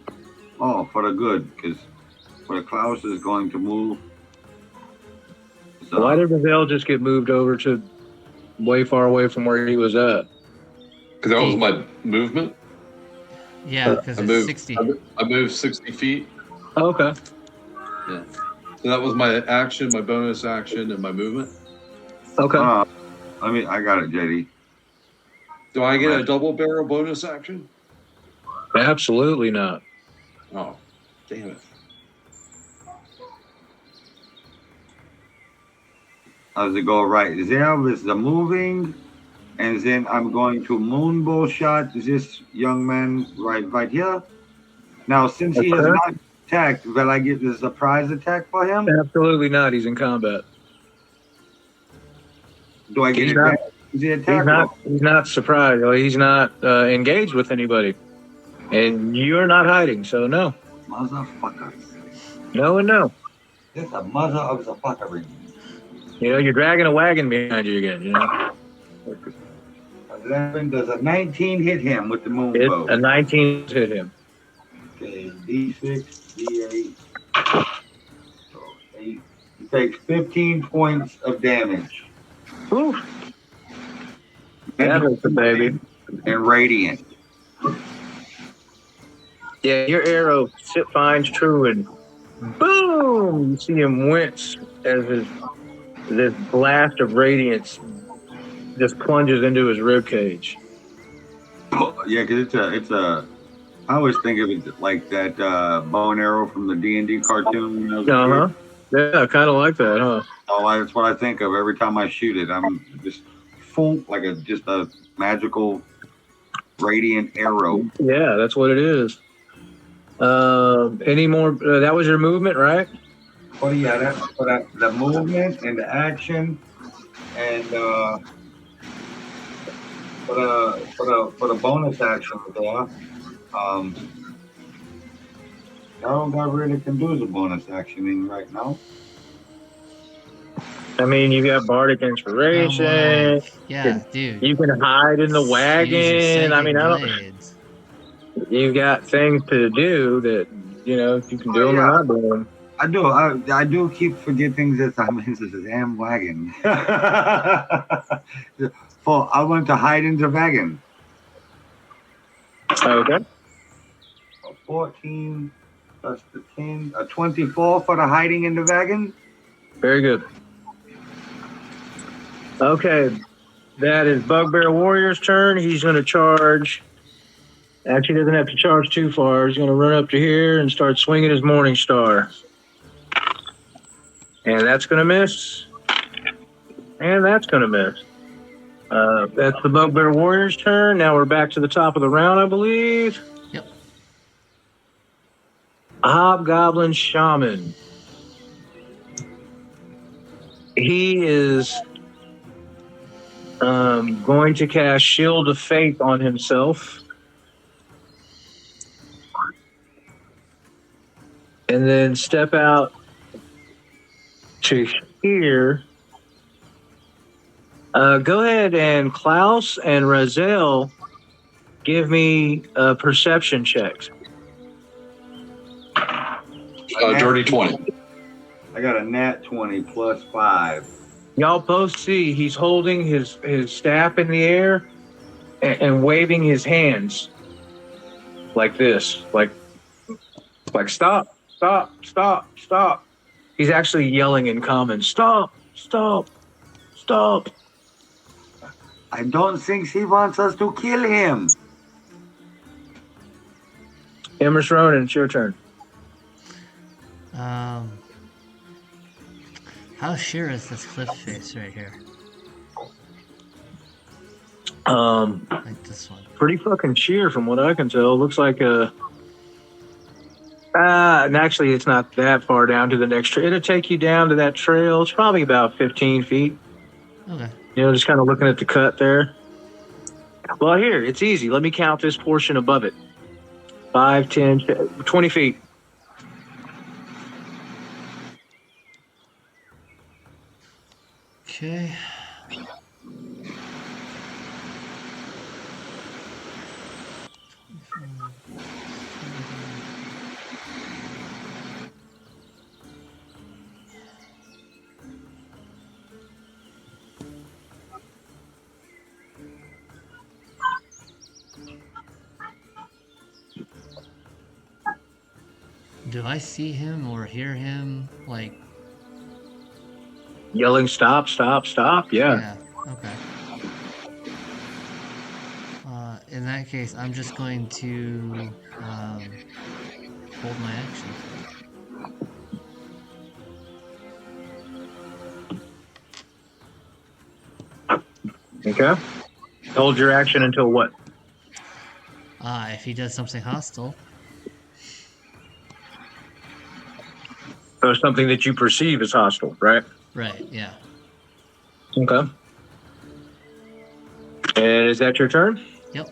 Oh, for the good, because Klaus is going to move. So, Why did Ravel just get moved over to way far away from where he was at? Because that was my movement. Yeah, because it's moved, 60. I moved 60 feet. Okay. Yeah. So that was my action, my bonus action, and my movement. Okay. I got it, JD. Do I get a double barrel bonus action? Absolutely not. Oh, damn it. How does it go? Right there is the moving, and then I'm going to moonbow shot this young man right here. Now, since he has not attacked, will I get the surprise attack for him? Absolutely not. He's in combat. Do I get the attack? He's not surprised. He's not engaged with anybody. And you're not hiding, so no. Motherfucker. No and no. This is a mother of the fuckery. You know, you're dragging a wagon behind you again, you know. 11, does a 19 hit him with the moonbow? A 19 hit him. Okay, D6, D8. So 8. He takes 15 points of damage. Whew. That hurts the baby. And radiant. Yeah, your arrow finds true, and boom! You see him wince as this blast of radiance just plunges into his rib cage. Yeah, because it's a. I always think of it like that bow and arrow from the D&D cartoon when I was a kid. Yeah, kind of like that, huh? Oh, that's what I think of every time I shoot it. I'm just like just a magical radiant arrow. Yeah, that's what it is. Any more? That was your movement, right? Oh yeah, that's for the movement and the action, and for the bonus action there. I don't got really can do as a bonus action in right now. I mean, you got bardic inspiration. Yeah, dude. You can hide in the Use your wagon. I mean, blades. You got things to do that you can do them or not do them. I do keep forgetting that I'm in the damn wagon. I want to hide in the wagon. Okay. 14 plus the 10, 24 for the hiding in the wagon. Very good. Okay, that is Bugbear Warrior's turn. He's going to charge. Actually, doesn't have to charge too far. He's going to run up to here and start swinging his Morning Star. And that's going to miss. And that's going to miss. That's the Bugbear Warrior's turn. Now we're back to the top of the round, I believe. Yep. Hobgoblin Shaman. He is going to cast Shield of Faith on himself. And then step out to here. Go ahead and Klaus and Razel give me perception checks. Dirty 20. I got a nat 20 plus 5. Y'all both see he's holding his staff in the air and waving his hands like this, like stop, stop, stop, stop. He's actually yelling in common, stop, stop, stop. I don't think he wants us to kill him. Emrys Ronan, it's your turn. How sheer is this cliff face right here? Like this one. Pretty fucking sheer from what I can tell. Looks like and actually it's not that far down to the next trail. It'll take you down to that trail. It's probably about 15 feet. Okay. Just kind of looking at the cut there. Well, here, it's easy. Let me count this portion above it. 5, 10, 20 feet. Okay. Do I see him or hear him, like... Yelling, stop, stop, stop, yeah. Yeah, okay. In that case, I'm just going to hold my action. Okay. Hold your action until what? If he does something hostile. So something that you perceive as hostile, right? Right, yeah. Okay. And is that your turn? Yep.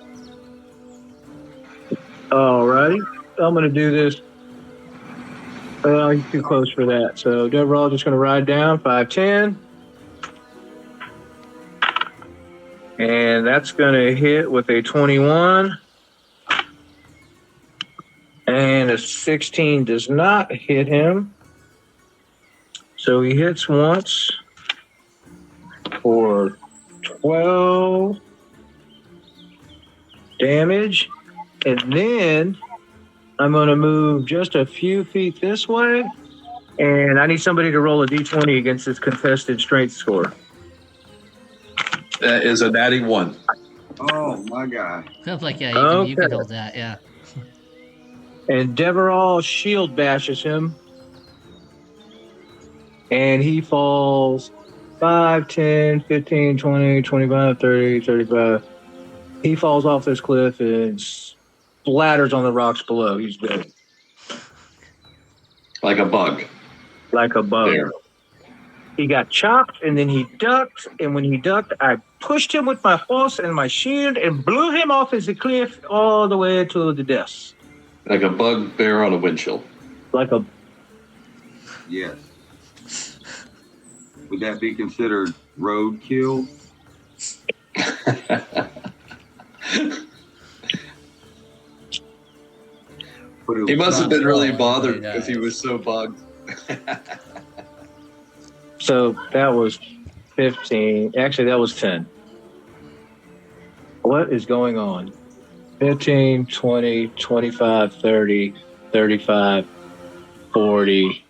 Alrighty. I'm going to do this. You're too close for that. So Deverall just going to ride down 5, 10. And that's going to hit with a 21. And a 16 does not hit him. So he hits once. for 12 damage. And then I'm going to move just a few feet this way. And I need somebody to roll a d20 against this contested strength score. That is a natty 1. Oh my God. Sounds like, yeah, you Okay. can hold that, yeah. And Deverall shield bashes him. And he falls 5, 10, 15, 20, 25, 30, 35. He falls off this cliff and splatters on the rocks below. He's dead. Like a bug. Like a bug. There. He got chopped and then he ducked. And when he ducked, I pushed him with my horse and my shield and blew him off the cliff all the way to the death. Like a bugbear on a windshield. Like a... Yes. Would that be considered roadkill? He must have been really bothered Yeah. because he was so bugged. So that was 15. Actually, that was 10. What is going on? 15, 20, 25, 30, 35, 40,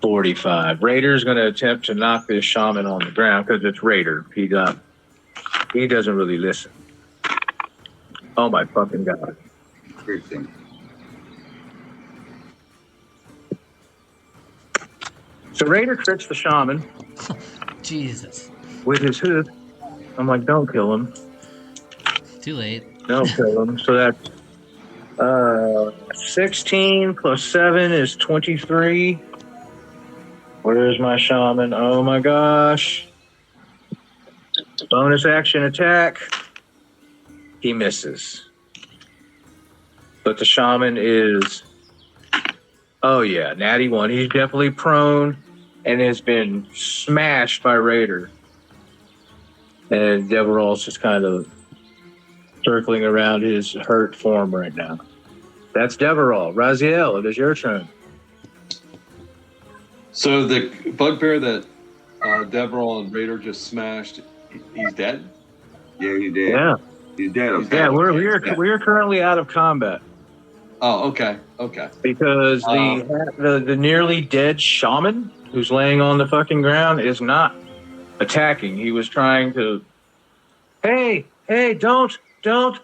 45. Raider's going to attempt to knock this shaman on the ground because it's Raider. He doesn't really listen. Oh my fucking God. Great thing. So Raider crits the shaman Jesus. with his hoof. I'm like, don't kill him. Too late. Don't kill him. So that's 16 plus 7 is 23. Where's my shaman? Oh my gosh. Bonus action attack. He misses. But the shaman is, oh yeah, natty 1. He's definitely prone and has been smashed by Raider. And Deverall's just kind of circling around his hurt form right now. That's Deverall. Raziel, it is your turn. So the bugbear that Deverall and Raider just smashed, he's dead? Yeah, he's dead. Yeah. He's dead. He's Okay. Yeah, dead. we're currently out of combat Oh, okay. because the nearly dead shaman who's laying on the fucking ground is not attacking. He was trying to, hey, don't. And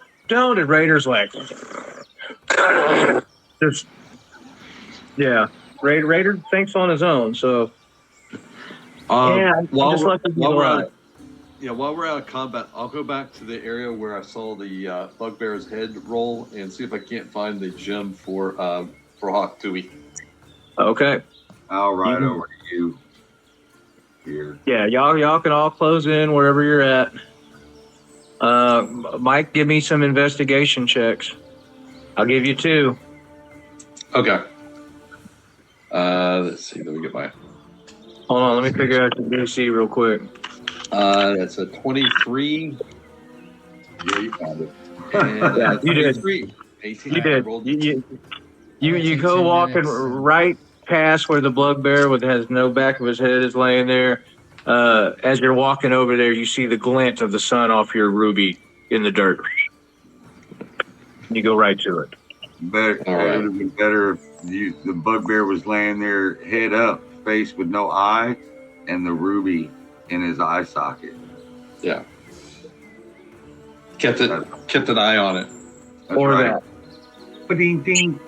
Raider's like, just, yeah. Raider thinks on his own. So While while we're out of combat, I'll go back to the area where I saw the bugbear's head roll and see if I can't find the gem for Hawk Tui. Okay. I'll ride Mhm. over to you. Here. Yeah, y'all can all close in wherever you're at. Mike, give me some investigation checks. I'll give you 2. Okay. Let's see. Let me get my. Hold on, let me figure out your DC real quick. That's a 23. Yeah, you found it. And, Yeah, you did. 23. 18. You I did. rolled- You go 10 walking minutes. right past where the bugbear has no back of his head is laying there. As you're walking over there, you see the glint of the sun off your ruby in the dirt. You go right to it. Better, All right. It would have been better if the bugbear was laying there, head up, face with no eye, and the ruby in his eye socket. Yeah. Kept an eye on it. That's Or right. that. Ba-ding, ding.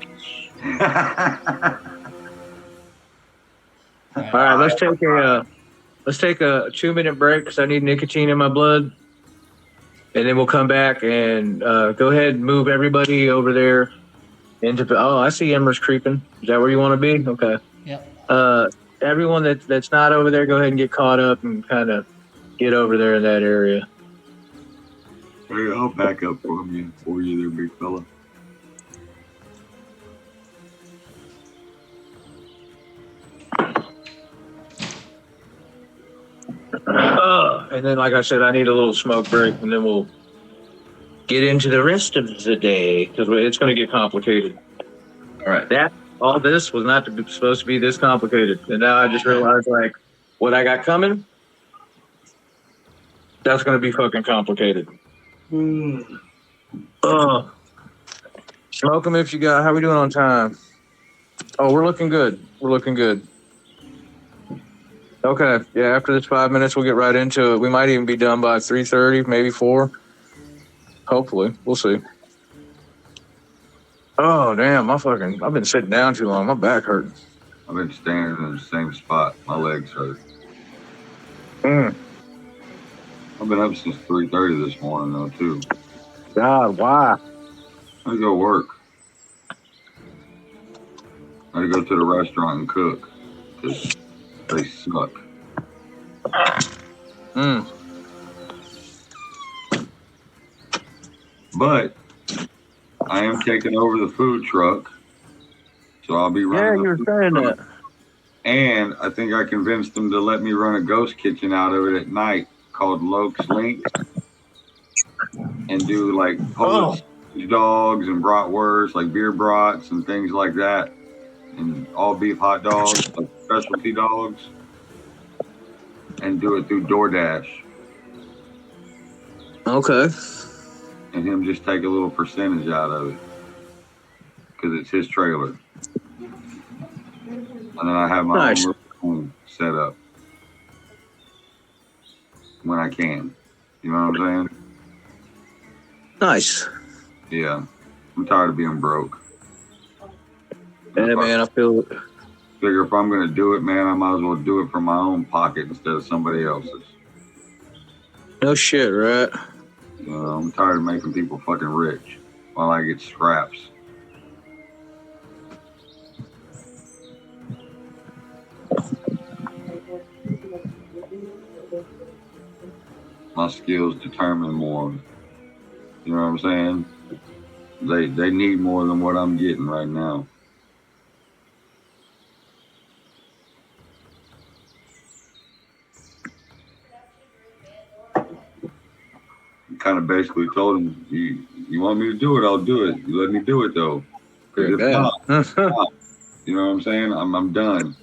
All right, let's take a 2-minute break because I need nicotine in my blood, and then we'll come back and go ahead and move everybody over there into. Oh, I see Embers creeping. Is that where you want to be? Okay. Yep. Everyone that's not over there, go ahead and get caught up and kind of get over there in that area. Hey, I'll back up for you there, big fella. And then, like I said, I need a little smoke break, and then we'll get into the rest of the day because it's going to get complicated. All right. All this was not supposed to be this complicated, and now I just realized like what I got coming. That's going to be fucking complicated. Smoke them if you got. How we doing on time? Oh, we're looking good. We're looking good. Okay. Yeah, after this 5 minutes, we'll get right into it. We might even be done by 3:30, maybe 4. Hopefully. We'll see. Oh, damn. I've been sitting down too long. My back hurts. I've been standing in the same spot. My legs hurt. Mm. I've been up since 3:30 this morning, though, too. God, why? I had to go work. I had to go to the restaurant and cook because they suck. Mm. But I am taking over the food truck, so I'll be Yeah, running you were the food saying truck. that. And I think I convinced them to let me run a ghost kitchen out of it at night called Loke's Link and do like Polish dogs and bratwurst, like beer brats and things like that, and all beef hot dogs, like specialty dogs, and do it through DoorDash. Okay. And him just take a little percentage out of it because it's his trailer. And then I have my Nice. own little home set up when I can. You know what I'm saying? Nice. Yeah. I'm tired of being broke. Yeah, man, I feel it. Figure if I'm going to do it, man, I might as well do it from my own pocket instead of somebody else's. No shit, right? You know, I'm tired of making people fucking rich while I get scraps. My skills determine more. You know what I'm saying? They need more than what I'm getting right now. Kind of basically told him, you want me to do it, I'll do it. You let me do it though. Because if not, you know what I'm saying? I'm done.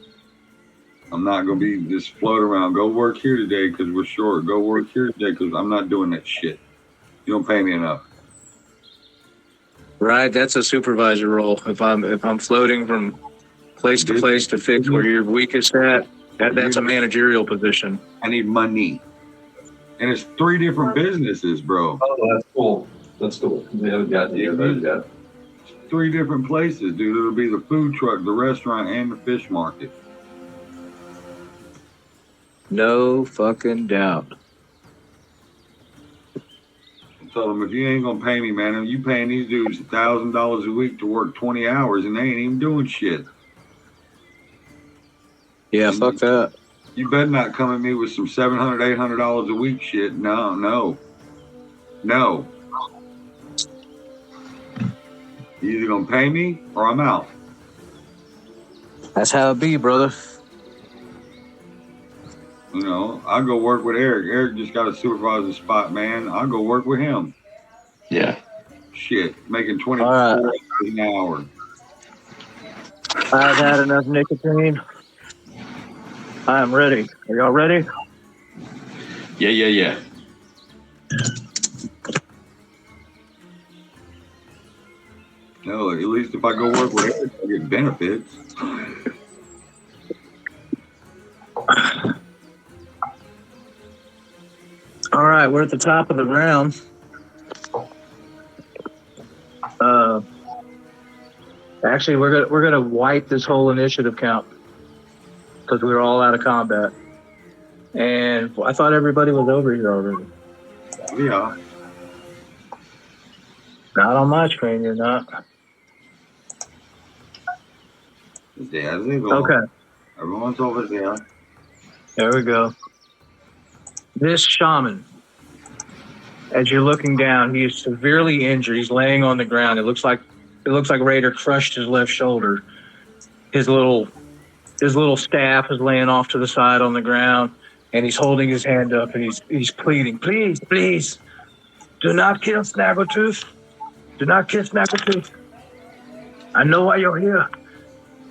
I'm not gonna be just float around. Go work here today because we're short. Go work here today because I'm not doing that shit. You don't pay me enough. Right, that's a supervisor role. If I'm floating from place to place to fix where you're weakest at, that's a managerial position. I need money. And it's 3 different businesses, bro. Oh, that's cool. That's cool. We haven't got to those yet. 3 different places, dude. It'll be the food truck, the restaurant, and the fish market. No fucking doubt. I told them, if you ain't gonna pay me, man, you paying these dudes $1,000 a week to work 20 hours and they ain't even doing shit. Yeah, and fuck that. You better not come at me with some $700, $800 a week shit. No. You either gonna pay me or I'm out. That's how it be, brother. You know, I go work with Eric. Eric just got a supervisor spot, man. I'll go work with him. Yeah. Shit, making $24 an hour. I've had enough nicotine. I am ready. Are y'all ready? Yeah. No, at least if I go work with Eric, I get benefits. All right, we're at the top of the round. Actually, we're gonna wipe this whole initiative count because we were all out of combat, and I thought everybody was over here already. Yeah. Not on my screen, you're not. Yeah, they go. Okay. Everyone's over there. There we go. This shaman, as you're looking down, he is severely injured. He's laying on the ground. It looks like Raider crushed his left shoulder. His little staff is laying off to the side on the ground, and he's holding his hand up and he's pleading, please, do not kill Snaggletooth. Do not kill Snaggletooth. I know why you're here.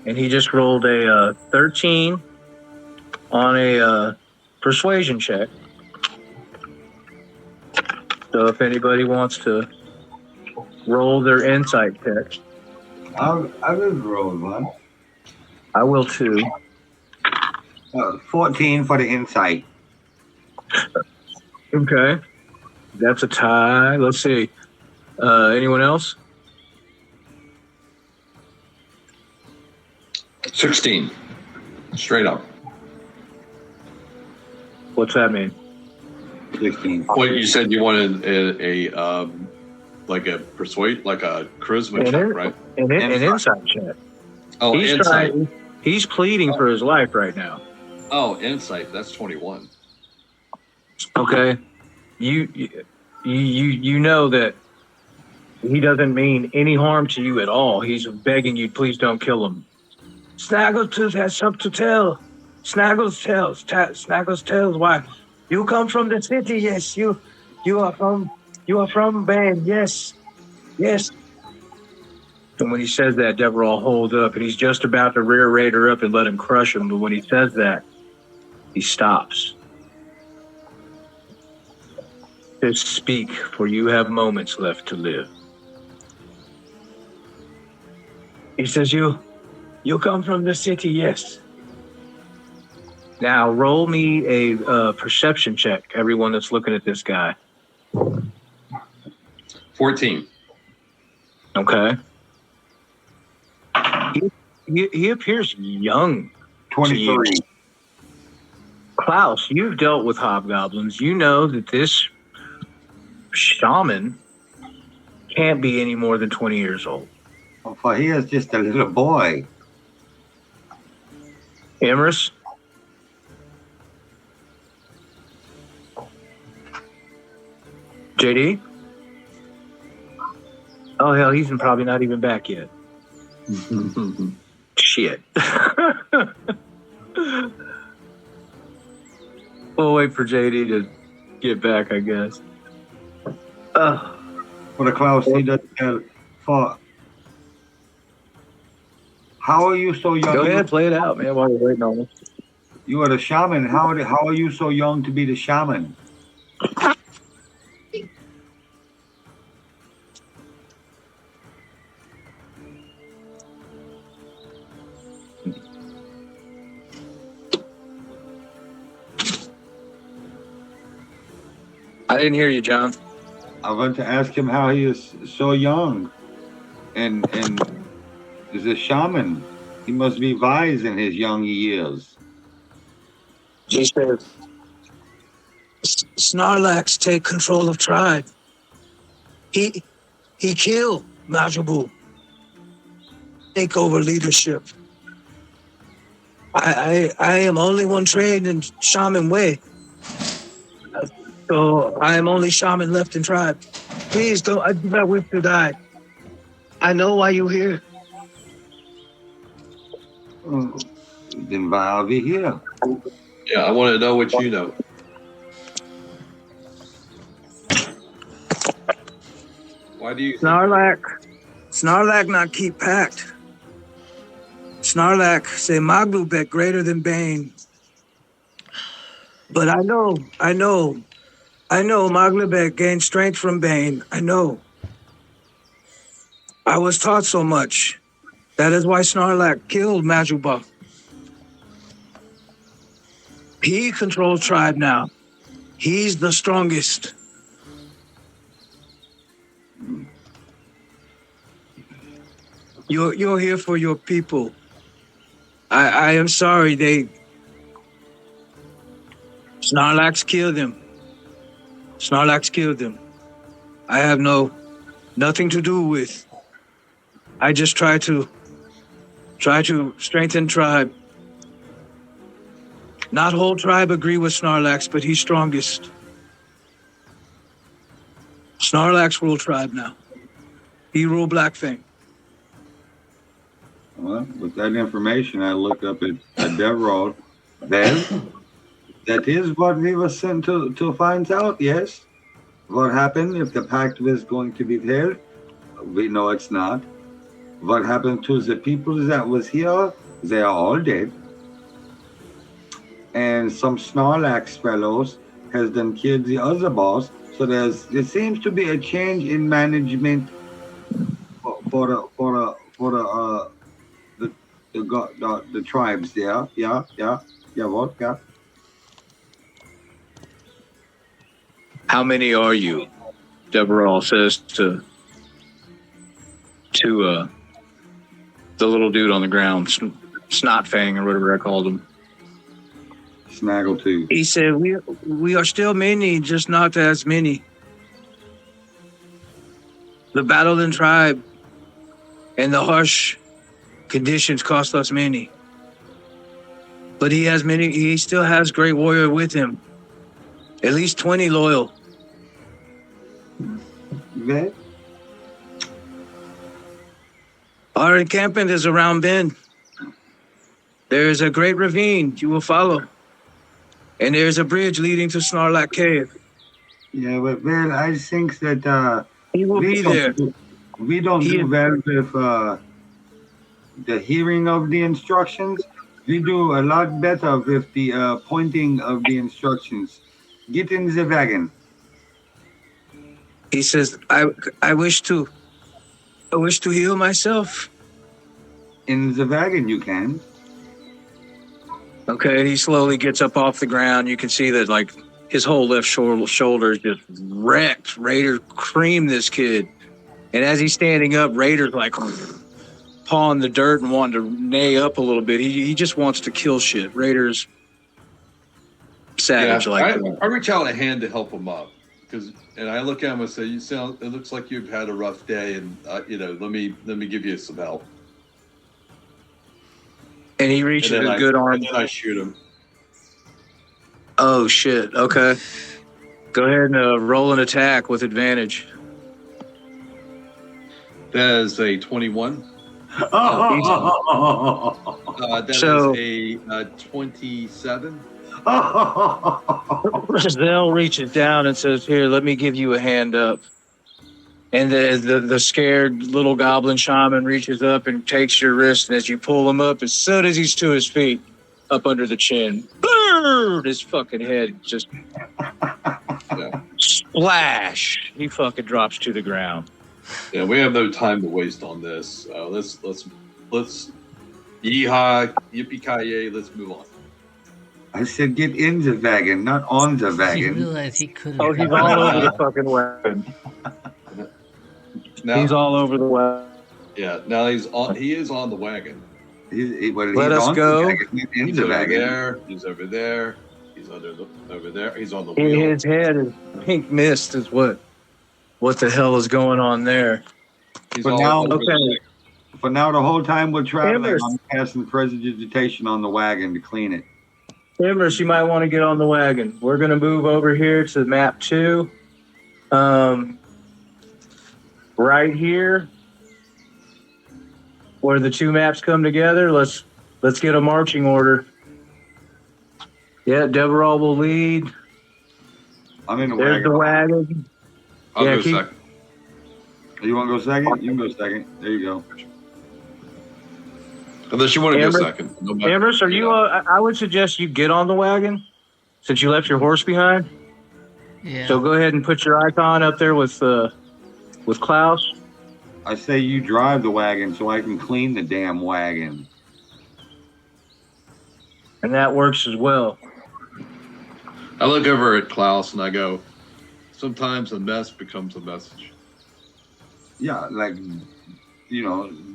And he just rolled a 13 on a persuasion check. So if anybody wants to roll their insight check, I will roll one. I will too. 14 for the insight. Okay. That's a tie. Let's see. Anyone else? 16. Straight up. What's that mean? 16. Wait, you said you wanted like a persuade, like a charisma check, right? An insight check. Oh, He's insight. He's pleading for his life right now. Oh, insight. That's 21. Okay. You know that he doesn't mean any harm to you at all. He's begging you, please don't kill him. Snaggletooth has something to tell. Snaggles tells why. You come from the city, yes. You are from Bane, yes. Yes. And when he says that, Deverall holds up, and he's just about to rear Raider up and let him crush him, but when he says that, he stops. Just speak, for you have moments left to live. He says, you come from the city, yes. Now, roll me a perception check, everyone that's looking at this guy. 14. Okay. He appears young. 23. Klaus, you've dealt with hobgoblins. You know that this shaman can't be any more than 20 years old. For he is just a little boy. Emrys? JD? Oh, hell, he's probably not even back yet. Shit. We'll wait for JD to get back, I guess. For the Klaus, he does for. How are you so young? Go ahead, play it out, man, while you're waiting on us. You are the shaman. How are you so young to be the shaman? I didn't hear you, John. I want to ask him how he is so young, and is a shaman. He must be wise in his young years. He said, Snarlax take control of tribe. He killed Majabu. Take over leadership. I am only one trained in shaman way. So I am only shaman left in tribe. Please don't, I do not wish to die. I know why you're here. Then why are we here? Yeah, I want to know what you know. Why do you Snarlack not keep pact. Snarlack say Maglu bet greater than Bane. But I know Maglubek gained strength from Bane. I know. I was taught so much. That is why Snarlack killed Majuba. He controls tribe now. He's the strongest. You're here for your people. I am sorry Snarlax killed him. Snarlax killed him. I have nothing to do with. I just try to strengthen tribe. Not whole tribe agree with Snarlax, but he's strongest. Snarlax rule tribe now. He rule Black Fang. Well, with that information, I looked up at Deverall. Then, that is what we were sent to find out, yes. What happened if the pact was going to be held? We know it's not. What happened to the people that was here? They are all dead. And some Snarlax fellows has done killed the other boss. So there seems to be a change in management for the tribes there. Yeah. What? Yeah. How many are you? Deverall says to the little dude on the ground, Snot Fang or whatever I called him. Snaggletooth. He said, "We are still many, just not as many. The Battleland tribe and the harsh conditions cost us many. But he has many. He still has Great Warrior with him. At least 20 loyal." Well, Our encampment is around Bend. There is a great ravine you will follow. And there is a bridge leading to Snarlack Cave. yeah, but well, I think that He will be there. we don't do well with the hearing of the instructions. We do a lot better with the pointing of the instructions. Get in the wagon. He says, I wish to heal myself. In the wagon, you can. Okay, he slowly gets up off the ground. You can see that, like, his whole left shoulder is just wrecked. Raider creamed this kid. And as he's standing up, Raider's like pawing the dirt and wanting to neigh up a little bit. He just wants to kill shit. Raider's savage like that. I reach out a hand to help him up. And I look at him and say, it looks like you've had a rough day, and let me give you some help. And he reaches a good arm. And then I shoot him. Oh, shit. Okay. Go ahead and roll an attack with advantage. That is a 21. That is a 27. Zell reaches down and says, "Here, let me give you a hand up." And the scared little goblin shaman reaches up and takes your wrist, and as you pull him up, as soon as he's to his feet, up under the chin, boom, his fucking head just splash. He fucking drops to the ground. Yeah, we have no time to waste on this. Let's yeehaw, yippee-ki-yay, let's move on. I said get in the wagon, not on the He wagon. realized he couldn't. Oh, he's all over the fucking wagon. Now, He's all over the wagon. Yeah, now he is on the wagon. Let us go. He's over there. He's over there. He's over there. He's on the wheel. In his head is pink mist is what the hell is going on there? He's For all now, over okay. For now, the whole time we're traveling, Embers. I'm casting prestidigitation on the wagon to clean it. Embers, you might want to get on the wagon. We're going to move over here to map 2. Right here, where the two maps come together, let's get a marching order. Yeah, Deverall will lead. I'm in the There's wagon. the wagon. I'll Yeah, go second. You want to go second? You can go second. There you go. Unless you want to go Amber? second. Embers, are you? I would suggest you get on the wagon since you left your horse behind. Yeah. So go ahead and put your icon up there with Klaus. I say you drive the wagon so I can clean the damn wagon. And that works as well. I look over at Klaus and I go, sometimes a mess becomes a message. Yeah, like,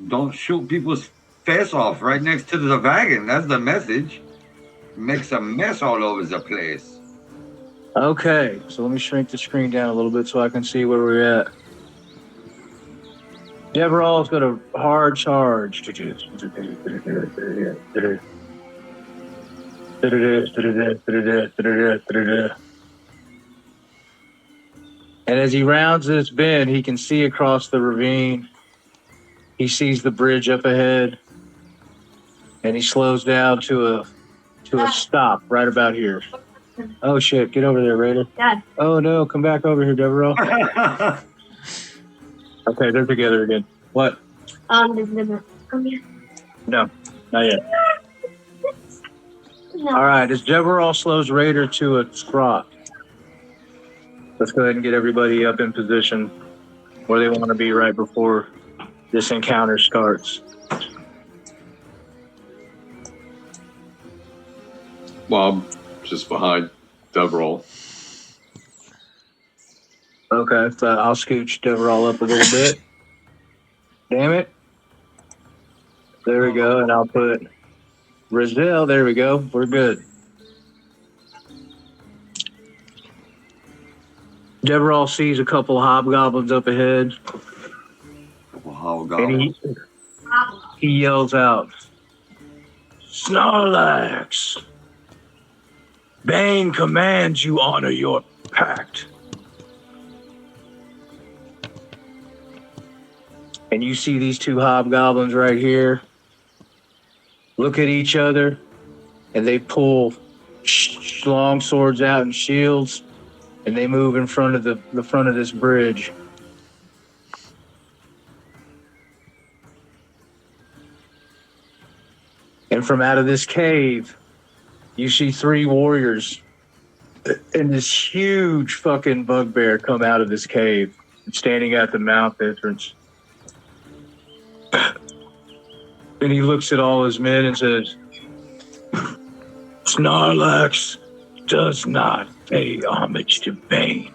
don't shoot people's face off right next to the wagon. That's the message. Makes a mess all over the place. Okay, so let me shrink the screen down a little bit so I can see where we're at. Deverall's got a hard charge. And as he rounds this bend, he can see across the ravine. He sees the bridge up ahead, and he slows down to a stop right about here. Oh shit! Get over there, Raider. Dad. Oh no! Come back over here, Deverall. Okay, they're together again. What? Come here. No, not yet. No. All right, as Deverall slows Raider to a trot, Let's go ahead and get everybody up in position where they want to be right before this encounter starts. Well, I'm just behind Deverall. Okay, so I'll scooch Deverall up a little bit. Damn it. There we go, and I'll put Rizal. There we go. We're good. Deverall sees a couple hobgoblins up ahead, and he yells out, Snorlax! Bane commands you honor your pact. And you see these two hobgoblins right here look at each other, and they pull long swords out and shields, and they move in front of the front of this bridge. And from out of this cave, you see three warriors and this huge fucking bugbear come out of this cave, standing at the mouth entrance. And he looks at all his men and says, Snorlax does not pay homage to Bane.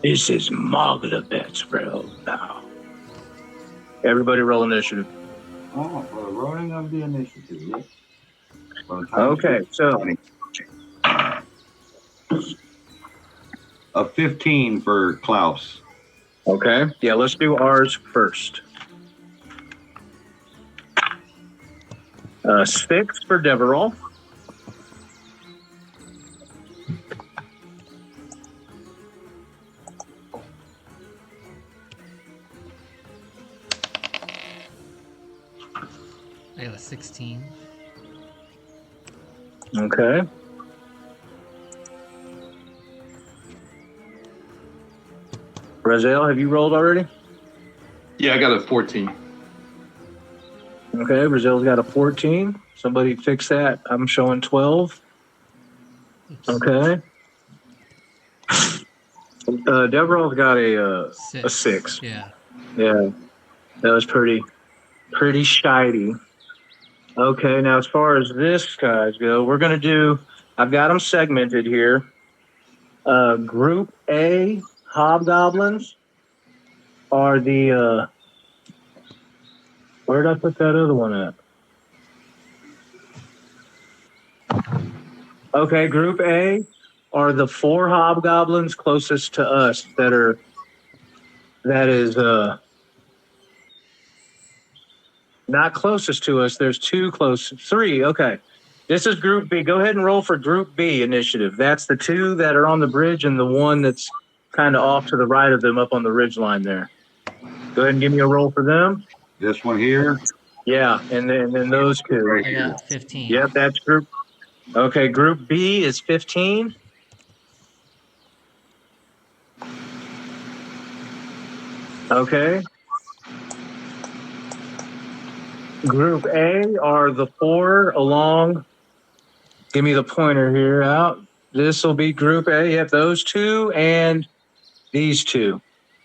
This is Mogglebet's realm now. Everybody roll initiative. Oh, for the rolling of the initiative, yes. Okay, so a 15 for Klaus. okay, yeah, let's do ours first. 6 for Deverall. I got a 16. Okay. Razel, have you rolled already? Yeah, I got a 14. Okay, Brazil's got a 14. Somebody fix that. I'm showing 12. Oops. Okay. Deverall's got a 6. Yeah. Yeah, that was pretty shiny. Okay, now as far as this guys go, we're gonna do. I've got them segmented here. Group A hobgoblins are the. Where did I put that other one at? Okay, Group A are the 4 hobgoblins closest to us that is not closest to us. There's 3. Okay. This is Group B. Go ahead and roll for Group B initiative. That's the 2 that are on the bridge and the one that's kind of off to the right of them up on the ridge line there. Go ahead and give me a roll for them. This one here. Yeah, and then those 2. Right I here. got 15. Yep, that's Group. Okay, Group B is 15. Okay. Group A are the 4 along. Give me the pointer here out. This will be Group A. Yep, those 2 and these 2.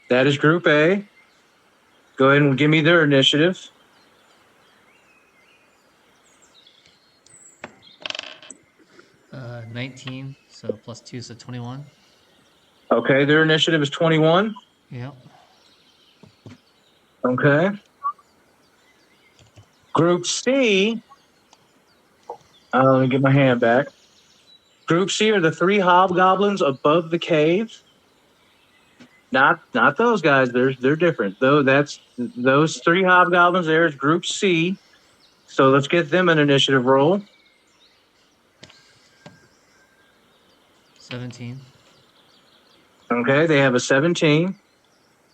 That is Group A. Go ahead and give me their initiative. Uh, 19, so plus 2, so 21. Okay, their initiative is 21. Yep. Okay. Group C. Let me get my hand back. Group C are the 3 hobgoblins above the cave. Not those guys. They're different. Though that's those 3 hobgoblins. There is Group C. So let's get them an initiative roll. 17. Okay, they have a 17.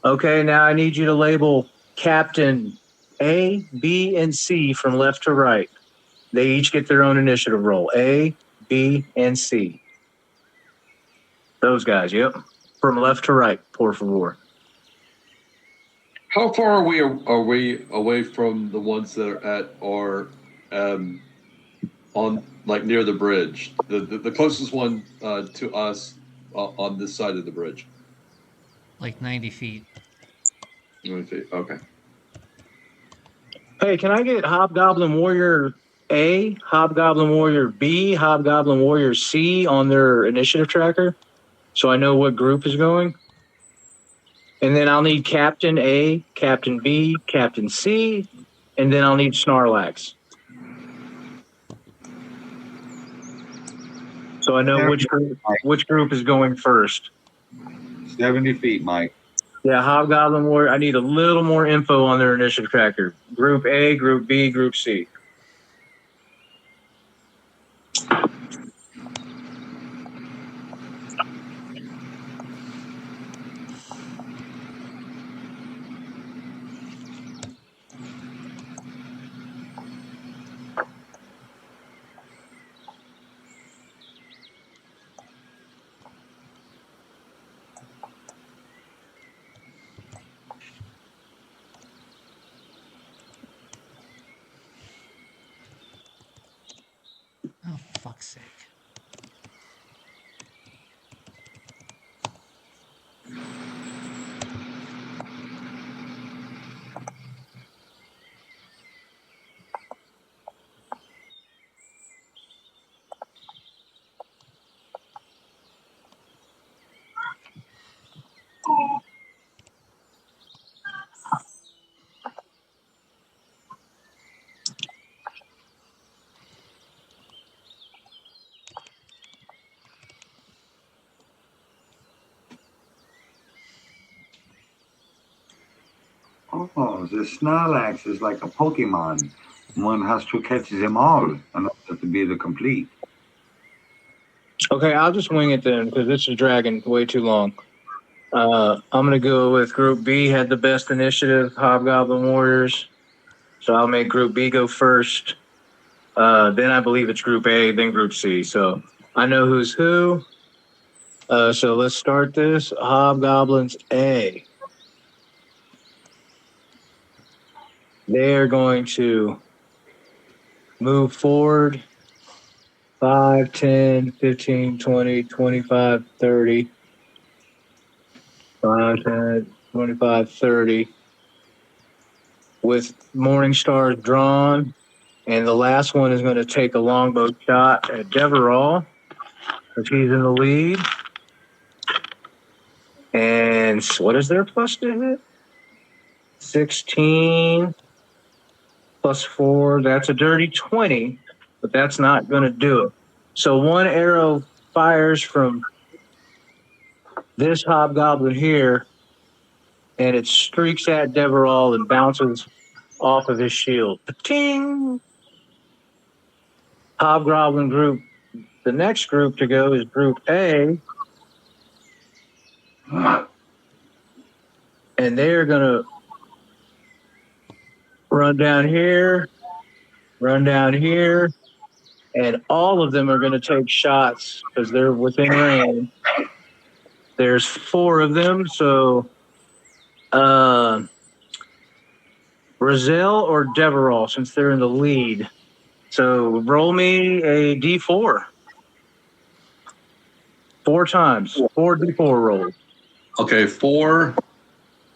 Okay, now I need you to label Captain A, B, and C from left to right. They each get their own initiative roll. A, B, and C. Those guys, yep. From left to right, por favor. How far are we away from the ones that are at our on like near the bridge? The closest one to us on this side of the bridge. Like 90 feet. Let me see. Okay. Hey, can I get Hobgoblin Warrior A, Hobgoblin Warrior B, Hobgoblin Warrior C on their initiative tracker so I know what group is going? And then I'll need Captain A, Captain B, Captain C, and then I'll need Snarlax. So I know which group is going first. 70 feet, Mike. Yeah, Hobgoblin Warrior. I need a little more info on their initiative tracker. Group A, Group B, Group C. Oh, fuck's sake. Oh, the Snorlax is like a Pokemon. One has to catch them all in order to be the complete. Okay, I'll just wing it then because this is dragging way too long. I'm going to go with Group B had the best initiative, Hobgoblin Warriors. So I'll make Group B go first. Then I believe it's Group A, then Group C. So I know who's who. So let's start this. Hobgoblins A. They're going to move forward 5, 10, 15, 20, 25, 30. 5, 10, 25, 30. With Morning Stars drawn. And the last one is going to take a longbow shot at Deverall, because he's in the lead. And what is their plus to hit? 16 plus 4. That's a dirty 20, but that's not going to do it. So one arrow fires from this hobgoblin here, and it streaks at Deverall and bounces off of his shield. Ting! Hobgoblin group. The next group to go is Group A. And they're going to run down here, and all of them are going to take shots because they're within range. There's 4 of them, so Brazil or Deverall, since they're in the lead. So roll me a D4. 4 times. 4 D4 rolls. Okay, 4,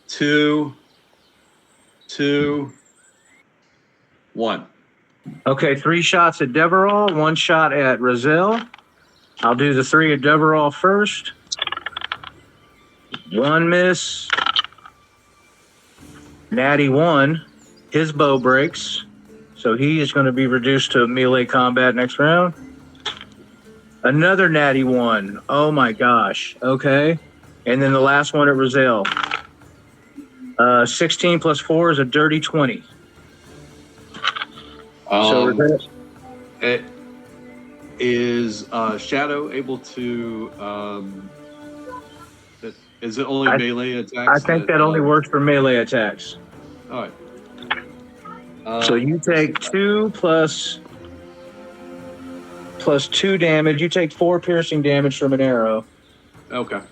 2, 2, 1. Okay, 3 shots at Deverall, 1 shot at Brazil. I'll do the 3 at Deverall first. 1 miss. Natty 1. His bow breaks, so he is going to be reduced to melee combat next round. Another natty 1. Oh my gosh. Okay. And then the last one at Brazil. 16 plus 4 is a dirty 20. Is Shadow able to? Is it only melee attacks? I think that only works for melee attacks. All right. So you take 2 plus 2 damage. You take 4 piercing damage from an arrow. Okay.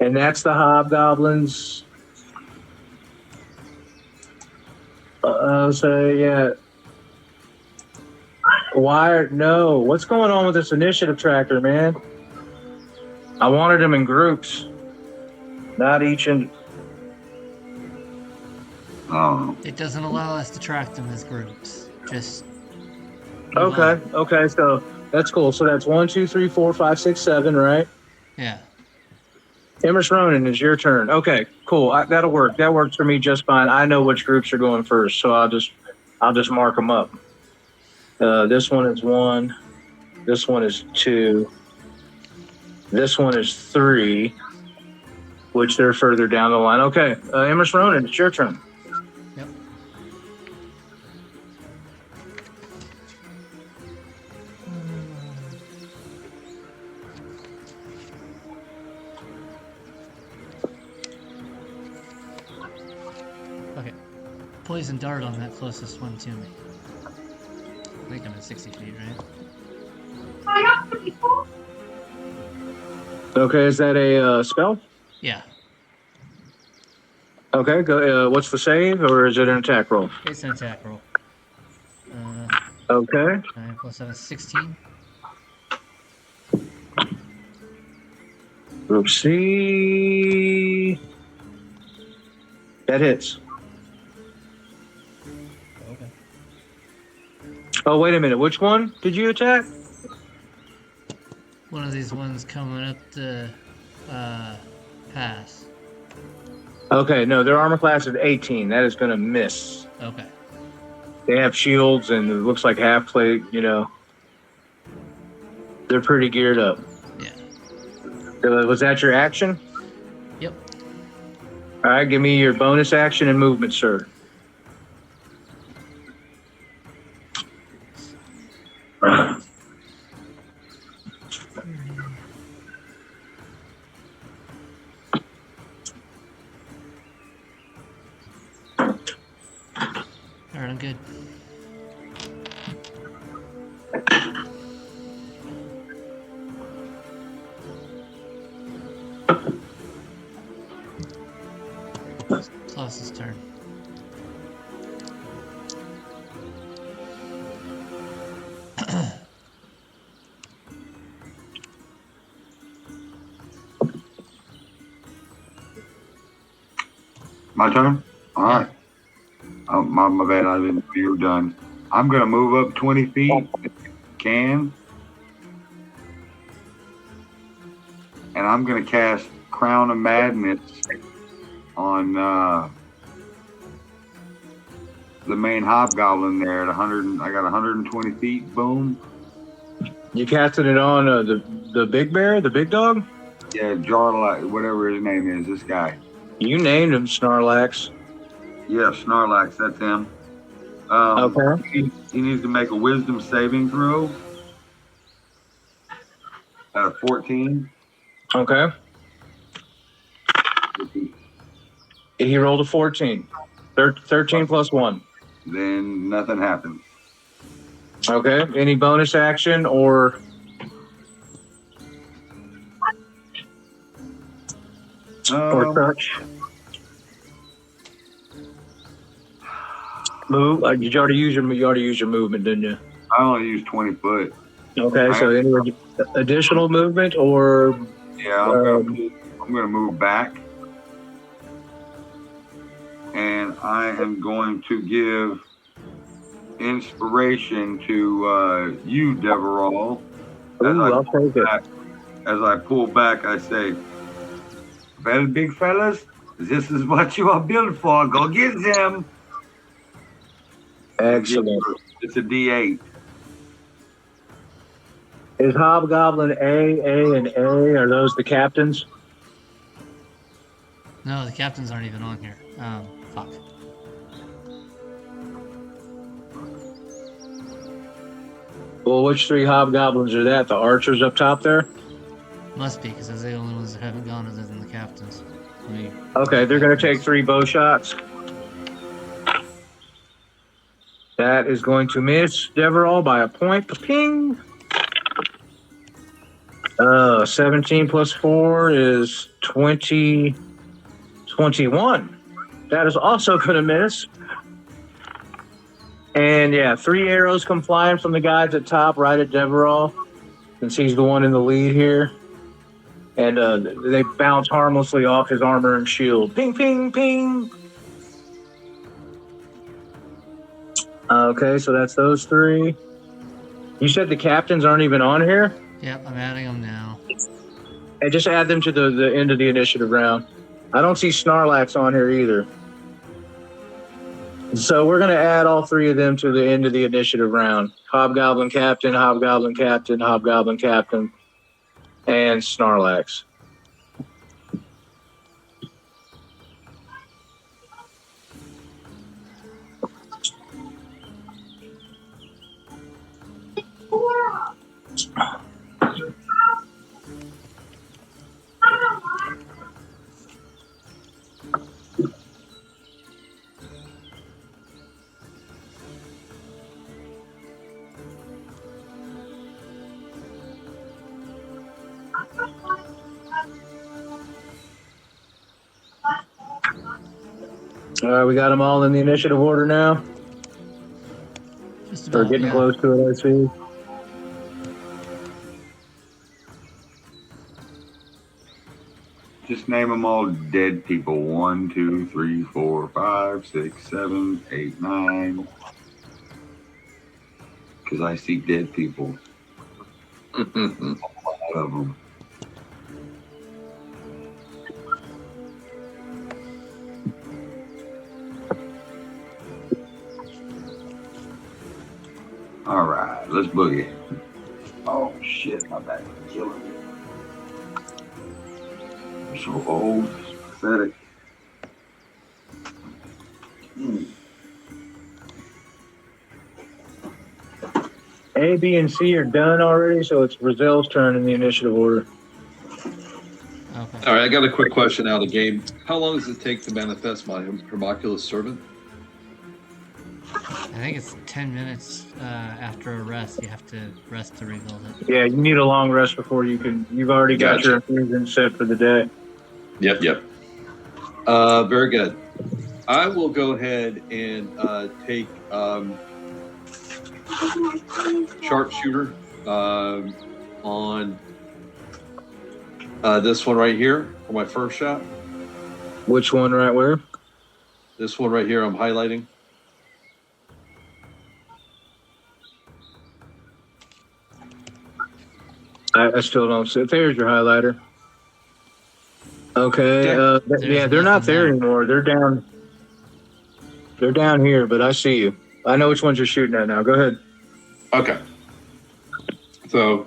And that's the hobgoblins. So yeah. Why? No. What's going on with this initiative tracker, man? I wanted them in groups, not each in. Oh, It doesn't allow us to track them as groups. Just move Okay, on. okay, so that's cool. So that's 1, 2, 3, 4, 5, 6, 7, right? Yeah. Emerson Ronan, is your turn. Okay, cool. That'll work. That works for me just fine. I know which groups are going first, so I'll just mark them up. This one is 1. This one is 2. This one is 3, which they're further down the line. Okay, Emerson Ronan, it's your turn. Yep. Okay. Poison dart on that closest one to me. I think I'm at 60 feet, right? Okay, is that a spell? Yeah. Okay, go. What's the save, or is it an attack roll? It's an attack roll. Okay. 9 plus 7 is 16. Let's see. That hits. Okay. Oh, wait a minute. Which one did you attack? One of these ones coming up the pass. Okay, no, their armor class is 18. That is going to miss. Okay. They have shields and it looks like half plate, you know. They're pretty geared up. Yeah. Was that your action? Yep. All right, give me your bonus action and movement, sir. Alright, I'm good. Klaus's turn. my turn? All right. Oh, my bad. I didn't know you were done. I'm going to move up 20 feet if I can. And I'm going to cast Crown of Madness on the main hobgoblin there at 100. I got 120 feet. Boom. You casted it on the big bear, the big dog? Yeah, Jarlax, whatever his name is, this guy. You named him Snarlax. Yeah, Snarlax, that's him. Okay. He needs to make a wisdom saving throw at 14. Okay. He rolled a 14. 13 plus 1. Then nothing happens. Okay. Any bonus action or touch? Move. You already used your movement, didn't you? I only use 20 foot. Okay. So any additional movement or? Yeah, I'm gonna move back, and I am going to give inspiration to you, Deverall. I'll take it. As I pull back, I say, "Well, big fellas, this is what you are built for. Go get them." Excellent. It's a D8. Is Hobgoblin A, and A? Are those the captains? No, the captains aren't even on here. Fuck. Well, which 3 hobgoblins are that? The archers up top there? Must be, because those are the only ones that haven't gone other than the captains. Okay, they're going to take 3 bow shots. That is going to miss Deverall by a point. Ping! 17 plus 4 is 20, 21. That is also going to miss. And yeah, 3 arrows come flying from the guys at top right at Deverall, since he's the one in the lead here. and they bounce harmlessly off his armor and shield. Ping, ping, ping. Okay, so that's those three. You said the captains aren't even on here? Yep, I'm adding them now. Hey, just add them to the end of the initiative round. I don't see Snarlax on here either. So we're going to add all three of them to the end of the initiative round. Hobgoblin Captain, Hobgoblin Captain, Hobgoblin Captain, and Snarlax. All right, we got them all in the initiative order now. Just We're about, getting yeah. close to it, I see. Just name them all dead people. 1, 2, 3, 4, 5, 6, 7, 8, 9. Because I see dead people. A lot of them. All right, let's boogie. Oh shit, my back is killing me. I'm so old, it's pathetic. A, B, and C are done already, so it's Brazil's turn in the initiative order. Okay. All right, I got a quick question out of the game. How long does it take to manifest my Homunculus Servant? I think it's 10 minutes after a rest. You have to rest to rebuild it. Yeah, you need a long rest before you can. You've already got Gotcha. your infusion set for the day. Yep. Very good. I will go ahead and take Sharpshooter on this one right here for my first shot. Which one right where? This one right here I'm highlighting. I still don't see it. There's your highlighter. Okay. Yeah, they're not nothing there there. anymore. They're down. They're down here, but I see you. I know which ones you're shooting at now. Go ahead. Okay. So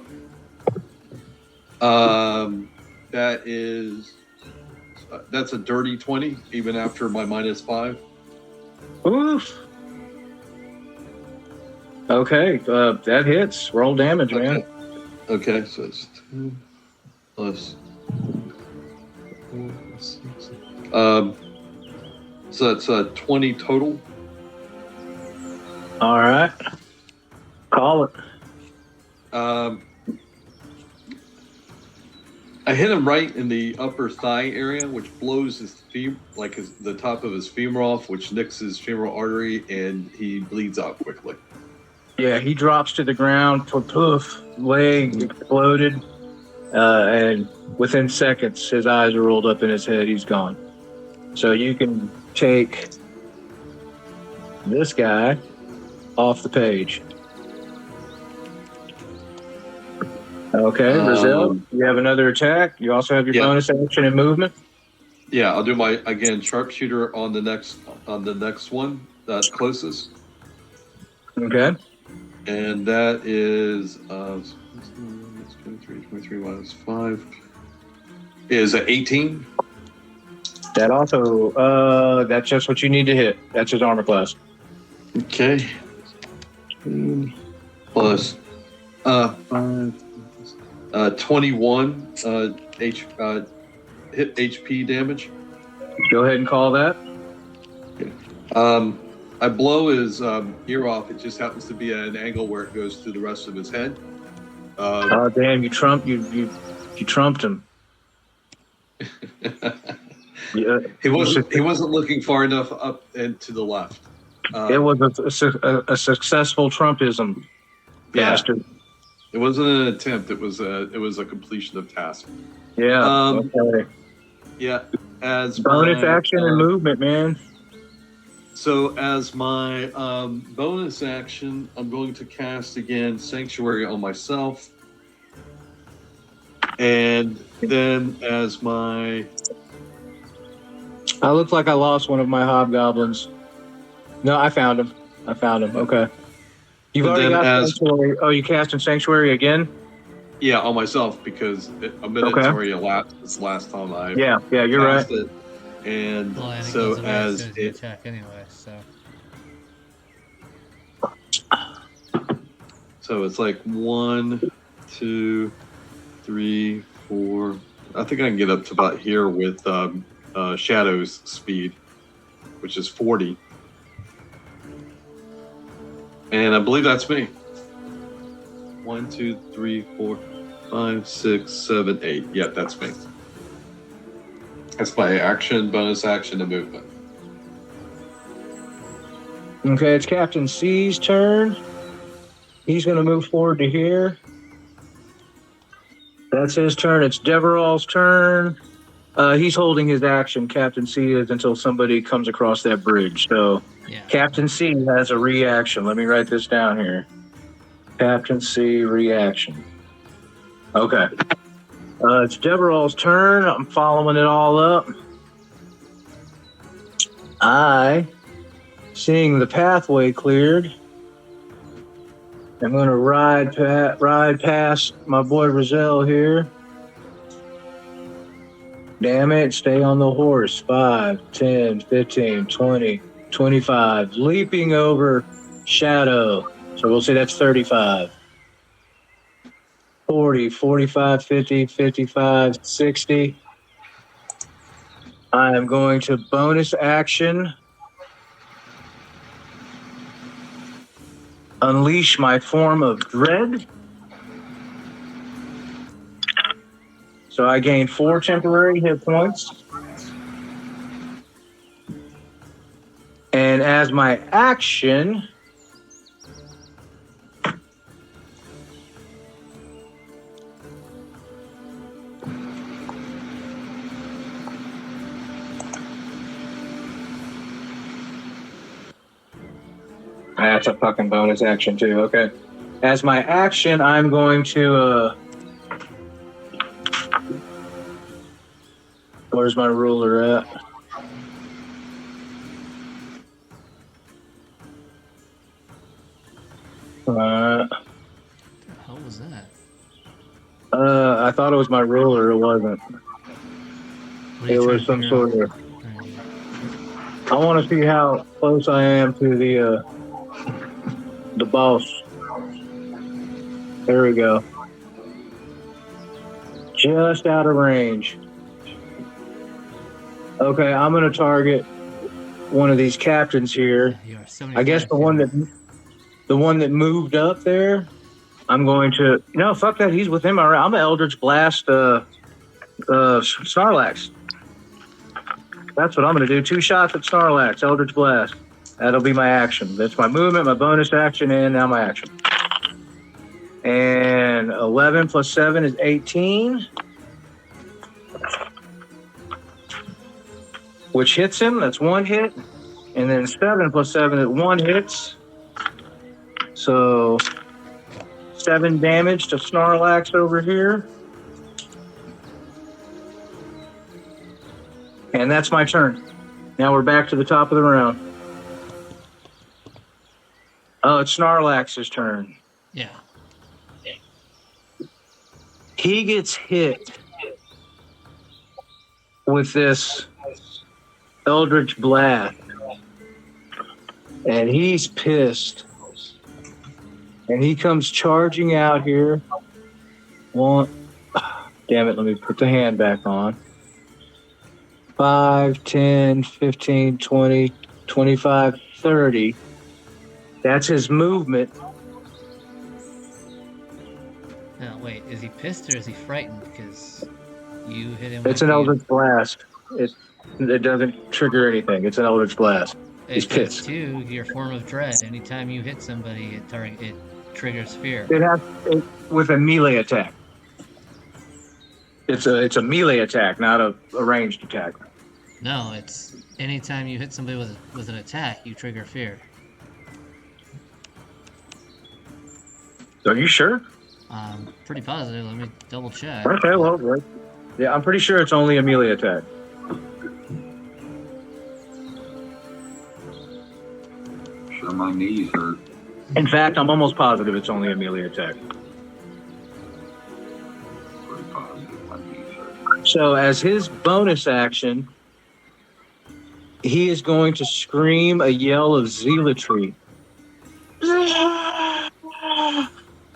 that's a dirty 20, even after my -5. Oof. Okay, that hits. Roll damage, man. Okay, so it's 2 plus 4 plus 6. So that's 20 total. All right. Call it. I hit him right in the upper thigh area, which blows the top of his femur off, which nicks his femoral artery, and he bleeds out quickly. Yeah, he drops to the ground. Poof, leg exploded, and within seconds, his eyes are rolled up in his head. He's gone. So you can take this guy off the page. Okay, Brazil, you have another attack. You also have your bonus action and movement. Yeah, I'll do my sharpshooter on the next one that's closest. Okay. And that is 23 minus 5 is 18. That also that's just what you need to hit. That's his armor class. Okay. Plus 5 21 hit HP damage. Go ahead and call that. I blow his ear off. It just happens to be at an angle where it goes through the rest of his head. Oh damn! You trumped him. Yeah, He wasn't looking far enough up and to the left. It was a successful Trumpism. Yeah. Bastard. It wasn't an attempt. It was a completion of task. Yeah. Okay. Yeah. As Bonus my, action and movement, man. So as my bonus action, I'm going to cast again Sanctuary on myself. And then as my... I look like I lost one of my hobgoblins. No, I found him. Okay. You've And already then got as... Sanctuary. Oh, you cast in Sanctuary again? Yeah, on myself, because a minute already elapsed this last time I Yeah, you're right. cast it. And Well, and it so goes away as soon as as you it... attack anyway, so. So it's like 1, 2, 3, 4. I think I can get up to about here with Shadow's speed, which is 40. And I believe that's me. 1, 2, 3, 4, 5, 6, 7, 8. Yeah, that's me. That's my action, bonus action, and movement. Okay, it's Captain C's turn. He's going to move forward to here. That's his turn. It's Deverall's turn. He's holding his action, Captain C is, until somebody comes across that bridge. So Yeah. Captain C has a reaction. Let me write this down here. Captain C reaction. Okay. It's Deverall's turn. I'm following it all up. Seeing the pathway cleared, I'm going to ride past my boy Roselle here. Damn it, stay on the horse. 5, 10, 15, 20, 25. Leaping over Shadow. So we'll say that's 35. 40, 45, 50, 55, 60. I am going to bonus action. Unleash my form of dread. So I gain 4 temporary hit points. And as my action, that's a fucking bonus action too, okay. As my action, I'm going to, where's my ruler at? What the hell was that? I thought it was my ruler, it wasn't. What are It you was trying some to sort figure of, out? I want to see how close I am to the boss. There we go. Just out of range. Okay, I'm going to target one of these captains here. You are 75 I guess the one that moved up there. I'm going to fuck that. He's within my. I'm an Eldritch Blast. Snorlax. That's what I'm going to do. 2 shots at Snorlax. Eldritch Blast. That'll be my action. That's my movement, my bonus action, and now my action. And 11 plus 7 is 18. Which hits him. That's 1 hit. And then 7 plus 7 is 1 hits. So 7 damage to Snorlax over here. And that's my turn. Now we're back to the top of the round. Oh, it's Snorlax's turn. Yeah. He gets hit with this Eldritch Blast. And he's pissed. And he comes charging out here. Damn it, let me put the hand back on. 5, 10, 15, 20, 25, 30. That's his movement. Now, wait, is he pissed or is he frightened? Because you hit him It's an Eldritch Blast. It doesn't trigger anything. It's an Eldritch Blast. He's pissed. Too, your form of dread. Anytime you hit somebody, it triggers fear. It has with a melee attack. It's a melee attack, not a ranged attack. No, it's anytime you hit somebody with an attack, you trigger fear. Are you sure? I'm pretty positive. Let me double check. Okay, well, right. Yeah, I'm pretty sure it's only a melee attack. Sure, my knees hurt. In fact, I'm almost positive it's only a melee attack. Pretty positive my knees hurt. So, as his bonus action, he is going to scream a yell of zealotry.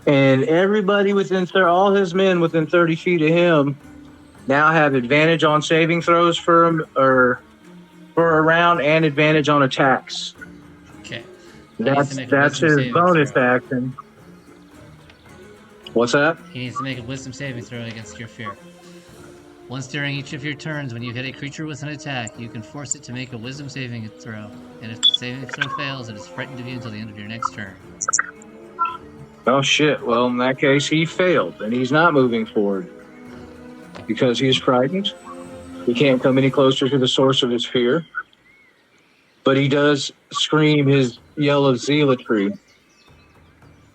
And everybody all his men within 30 feet of him now have advantage on saving throws for him, or for a round, and advantage on attacks. Okay. That's his bonus action. What's that? He needs to make a wisdom saving throw against your fear. Once during each of your turns, when you hit a creature with an attack, you can force it to make a wisdom saving throw. And if the saving throw fails, it is frightened of you until the end of your next turn. Oh shit, well in that case he failed and he's not moving forward because he's frightened. He can't come any closer to the source of his fear. But he does scream his yell of zealotry.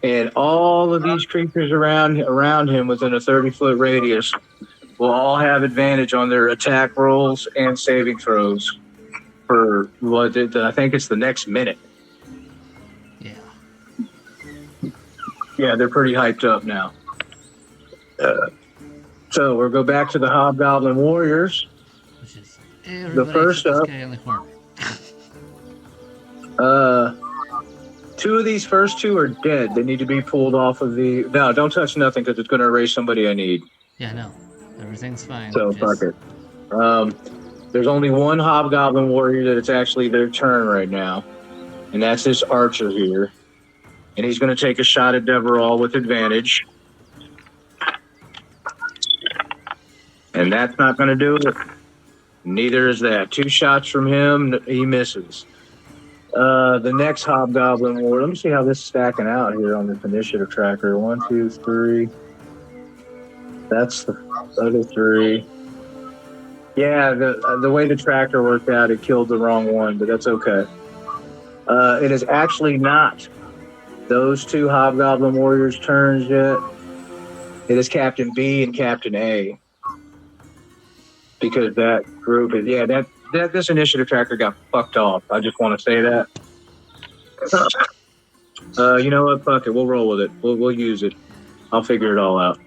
And all of these creatures around him within a 30-foot radius will all have advantage on their attack rolls and saving throws for I think it's the next minute. Yeah. Yeah, they're pretty hyped up now. So we'll go back to the Hobgoblin Warriors. Which is everybody first except up- this guy in the corner. Two of these first two are dead. They need to be pulled off of the... No, don't touch nothing because it's going to erase somebody I need. Yeah, no. Everything's fine. So, fuck it. There's only one Hobgoblin Warrior that it's actually their turn right now. And that's this archer here. And he's going to take a shot at Deverall with advantage. And that's not going to do it. Neither is that. 2 shots from him, he misses. The next Hobgoblin Warrior. Let me see how this is stacking out here on this initiative tracker. 1, 2, 3. That's the other 3. Yeah, the way the tracker worked out, it killed the wrong one, but that's okay. It is actually not those 2 Hobgoblin Warriors' turns yet. It is Captain B and Captain A. Because that group is, this initiative tracker got fucked off. I just want to say that. You know what? Fuck it. We'll roll with it. We'll use it. I'll figure it all out.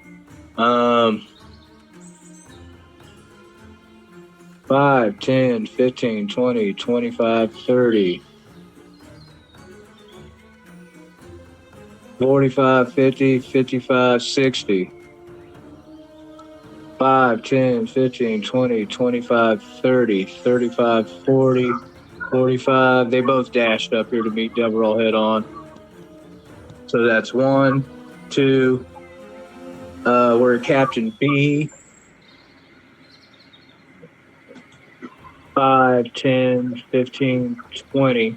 5, 10, 15, 20, 25, 30, 45, 50, 55, 60. 5, 10, 15, 20, 25, 30, 35, 40, 45. They both dashed up here to meet Deverall head on. So that's 1, 2. We're at Captain B. 5, 10, 15, 20,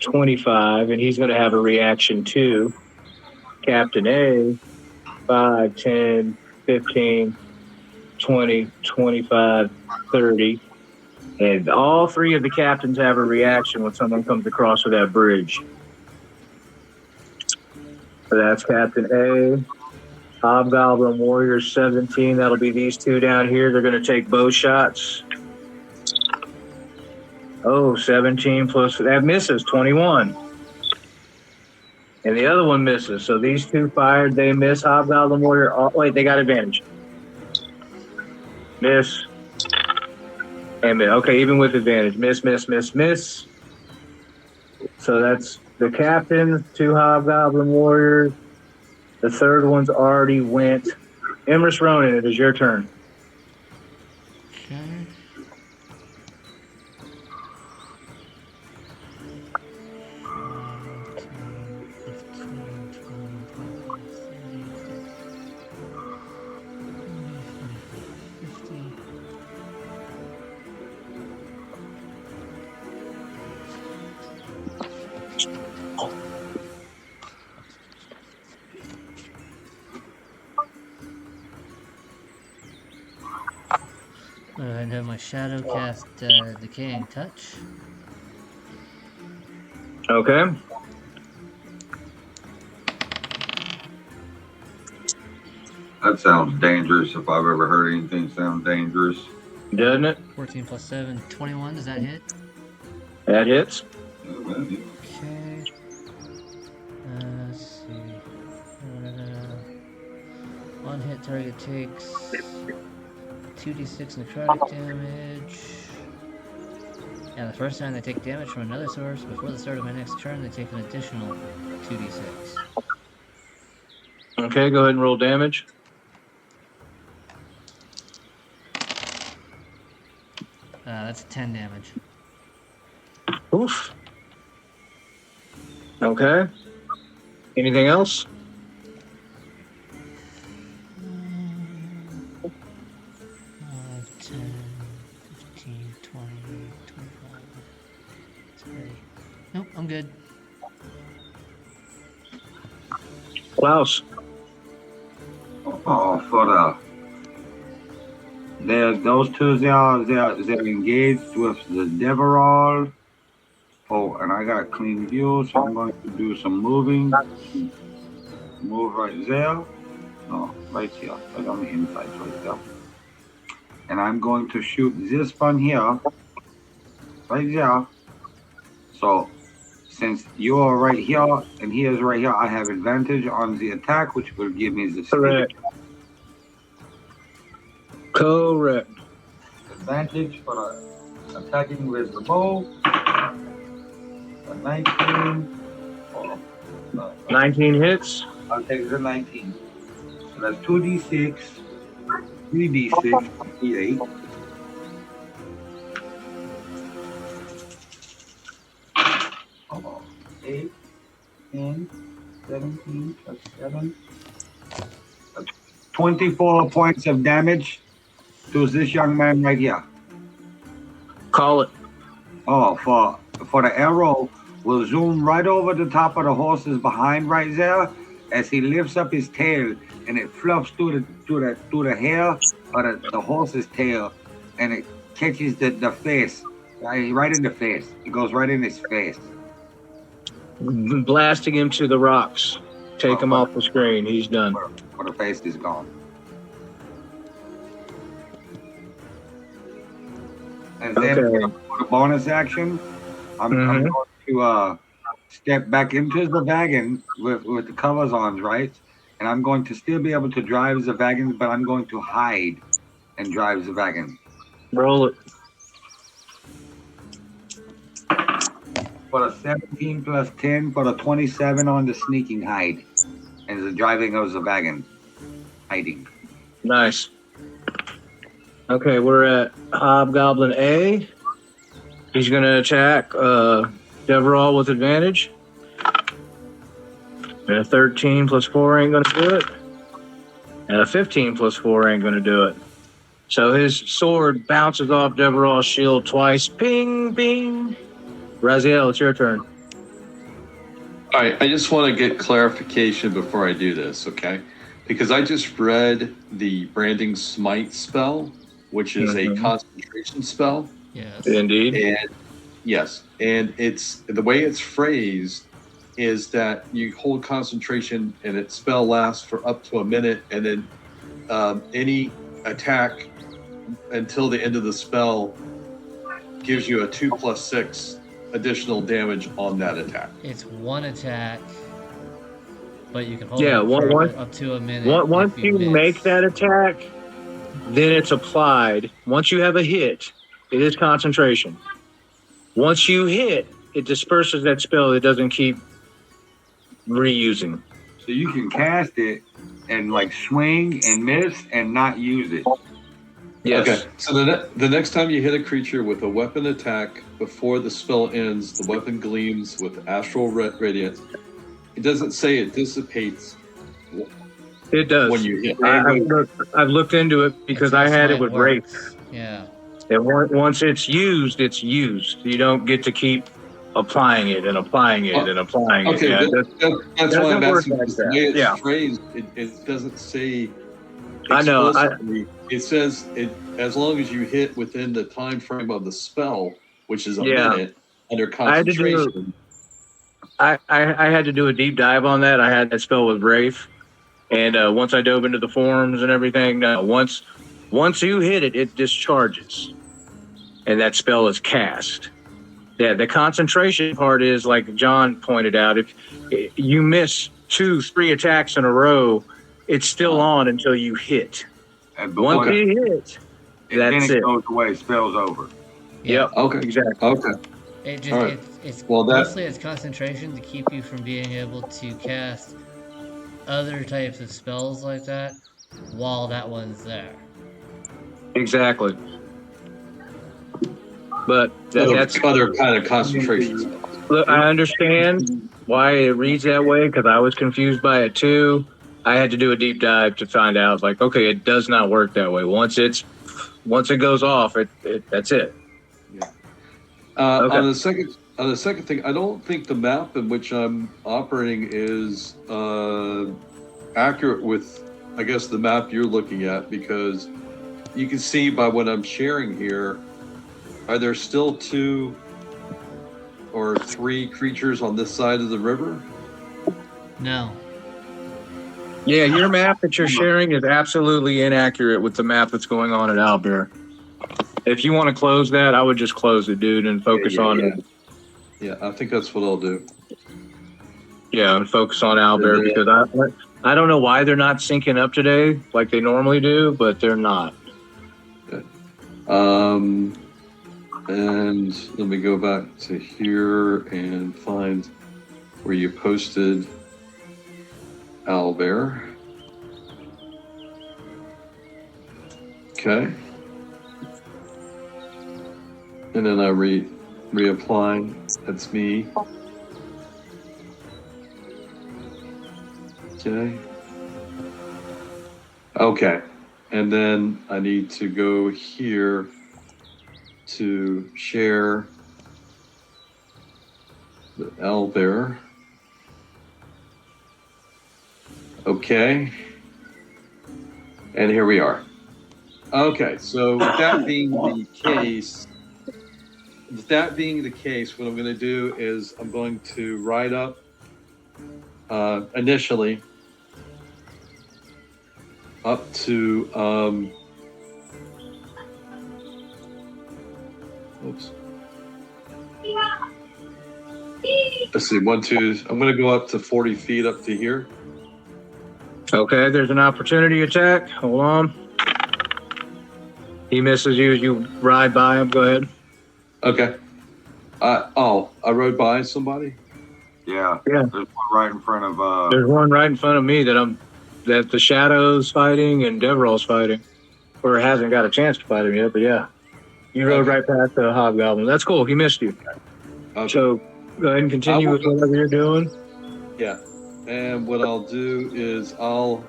25. And he's going to have a reaction too. Captain A. 5, 10, 15, 20, 25, 30. And all 3 of the captains have a reaction when someone comes across with that bridge. So that's Captain A. Hobgoblin Warrior 17. That'll be these 2 down here. They're going to take bow shots. Oh, 17 plus... That misses, 21. And the other one misses. So these 2 fired. They miss. Hobgoblin Warrior... Oh, wait, they got advantage. Miss. And miss. Okay, even with advantage. Miss, miss, miss, miss. So that's the captain, 2 Hobgoblin Warriors. The third one's already went. Emrys Ronan, it is your turn. Okay. Go ahead and have my shadow cast Decaying Touch. Okay. That sounds dangerous. If I've ever heard anything sound dangerous. Doesn't it? 14 plus 7, 21. Does that hit? That hits. Okay. Let's see. One hit target takes 2d6 necrotic damage. And the first time they take damage from another source before the start of my next turn, they take an additional 2d6. Okay, go ahead and roll damage. That's 10 damage. Oof. Okay. Anything else? 5, 10, 15, 20, 25, 30. Nope, I'm good. Klaus. Oh, for those two they're engaged with the Deverall. Oh, and I got clean view, so I'm going to do some moving. Move right there. No, right here. I got my insides right there. And I'm going to shoot this one here. Right there. So since you are right here and he is right here, I have advantage on the attack, which will give me the Correct. Correct. advantage for attacking with the bow. A 19. Oh, 19 hits. I'll take the 19. So that's 2d6, 3d6, 8. Oh, 8, 10, 17, plus 7. 24 points of damage to this young man right here. Call it. Oh, for the arrow will zoom right over the top of the horse's behind right there as he lifts up his tail and it fluffs through the hair of the horse's tail and it catches the face right in the face. It goes right in his face. Blasting him to the rocks. Take him off the screen. He's done. Where the face is gone. And then for the bonus action, I'm going to step back into the wagon with the covers on, right? And I'm going to still be able to drive the wagon, but I'm going to hide and drive the wagon. Roll it. For the 17 plus 10, for the 27 on the sneaking hide. And the driving of the wagon. Hiding. Nice. Okay, we're at Hobgoblin A. He's going to attack Deverall with advantage. And a 13 plus 4 ain't going to do it. And a 15 plus 4 ain't going to do it. So his sword bounces off Deverall's shield twice. Ping, ping. Raziel, it's your turn. All right, I just want to get clarification before I do this, okay? Because I just read the Branding Smite spell, which is a concentration spell. Yes. Indeed. And yes, and it's the way it's phrased is that you hold concentration and its spell lasts for up to a minute, and then any attack until the end of the spell gives you a 2+6 additional damage on that attack. It's one attack, but you can hold up to a minute. Once you make that attack, then it's applied. Once you have a hit, it is concentration. Once you hit, it disperses that spell. It doesn't keep reusing. So you can cast it and like swing and miss and not use it. Yes. Okay, so the next time you hit a creature with a weapon attack before the spell ends, the weapon gleams with astral radiance. It doesn't say it dissipates. It does. When you hit. I've looked into it because I had it with Wraith. Yeah. And once it's used, it's used. You don't get to keep applying it and applying it and applying it. Okay, that's why I'm asking. Like The way it's phrased, it doesn't say I know, explicitly, it says it as long as you hit within the time frame of the spell, which is a Yeah. minute, under I had to do- concentration. I had to do a deep dive on that. I had that spell with Rafe, and once I dove into the forums and everything, once you hit it, it discharges, and that spell is cast. Yeah, the concentration part is like John pointed out. If you miss 2-3 attacks in a row, it's still on until you hit. And Once Okay. you hit, then that's it it. goes away. Spell's over. Yep. Okay. Exactly. Okay. It just All right. it's Well, that- mostly it's concentration to keep you from being able to cast other types of spells like that while that one's there. Exactly. But that's other kind of concentration spells. look, I understand why it reads that way because I was confused by it too. I had to do a deep dive to find out. Like, okay, it does not work that way. Once it goes off, that's it. Okay. On the second thing, I don't think the map in which I'm operating is accurate with, I guess, the map you're looking at, because you can see by what I'm sharing here, are there still 2 or 3 creatures on this side of the river? No. Yeah, your map that you're sharing is absolutely inaccurate with the map that's going on at Owlbear. If you want to close that, I would just close it, dude, and focus on Yeah, I think that's what I'll do. and focus on Owlbear because I don't know why they're not syncing up today like they normally do, but they're not. And let me go back to here and find where you posted Owlbear. Okay. And then I reapply. That's me. Okay. Okay. And then I need to go here to share the Owlbear. Okay. And here we are. Okay, so with that being the case, what I'm going to do is I'm going to write up initially up to oops. Let's see, 1, 2. I'm going to go up to 40 feet up to here. Okay, there's an opportunity attack. Hold on. He misses you. You ride by him. Go ahead. Okay. I rode by somebody. Yeah. Yeah. There's one right in front of. There's one right in front of me that the Shadow's fighting and Deverall's fighting, or hasn't got a chance to fight him yet. But yeah, you rode right past the Hobgoblin. That's cool. He missed you. Okay. So go ahead and continue with whatever you're doing. Yeah. And what I'll do is I'll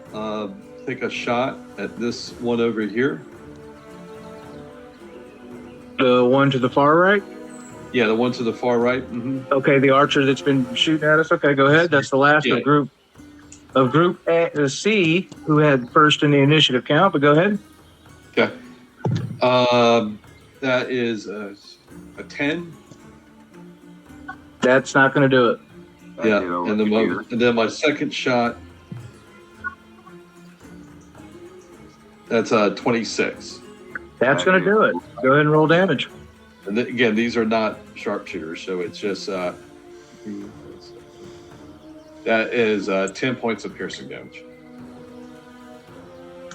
take a shot at this one over here. The one to the far right. Yeah, the one to the far right. Mm-hmm. Okay, the archer that's been shooting at us. Okay, go ahead. That's the last of group C, who had first in the initiative count. But go ahead. Okay. That is a 10. That's not going to do it. Yeah, and then my second shot. That's 26. That's going to do it. Go ahead and roll damage. And again, these are not sharpshooters, so it's just that is 10 points of piercing damage.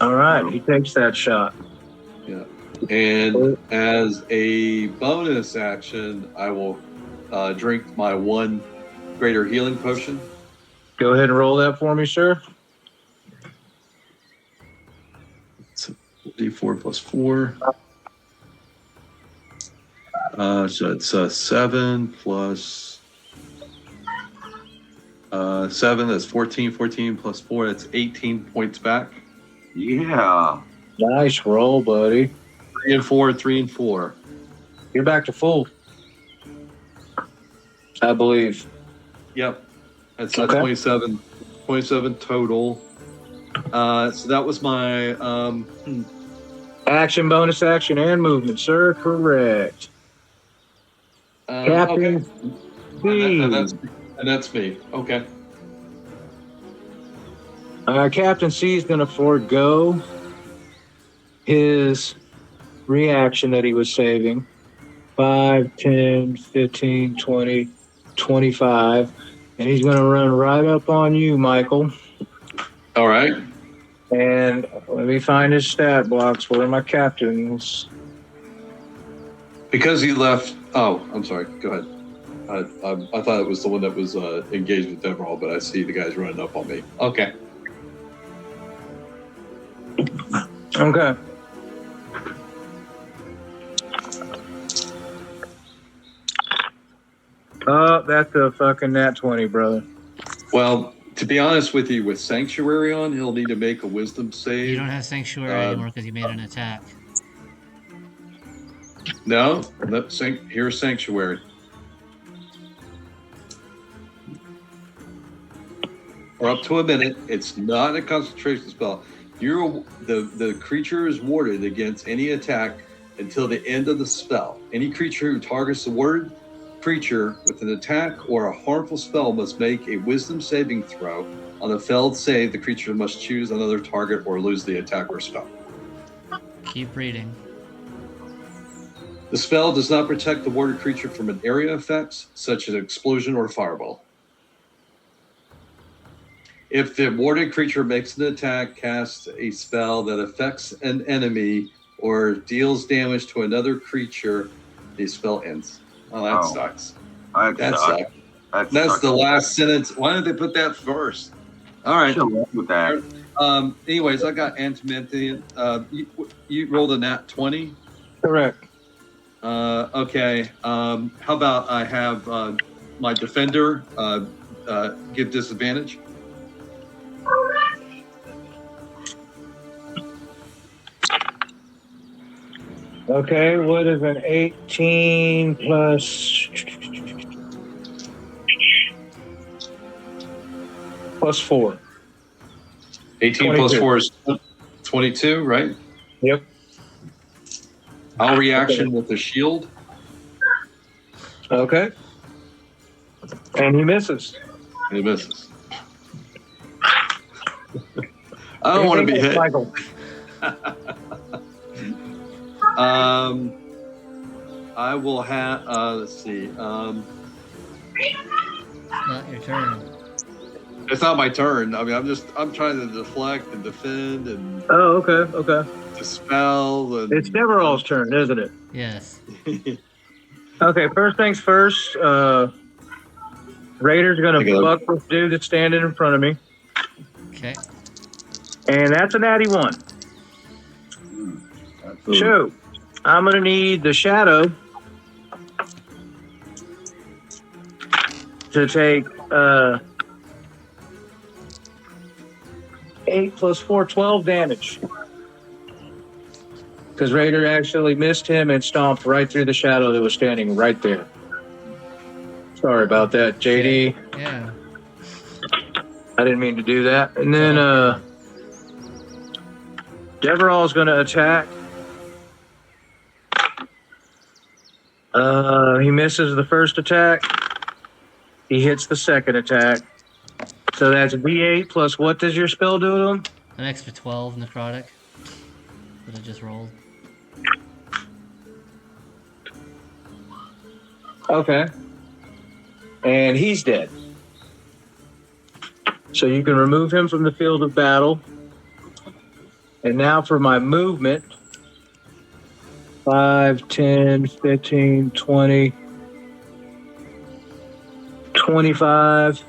All right, he takes that shot. Yeah, and as a bonus action, I will drink my 1 greater healing potion. Go ahead and roll that for me, sir. It's D4 plus 4. So it's 7 plus 7. That's 14. 14 plus 4. That's 18 points back. Yeah. Nice roll, buddy. 3 and 4. 3 and 4. You're back to full, I believe. Yep. That's Okay. 27 total. So that was my Action, bonus action, and movement, sir. Correct. Captain okay. B. And that's me. Okay. Captain C is going to forego his reaction that he was saving. 5, 10, 15, 20, 25. And he's going to run right up on you, Michael. All right. And let me find his stat blocks. Where are my captains? Because he left. Oh, I'm sorry. Go ahead. I thought it was the one that was engaged with Deverall, but I see the guys running up on me. Okay. Okay. Oh, that's a fucking nat 20, brother. Well, to be honest with you, with Sanctuary on, he'll need to make a Wisdom save. You don't have Sanctuary anymore because you made an attack. No, here's Sanctuary. For up to a minute. It's not a concentration spell. The creature is warded against any attack until the end of the spell. Any creature who targets the warded creature with an attack or a harmful spell must make a Wisdom saving throw. On a failed save, the creature must choose another target or lose the attack or spell. Keep reading. The spell does not protect the warded creature from an area effects, such as explosion or fireball. If the warded creature makes an attack, casts a spell that affects an enemy, or deals damage to another creature, the spell ends. Oh, that sucks. That sucks. That's the last sentence. Why didn't they put that first? All right. With that. Anyways, I got Antimenthian. You rolled a nat 20? Correct. Okay. How about I have my defender give disadvantage? Okay, what is an 18 plus 4? 18 plus 4 is 22, right? Yep. I'll reaction with the shield. Okay. And he misses. He misses. I don't want to be hit. Michael. I will have. Let's see. Not your turn. It's not my turn. I mean, I'm trying to deflect and defend and. Oh, okay. Dispel. And, it's Deverall's turn, isn't it? Yes. Okay, first things first. Raider's gonna fuck this dude that's standing in front of me. Okay. And that's a natty 1. So, I'm gonna need the shadow to take 8 plus 4, 12 damage. Because Raider actually missed him and stomped right through the shadow that was standing right there. Sorry about that, JD. Yeah. I didn't mean to do that. And then Deverall's going to attack. He misses the first attack. He hits the second attack. So that's V8 plus what does your spell do to him? An extra 12 necrotic that I just rolled. Okay. And he's dead. So you can remove him from the field of battle. And now for my movement. 5, 10, 15, 20, 25.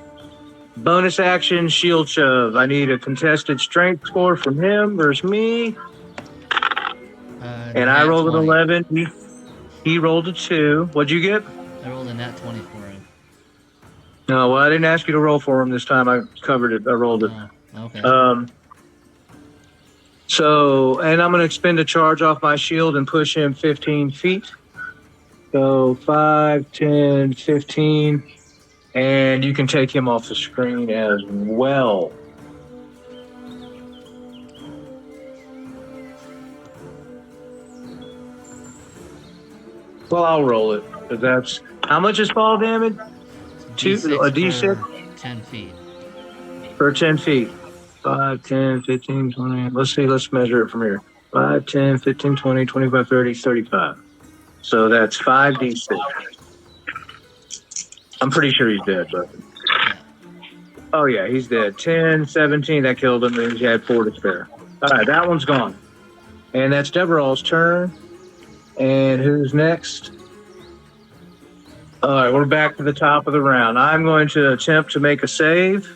Bonus action, shield shove. I need a contested strength score from him versus me. And I rolled 20. an 11. He rolled a 2. What'd you get? I rolled a nat 20 for him. No, well, I didn't ask you to roll for him this time. I covered it. I rolled it. Oh, okay. And I'm going to expend a charge off my shield and push him 15 feet. So 5, 10, 15. And you can take him off the screen as well. Well, I'll roll it. 'Cause that's how much is fall damage? D6 A D6 per 10 feet. per 10 feet. 5, 10, 15, 20. Let's see. Let's measure it from here. 5, 10, 15, 20, 25, 30, 35. So that's 5d6. I'm pretty sure he's dead, but. Yeah. Oh, yeah, he's dead. 10, 17, that killed him, and he had 4 to spare. All right, that one's gone. And that's Deverall's turn. And who's next? All right, we're back to the top of the round. I'm going to attempt to make a save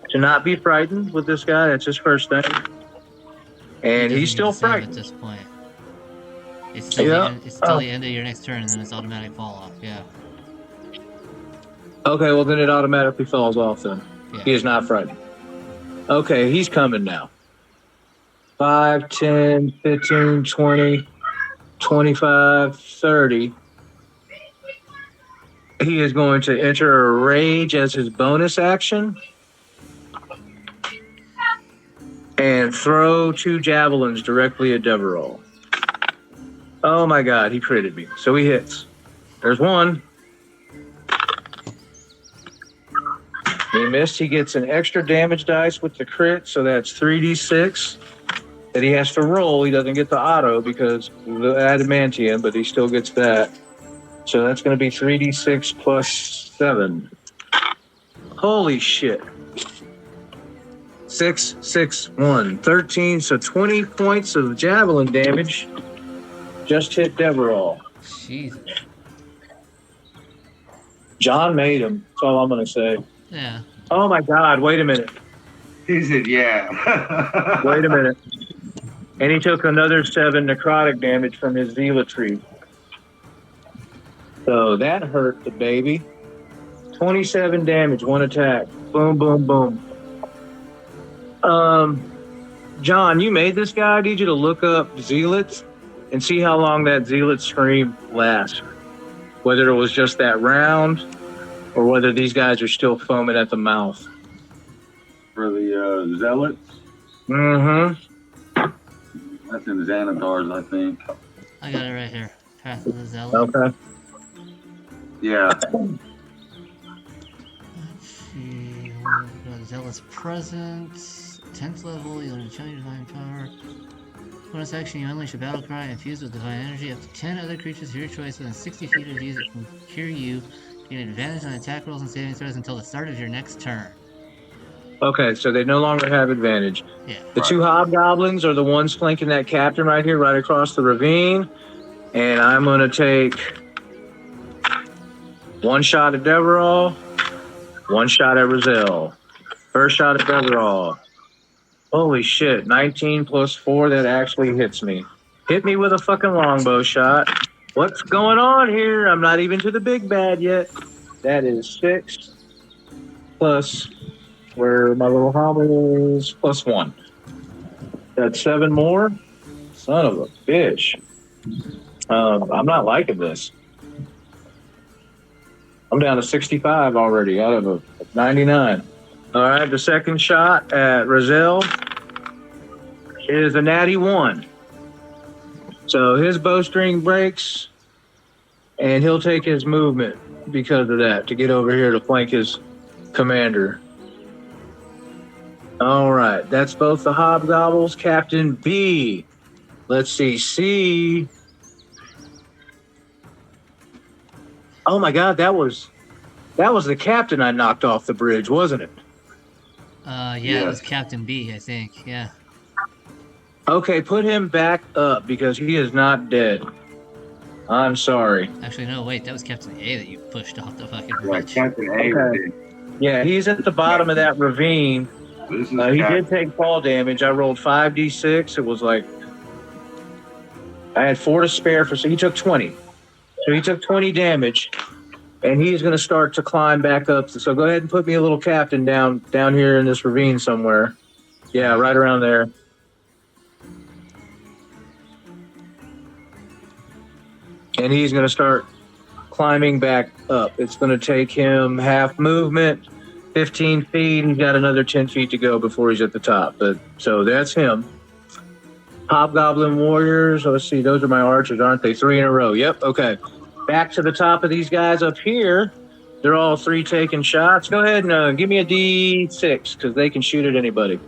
to not be frightened with this guy. That's his first thing. And He he's still doesn't need to save frightened. at this point. It's still, it's till the end of your next turn, and then it's automatic fall off. Yeah. Okay, well, then it automatically falls off then. Yeah. He is not frightened. Okay, he's coming now. 5, 10, 15, 20, 25, 30. He is going to enter a rage as his bonus action and throw 2 javelins directly at Deverall. Oh my God, he critted me. So he hits. There's one. He missed. He gets an extra damage dice with the crit, so that's 3d6 that he has to roll. He doesn't get the auto because of the adamantium, but he still gets that. So that's going to be 3d6 plus 7. Holy shit. 6, 6, 1, 13. So 20 points of javelin damage just hit Deverall. Jesus. John made him. That's all I'm going to say. Yeah. Oh my God, wait a minute. He said, yeah. Wait a minute. And he took another 7 necrotic damage from his zealotry. So that hurt the baby. 27 damage, 1 attack. Boom, boom, boom. John, you made this guy. I need you to look up zealots and see how long that zealot scream lasts. Whether it was just that round or whether these guys are still foaming at the mouth. For the zealots, Mm-hmm. that's in Xanathars, I think. I got it right here. Path of the Zealot. Okay. Yeah. Let's see. Zealot's present. 10th level, you'll channel your divine power. Bonus action, you unleash a battle cry infused with divine energy. Up to 10 other creatures of your choice within 60 feet of you that can cure you. You gain advantage on attack rolls and saving throws until the start of your next turn. Okay, so they no longer have advantage. Yeah. The 2 hobgoblins are the ones flanking that captain right here, right across the ravine. And I'm going to take 1 shot at Deverall, 1 shot at Rizal. First shot at Deverall. Holy shit, 19 plus 4, that actually hits me. Hit me with a fucking longbow shot. What's going on here? I'm not even to the big bad yet. That is 6 plus, where my little hobble is, plus 1. That's 7 more. Son of a bitch. I'm not liking this. I'm down to 65 already out of a 99. All right, the second shot at Rizal is a natty 1. So his bowstring breaks, and he'll take his movement because of that to get over here to flank his commander. All right, that's both the hobgoblins. Captain B. Let's see, C. Oh my God, that was the captain I knocked off the bridge, wasn't it? Yeah, it was Captain B, I think. Yeah. Okay, put him back up because he is not dead. I'm sorry. Actually, no, wait, that was Captain A that you pushed off the fucking Right, bridge. Captain A. Okay. Yeah, he's at the bottom of that ravine. This is He did take fall damage. I rolled 5d6. It was like I had 4 to spare so he took 20. So he took 20 damage, and he's going to start to climb back up. So go ahead and put me a little captain down here in this ravine somewhere. Yeah, right around there. And he's going to start climbing back up. It's going to take him half movement, 15 feet. He's got another 10 feet to go before he's at the top. So that's him. Hobgoblin warriors. Let's see. Those are my archers, aren't they? 3 in a row. Yep. Okay. Back to the top of these guys up here. They're all 3 taking shots. Go ahead and give me a D6 because they can shoot at anybody.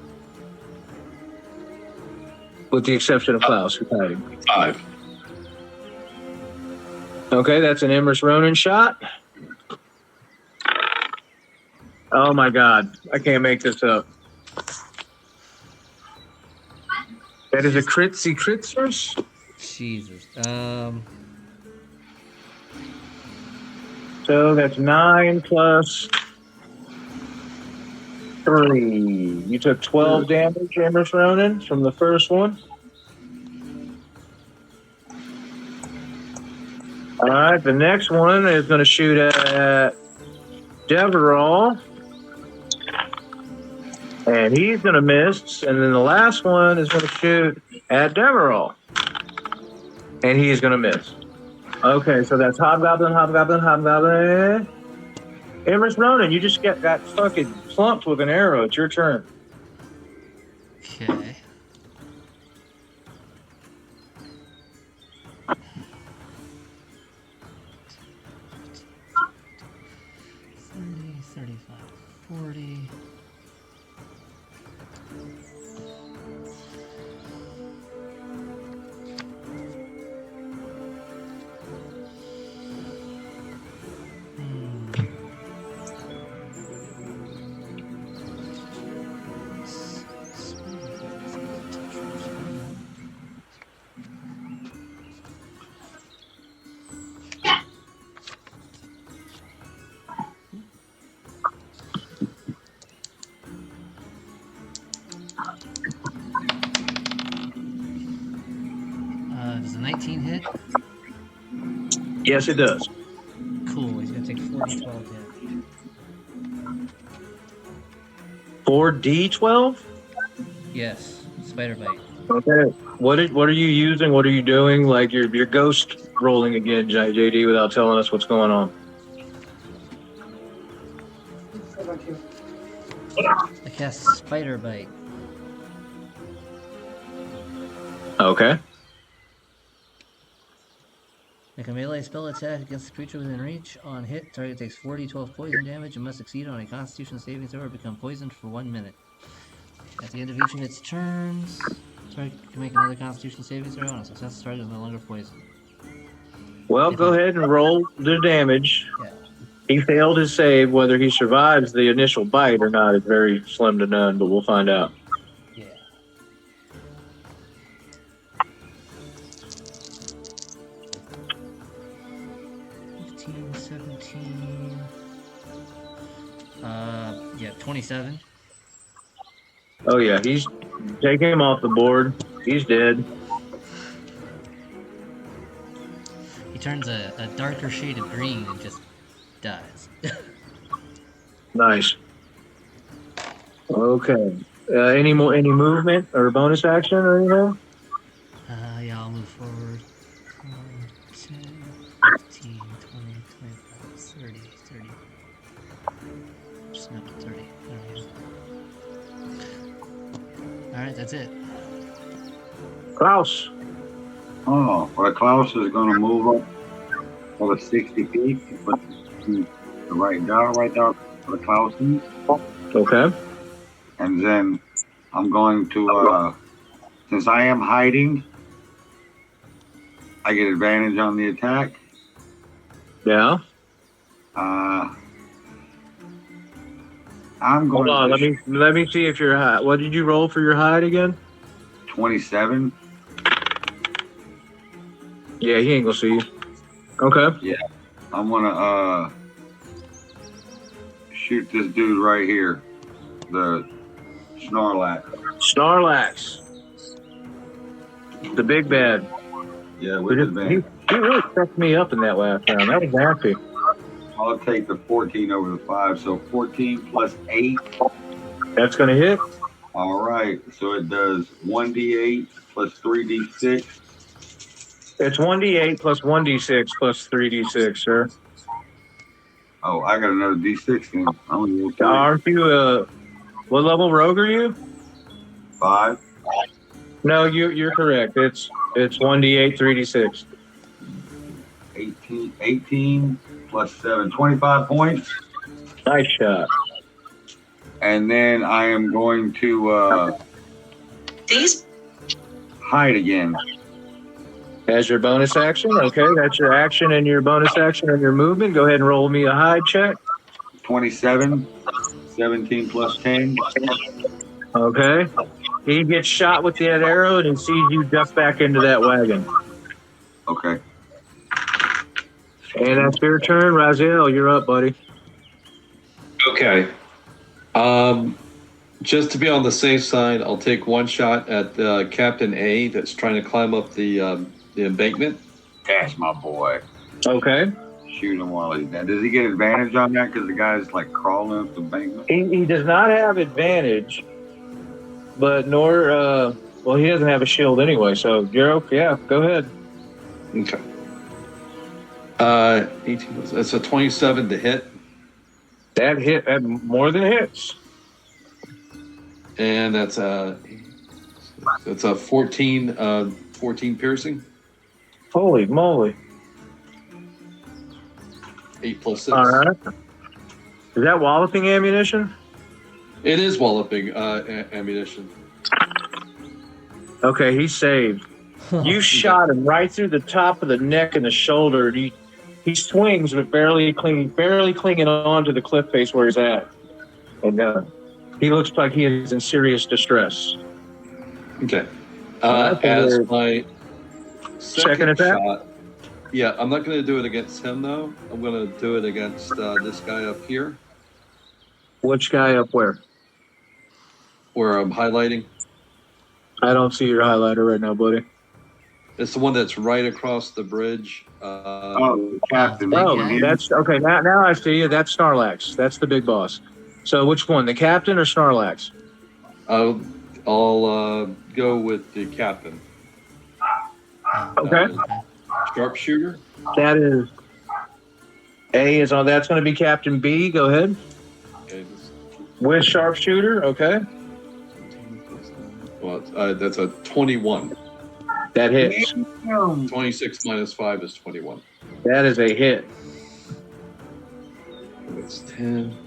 With the exception of Klaus, who's hiding. 5. Okay, that's an Emrys Ronin shot. Oh my God, I can't make this up. That is a critzy critzers? Jesus. So that's 9 plus 3. You took 12 damage, Emrys Ronin, from the first one. All right, the next one is going to shoot at Deverall. And he's going to miss. And then the last one is going to shoot at Deverall. And he's going to miss. Okay, so that's Hobgoblin. Emrys Ronin, you just got fucking plumped with an arrow. It's your turn. Okay. $30, $35, $40. Does a 19 hit? Yes, it does. Cool, he's gonna take 40, 12 damage. 4d12? Yes, spider bite. Okay. What are you using? What are you doing? Like your ghost rolling again, JD, without telling us what's going on. I cast spider bite. Okay. Make a melee spell attack against the creature within reach. On hit, target takes 4d12 poison damage and must succeed on a Constitution saving throw or become poisoned for 1 minute. At the end of each of its turns, target can make another Constitution saving throw, and a successful target is no longer poisoned. Well, go ahead and roll the damage. Yeah. He failed his save. Whether he survives the initial bite or not is very slim to none, but we'll find out. Yeah. Yeah, 27. Oh yeah, he's taking him off the board. He's dead. He turns a darker shade of green and just dies. Nice. Okay. Any movement or bonus action or anything? Yeah, I'll move forward. 10, 15, 20, 25, 30, 30. Just no, 30. Alright, that's it. Klaus. Oh, well, Klaus is going to move up for the 60 feet. Put the right down for the Klaus. Okay. And then I'm going to, since I am hiding, I get advantage on the attack. Yeah. I'm going Hold on. to Let me see if you're hide. What did you roll for your hide again? 27. Yeah, he ain't gonna see you. Okay. Yeah. I'm going to shoot this dude right here. The Snorlax. Snorlax. The big bad. Yeah, with advantage. He really fucked me up in that last round. That was nasty. I'll take the 14 over the 5. So 14 plus 8. That's gonna hit. All right. So it does 1d8 plus 3d6. It's 1d8 plus 1d6 plus 3d6, sir. Oh, I got another d6 then. I only rolled 3. Aren't you what level rogue are you? 5. No, you're correct. It's 1d8, 3d6. 18 plus 7, 25 points. Nice shot. And then I am going to hide again. As your bonus action, okay, that's your action and your bonus action and your movement. Go ahead and roll me a hide check. 27, 17 plus 10. Okay. He gets shot with that arrow and he sees you duck back into that wagon. Okay. And that's your turn. Raziel, you're up, buddy. Okay. Just to be on the safe side, I'll take one shot at Captain A that's trying to climb up the embankment. That's my boy. Okay. Shoot him while he's dead. Does he get advantage on that because the guy's like crawling up the embankment? He does not have advantage, but nor, well, he doesn't have a shield anyway, so you're okay. Yeah, go ahead. Okay. 18. That's a 27 to hit. That hit, that more than hits. And that's a 14 piercing. Holy moly. 8 plus 6. All right. Is that walloping ammunition? It is walloping ammunition. Okay, he's saved. You shot him right through the top of the neck and the shoulder. He swings, but barely clinging on to the cliff face where he's at. And he looks like he is in serious distress. Okay. As my second attack? shot, yeah, I'm not going to do it against him, though. I'm going to do it against this guy up here, Which guy up where? where I'm highlighting. I don't see your highlighter right now, buddy. It's the one that's right across the bridge. Oh, Captain. Oh, guy. that's okay. Now I see you. That's Snorlax. That's the big boss. So which one, the captain or Snorlax? I'll go with the captain. Okay. Sharpshooter. That is A is on. That's going to be Captain B. Go ahead. Okay, With sharpshooter. Okay. well, that's a 21. That hits. 26 minus 5 is 21. That is a hit. That's 10.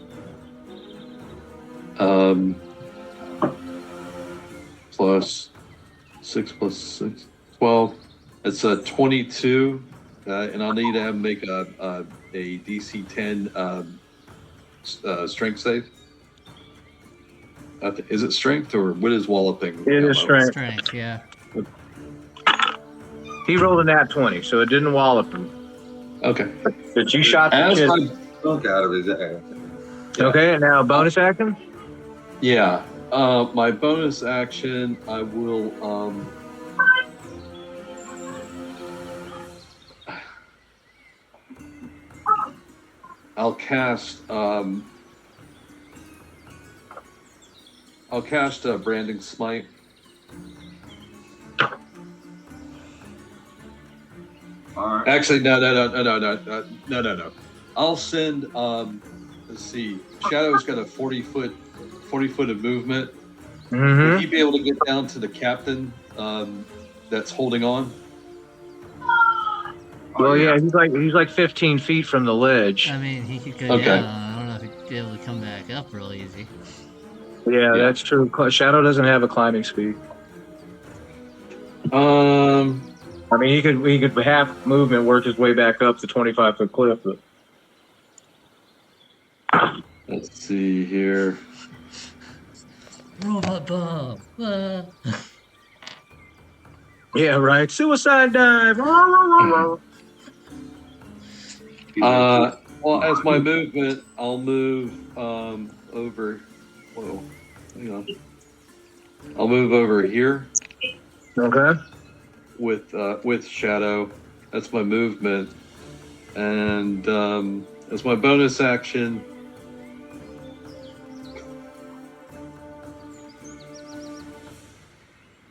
Plus 6 plus 6, 12. It's a 22, and I'll need to make a DC 10 strength save. Is it strength or what is walloping? It is strength. Strength, yeah. He rolled a nat 20, so it didn't wallop him. Okay. But you shot the As shit. my, Look out of his ass. Okay, and now bonus action. yeah, my bonus action, I will I'll cast Branding Smite. All right. Actually, no. I'll send. Let's see. Shadow's got a 40 foot of movement. Would Mm-hmm. he be able to get down to the captain that's holding on? Well, yeah, he's like 15 feet from the ledge. I mean, he could go Okay. down. I don't know if he'd be able to come back up real easy. Yeah, that's true. Shadow doesn't have a climbing speed. I mean, he could half movement work his way back up the 25-foot cliff. But Let's see here. Robot bomb. Ah. yeah, right. Suicide dive. Well, as my movement, I'll move over. Whoa, hang on. I'll move over here Okay. with Shadow. That's my movement, and as my bonus action,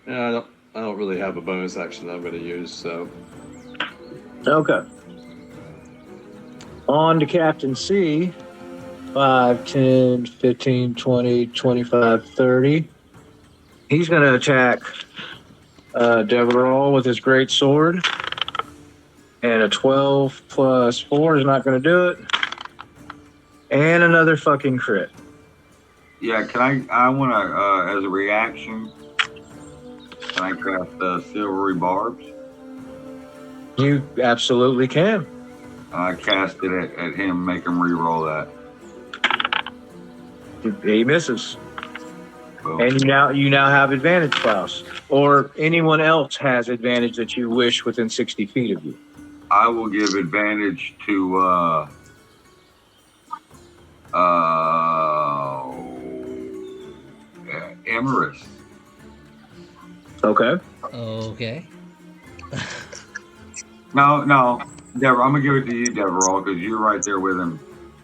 yeah, I don't really have a bonus action that I'm going to use. So Okay. On to Captain C. 5, 10, 15, 20, 25, 30. He's going to attack Deverall with his great sword. And a 12 plus 4 is not going to do it. And another fucking crit. Yeah, I want to, as a reaction, can I cast Silvery Barbs? You absolutely can. I cast it at him, make him re-roll that. He misses. Boom. And you now have advantage, Klaus. Or anyone else has advantage that you wish within 60 feet of you. I will give advantage to Emerus. Okay. Okay. No, Deborah, I'm gonna give it to you, Deborah, because you're right there with him.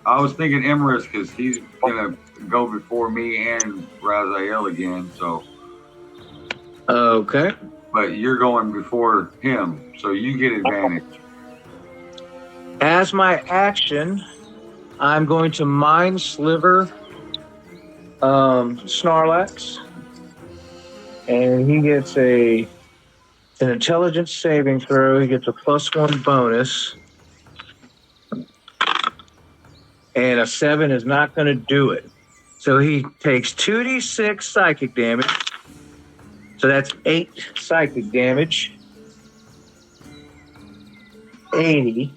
I was thinking Emerus because he's gonna go before me and Raziel again. So. Okay. But you're going before him, so you get advantage. As my action, I'm going to Mind Sliver Snarlax. And he gets an intelligence saving throw. He gets a +1 bonus. And a 7 is not going to do it. So he takes 2d6 psychic damage. So that's 8 psychic damage. 80.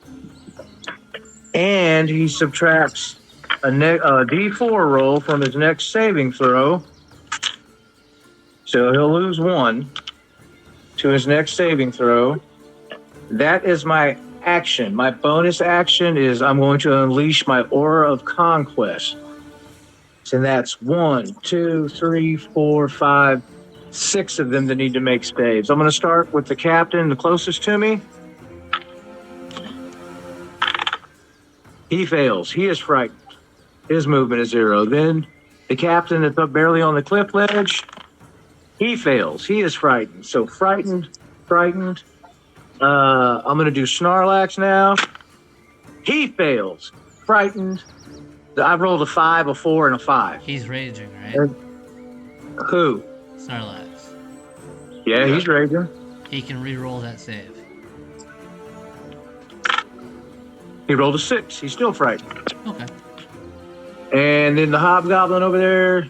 And he subtracts a d4 roll from his next saving throw. So he'll lose 1 to his next saving throw. That is my action. My bonus action is I'm going to unleash my Aura of Conquest. And that's 1, 2, 3, 4, 5, 6 of them that need to make saves. I'm going to start with the captain, the closest to me. He fails. He is frightened. His movement is 0. Then the captain that's up barely on the cliff ledge, he fails. He is frightened. So frightened. I'm going to do Snarlax now. He fails. Frightened. I've rolled a 5, a 4, and a 5. He's raging, right? Who? Snarlax. Yeah, he's raging. He can re-roll that save. He rolled a 6. He's still frightened. Okay. And then the hobgoblin over there,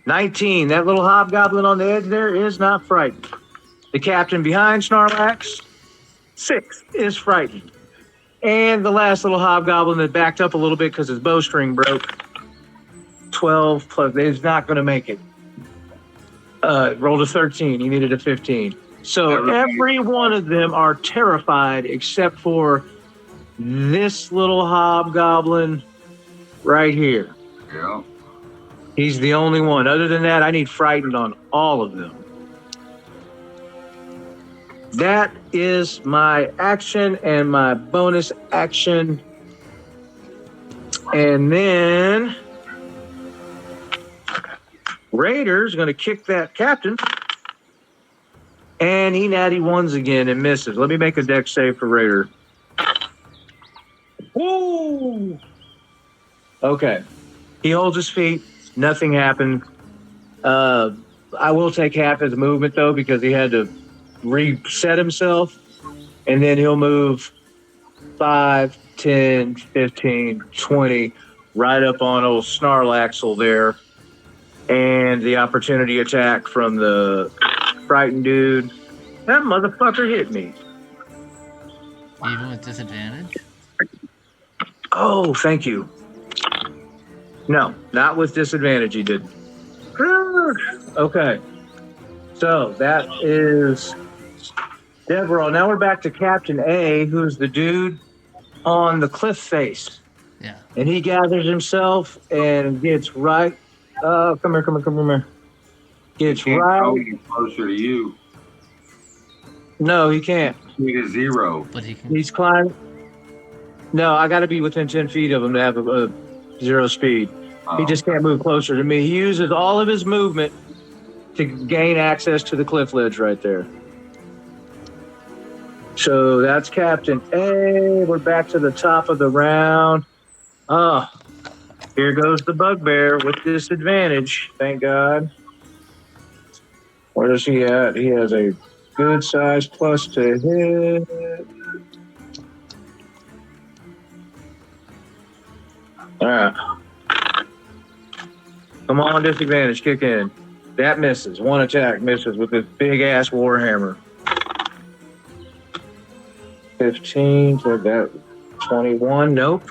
19. That little hobgoblin on the edge there is not frightened. The captain behind Snarlax, 6, is frightened. And the last little hobgoblin that backed up a little bit because his bowstring broke, 12 plus, is not going to make it. Rolled a 13. He needed a 15. So every one of them are terrified except for this little hobgoblin right here. Yeah. He's the only one. Other than that, I need frightened on all of them. That is my action and my bonus action. And then Raider's going to kick that captain. And he natty ones again and misses. Let me make a dex save for Raider. Woo! Okay. He holds his feet. Nothing happened. I will take half his movement, though, because he had to reset himself. And then he'll move 5, 10, 15, 20, right up on old Snarlaxle there. And the opportunity attack from the frightened dude. That motherfucker hit me. Even with disadvantage? Oh, thank you. No, not with disadvantage, he didn't. Okay. So that is Devereaux. Now we're back to Captain A, who's the dude on the cliff face. Yeah. And he gathers himself and gets right. Come here. Gets right. Closer to you. No, he can't. He is 0. But he can. He's climbing. No, I got to be within 10 feet of him to have a 0 speed. Oh. He just can't move closer to me. He uses all of his movement to gain access to the cliff ledge right there. So that's Captain A. We're back to the top of the round. Oh, here goes the bugbear with disadvantage. Thank God. Where is he at? He has a good size plus to hit. All right. Come on, disadvantage, kick in. That misses. One attack misses with this big ass warhammer. 15 for that. 21, nope.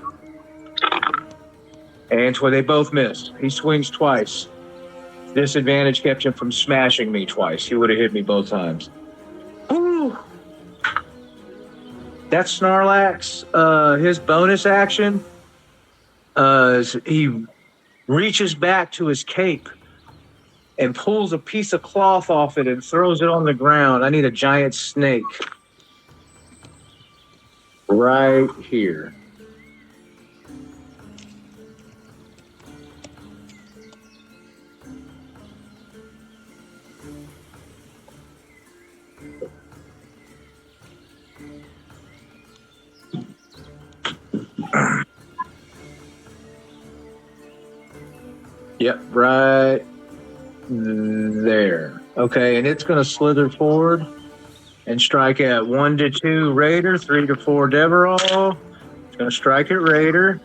And they both missed. He swings twice. Disadvantage kept him from smashing me twice. He would have hit me both times. Ooh. That's Snorlax. His bonus action is he reaches back to his cape and pulls a piece of cloth off it and throws it on the ground. I need a giant snake. Right here. Yep, right there. Okay, and it's going to slither forward and strike at 1 to 2 Raider, 3 to 4 Deverall. It's going to strike at Raider.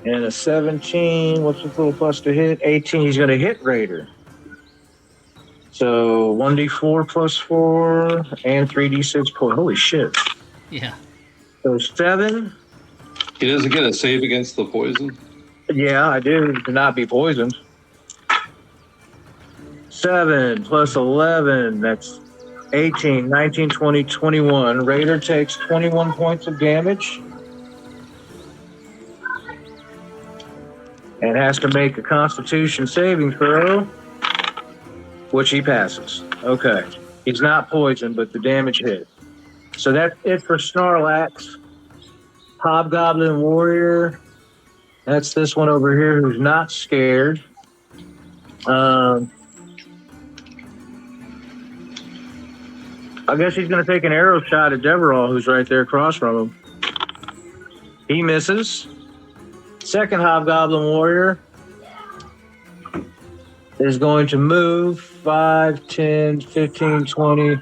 And a 17, what's the little plus to hit? 18, he's going to hit Raider. So 1d4 plus 4 and 3d6 plus. Holy shit. Yeah. So 7. He doesn't get a save against the poison? Yeah, I do. To not be poisoned. 7 plus 11, that's 18, 19, 20, 21. Raider takes 21 points of damage and has to make a Constitution saving throw, which he passes. Okay. He's not poisoned, but the damage hit. So that's it for Snorlax. Hobgoblin Warrior. That's this one over here who's not scared. I guess he's going to take an arrow shot at Deverall, who's right there across from him. He misses. Second Hobgoblin Warrior is going to move 5, 10, 15, 20,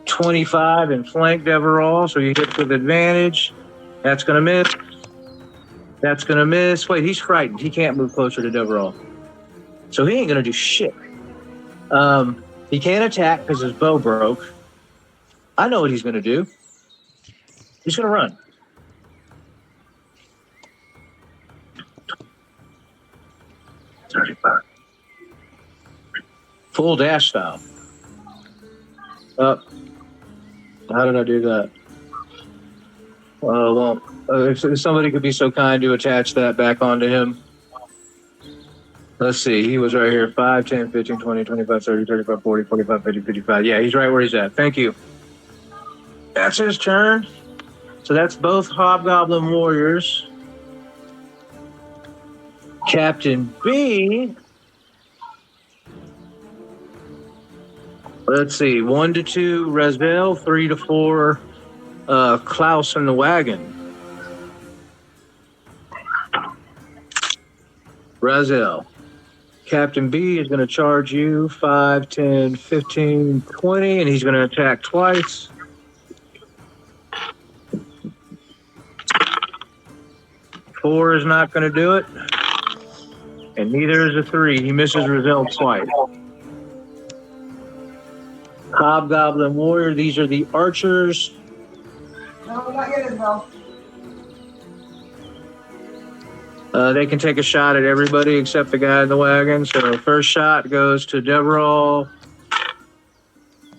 25 and flank Deverall, so he hits with advantage. That's going to miss. That's going to miss. Wait, he's frightened. He can't move closer to Deverall. So he ain't going to do shit. He can't attack because his bow broke. I know what he's going to do. He's going to run. Full dash style. How did I do that? Well, if somebody could be so kind to attach that back onto him. Let's see. He was right here. 5, 10, 15, 20, 25, 30, 35, 40, 45, 50, 55. Yeah, he's right where he's at. Thank you. That's his turn. So that's both Hobgoblin Warriors. Captain B. Let's see. 1 to 2, Razel. 3 to 4, Klaus in the wagon. Razel. Captain B is going to charge you 5, 10, 15, 20, and he's going to attack twice. Four is not going to do it, and neither is a 3. He misses Razel twice. Hobgoblin Warrior, these are the archers. No, not yet, Isabel. They can take a shot at everybody except the guy in the wagon. So first shot goes to Deverall.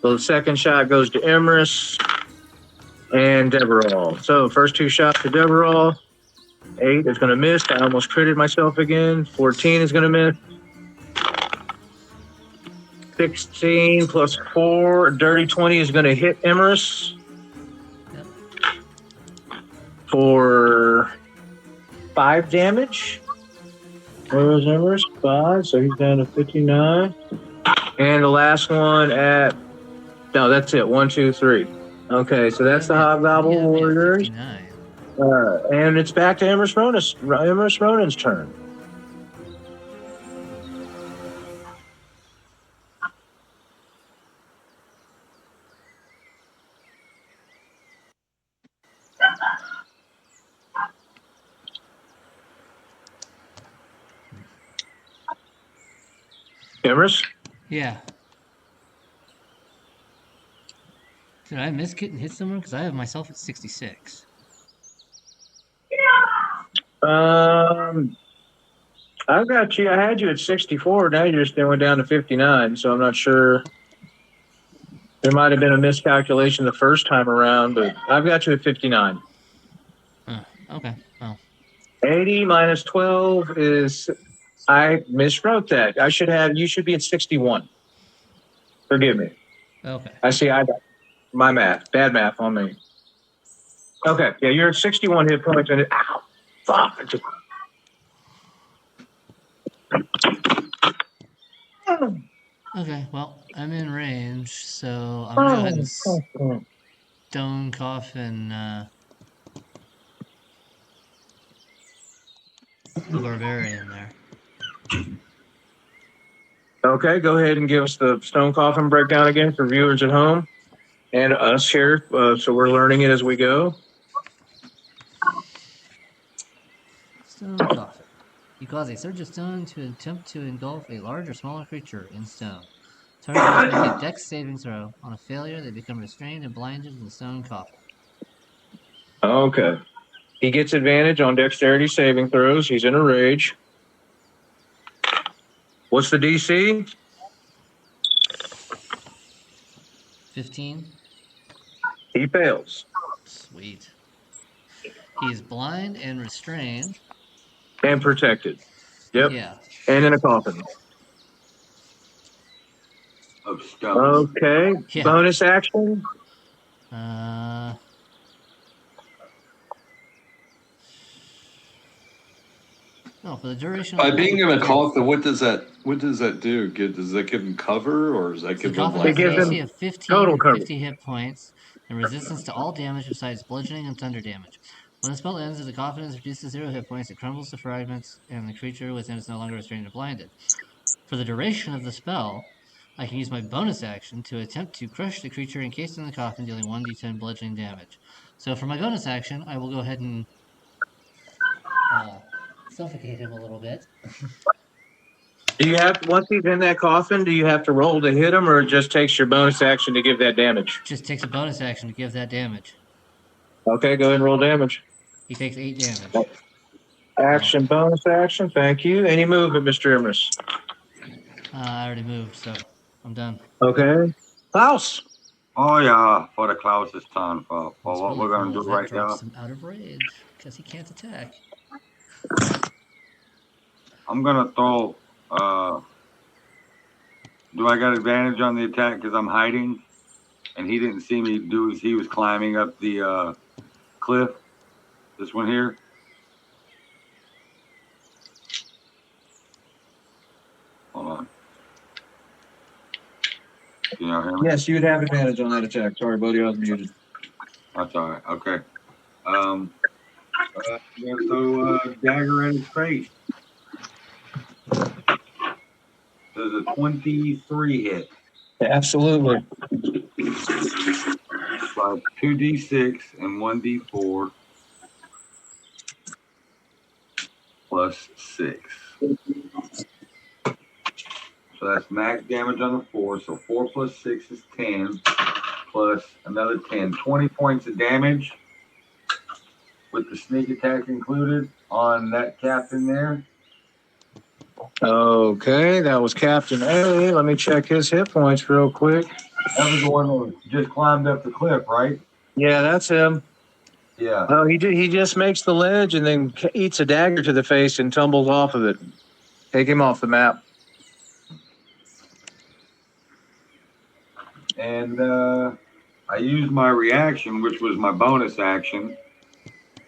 The second shot goes to Emrys and Deverall. So first 2 shots to Deverall. 8 is going to miss. I almost critted myself again. 14 is going to miss. 16 plus 4. Dirty 20 is going to hit Emrys. Yep. For 5 damage. Where's Emrys? 5, so he's down to 59. And the last one at... No, that's it. 1, 2, 3. Okay, so that's the Hobgoblin Warriors. 59. And it's back to Emrys Ronan's turn. Emrys? Yeah. Did I miss getting hit somewhere? Because I have myself at 66. I've got you. I had you at 64. Now you're just went down to 59. So I'm not sure. There might have been a miscalculation the first time around, but I've got you at 59. Okay. Well. 80 minus 12 is. I miswrote that. You should be at 61. Forgive me. Okay. I see. My math. Bad math on me. Okay. Yeah, you're at 61 hit points. And ow. Fuck. Okay. Well, I'm in range, so I'm gonna go ahead and stone coffin the barbarian there. Okay, go ahead and give us the stone coffin breakdown again for viewers at home and us here. So we're learning it as we go. Stone coffin. You cause a surge of stone to attempt to engulf a large or smaller creature in stone. Target must make a dex saving throw. On a failure, they become restrained and blinded in the stone coffin. Okay. He gets advantage on dexterity saving throws. He's in a rage. What's the DC? 15. He fails. Sweet. He is blind and restrained. And protected. Yep. Yeah. And in a coffin. Of stone. Okay. Yeah. Bonus action. No, for the duration By of the being in a coffin, what does that do? Does that give him cover, or does that the give him coffin like has an gives him AC of 15 total and cover. 50 hit points and resistance to all damage besides bludgeoning and thunder damage. When the spell ends, if the coffin is reduced to 0 hit points, it crumbles to fragments and the creature within is no longer restrained or blinded. For the duration of the spell, I can use my bonus action to attempt to crush the creature encased in the coffin, dealing 1d10 bludgeoning damage. So for my bonus action, I will go ahead and suffocate him a little bit. Do you have, once he's in that coffin, do you have to roll to hit him, or it just takes your bonus action to give that damage? Just takes a bonus action to give that damage. Okay, go ahead and roll damage. He takes 8 damage. Action, bonus action. Thank you. Any movement, Mr. Emrys? I already moved, so I'm done. Okay. Klaus. Oh yeah, for the Klaus's turn for It's what really we're gonna cool do is that right now. drops him out of rage because he can't attack. I'm gonna throw. Do I got advantage on the attack because I'm hiding, and he didn't see me do as he was climbing up the cliff? This one here. Hold on. Can y'all hear me? Yes, you'd have advantage on that attack. Sorry, buddy, I was muted. That's all right. Okay. I'm gonna throw a dagger in his face. There's a 23 hit. Absolutely. So 2d6 and 1d4 plus 6. So that's max damage on the 4. So 4 plus 6 is 10. Plus another 10. 20 points of damage with the sneak attack included on that captain there. Okay, that was Captain A. Let me check his hit points real quick. That was the one who just climbed up the cliff, right? Yeah, that's him. Yeah. Oh, he just makes the ledge and then eats a dagger to the face and tumbles off of it. Take him off the map. And I used my reaction, which was my bonus action,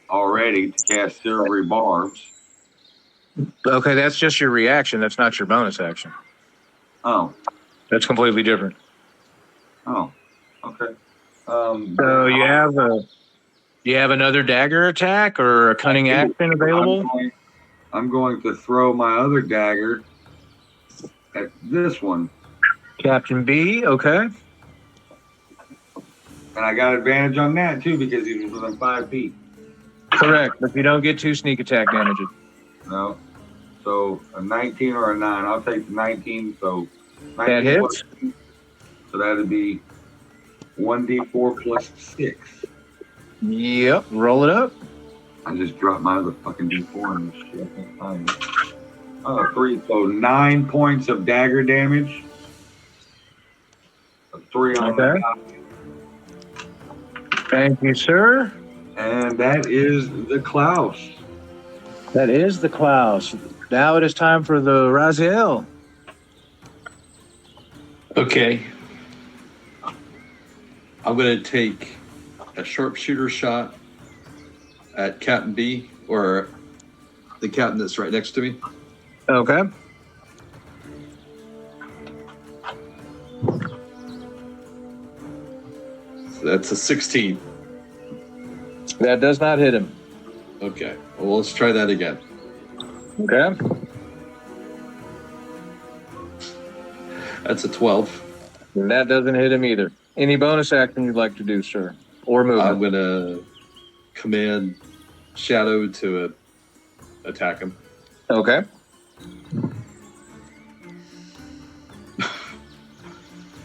already to cast Silvery Barbs. Okay, that's just your reaction. That's not your bonus action. Oh. That's completely different. Oh. Okay. So you have another dagger attack or a cunning action available? I'm going to throw my other dagger at this one. Captain B, okay. And I got advantage on that too because he was within 5 feet. Correct, but you don't get 2 sneak attack damages. No. So a 19 or a 9. I'll take the 19. So 19 That hits. So that'd be 1d4 plus 6. Yep. Roll it up. I just dropped my other fucking d4 in this shit. I can't find it. 3. So 9 points of dagger damage. A 3 on the Okay. dot. Thank you, sir. And that is the Klaus. That is the Klaus. Now it is time for the Raziel. Okay. I'm going to take a sharpshooter shot at Captain B, or the captain that's right next to me. Okay. So that's a 16. That does not hit him. Okay. Well, let's try that again. Okay. That's a 12. And that doesn't hit him either. Any bonus action you'd like to do, sir? Or I'm movement? going to command Shadow to attack him. Okay.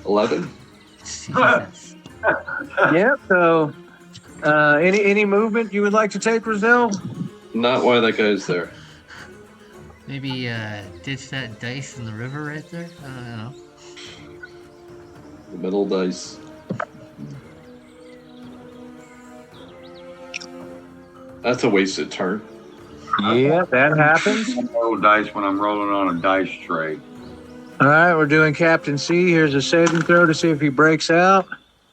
11. Jesus. Yeah, so any movement you would like to take, Roselle? Not while that guy's there. Maybe ditch that dice in the river right there? I don't know. The middle dice. That's a wasted turn. Yeah, that happens. I roll dice when I'm rolling on a dice tray. All right, we're doing Captain C. Here's a saving throw to see if he breaks out.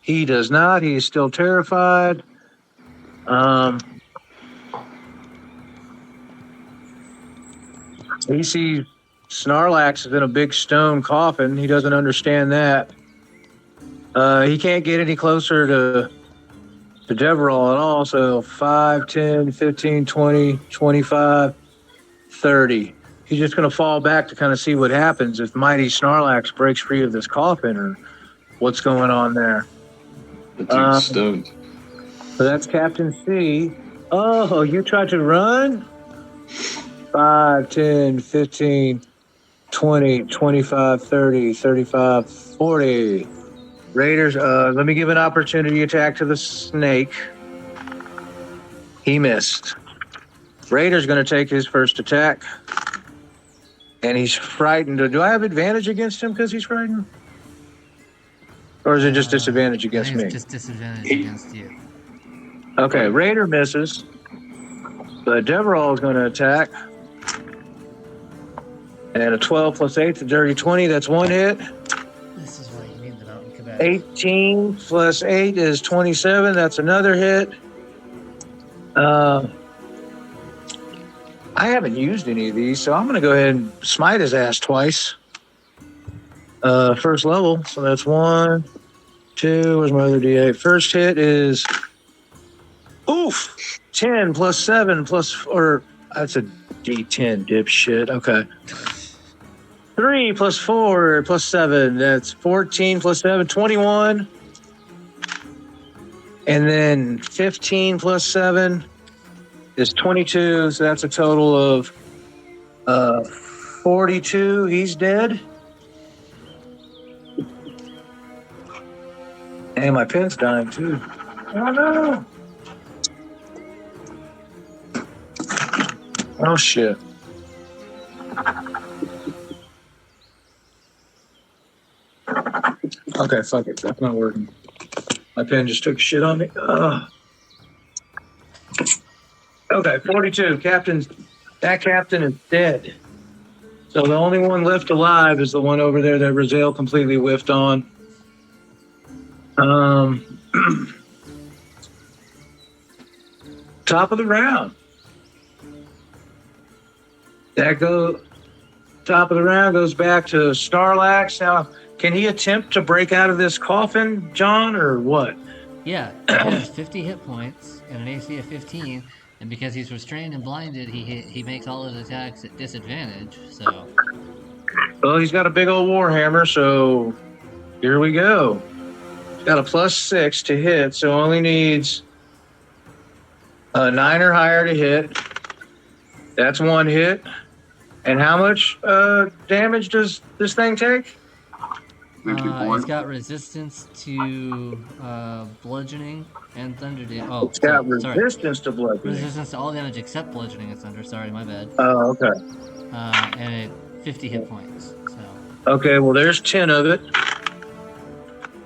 He does not. He is still terrified. He sees Snarlax is in a big stone coffin. He doesn't understand that. He can't get any closer to Deverall at all. So 5, 10, 15, 20, 25, 30. He's just going to fall back to kind of see what happens if Mighty Snarlax breaks free of this coffin or what's going on there. The dude's stoned. So that's Captain C. Oh, you tried to run? 5, 10, 15, 20, 25, 30, 35, 40. Raiders, let me give an opportunity attack to the snake. He missed. Raider's going to take his first attack. And he's frightened. Do I have advantage against him because he's frightened? Or is it just disadvantage against I think me? it's just disadvantage against you. Okay, Raider misses. But Deverall is going to attack. And a 12 plus 8 is a dirty 20. That's one hit. This is why you need the mountain combat. 18 plus 8 is 27. That's another hit. I haven't used any of these, so I'm going to go ahead and smite his ass twice. First level, so that's 1, 2. Where's my other D8? First hit is 10 plus 7 plus, or that's a D10, dipshit. Okay. 3 plus 4 plus 7. That's 14 plus 7, 21. And then 15 plus 7 is 22. So that's a total of 42. He's dead. And my pen's dying too. Oh no. Oh shit. Okay, fuck it. That's not working. My pen just took shit on me. Okay, 42. That captain is dead. So the only one left alive is the one over there that Roselle completely whiffed on. Top of the round. Top of the round goes back to Snarlax. Now, can he attempt to break out of this coffin, John, or what? Yeah, he has 50 hit points and an AC of 15, and because he's restrained and blinded, he makes all his attacks at disadvantage. So, Well, he's got a big old warhammer, so here we go. He's got a +6 to hit, so only needs a 9 or higher to hit. That's one hit. And how much damage does this thing take? 50 It's points. got resistance to bludgeoning and thunder damage. Oh, It's got sorry. resistance to bludgeoning. Resistance to all damage except bludgeoning and thunder. Sorry, my bad. Oh, okay. And 50 hit points. So. Okay, well, there's 10 of it.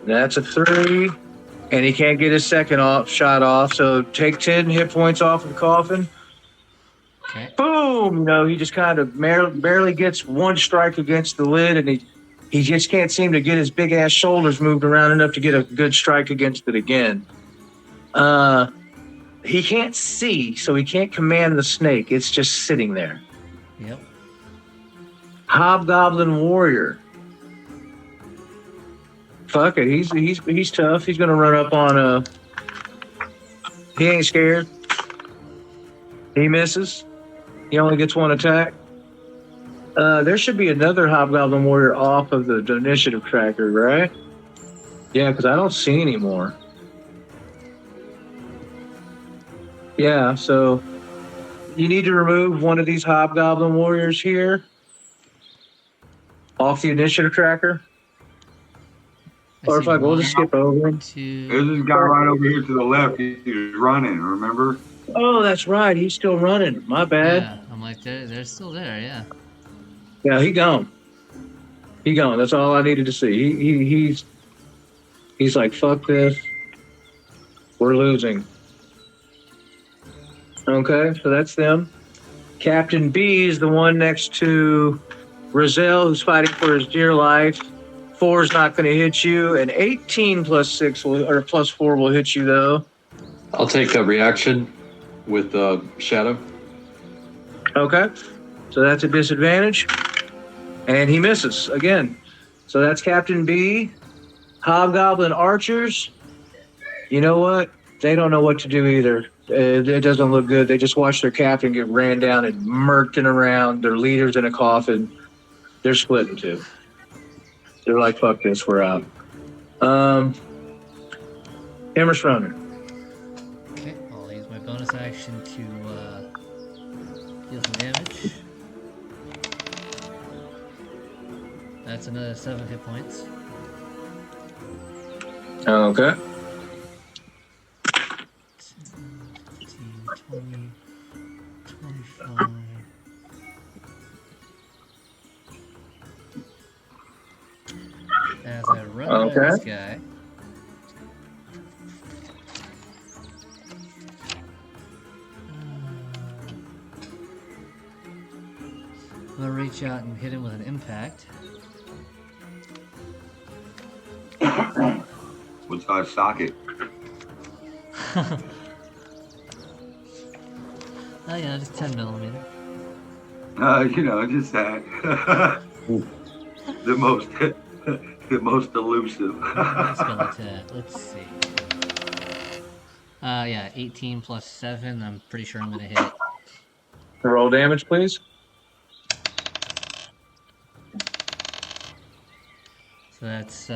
That's a 3. And he can't get his second shot off. So take 10 hit points off of the coffin. Okay. Boom! You know, he just kind of barely gets one strike against the lid, and he just can't seem to get his big ass shoulders moved around enough to get a good strike against it again. He can't see, so he can't command the snake. It's just sitting there. Yep. Hobgoblin warrior. Fuck it, he's tough. He's gonna run up on he ain't scared. He misses. He only gets one attack. There should be another Hobgoblin Warrior off of the initiative tracker, right? Yeah, because I don't see any more. Yeah, so you need to remove one of these Hobgoblin Warriors here off the initiative tracker. Or if we'll just skip over him. There's this guy right over here to the left. He's running, remember? Oh, that's right. He's still running. My bad. Yeah, I'm like, they're still there, yeah. Yeah, he gone. He gone. That's all I needed to see. He's like, fuck this. We're losing. Okay, so that's them. Captain B is the one next to Rizal, who's fighting for his dear life. 4 is not going to hit you, and 18 plus 6 or plus 4 will hit you though. I'll take a reaction with Shadow. Okay, so that's a disadvantage, and he misses again. So that's Captain B. Hobgoblin archers. You know what? They don't know what to do either. It doesn't look good. They just watch their captain get ran down and murked around. Their leader's in a coffin. They're split in two. They're like, fuck this, we're out. Hammer's running. Okay, I'll use my bonus action to deal some damage. That's another 7 hit points. Okay. 15, 20, 25. As I run by this guy. I'm gonna reach out and hit him with an impact. What's our socket? Oh yeah, just 10 millimeter. Just that. the most elusive. Spell attack. Let's see. Yeah, 18 plus 7. I'm pretty sure I'm gonna hit it. Roll damage, please. So that's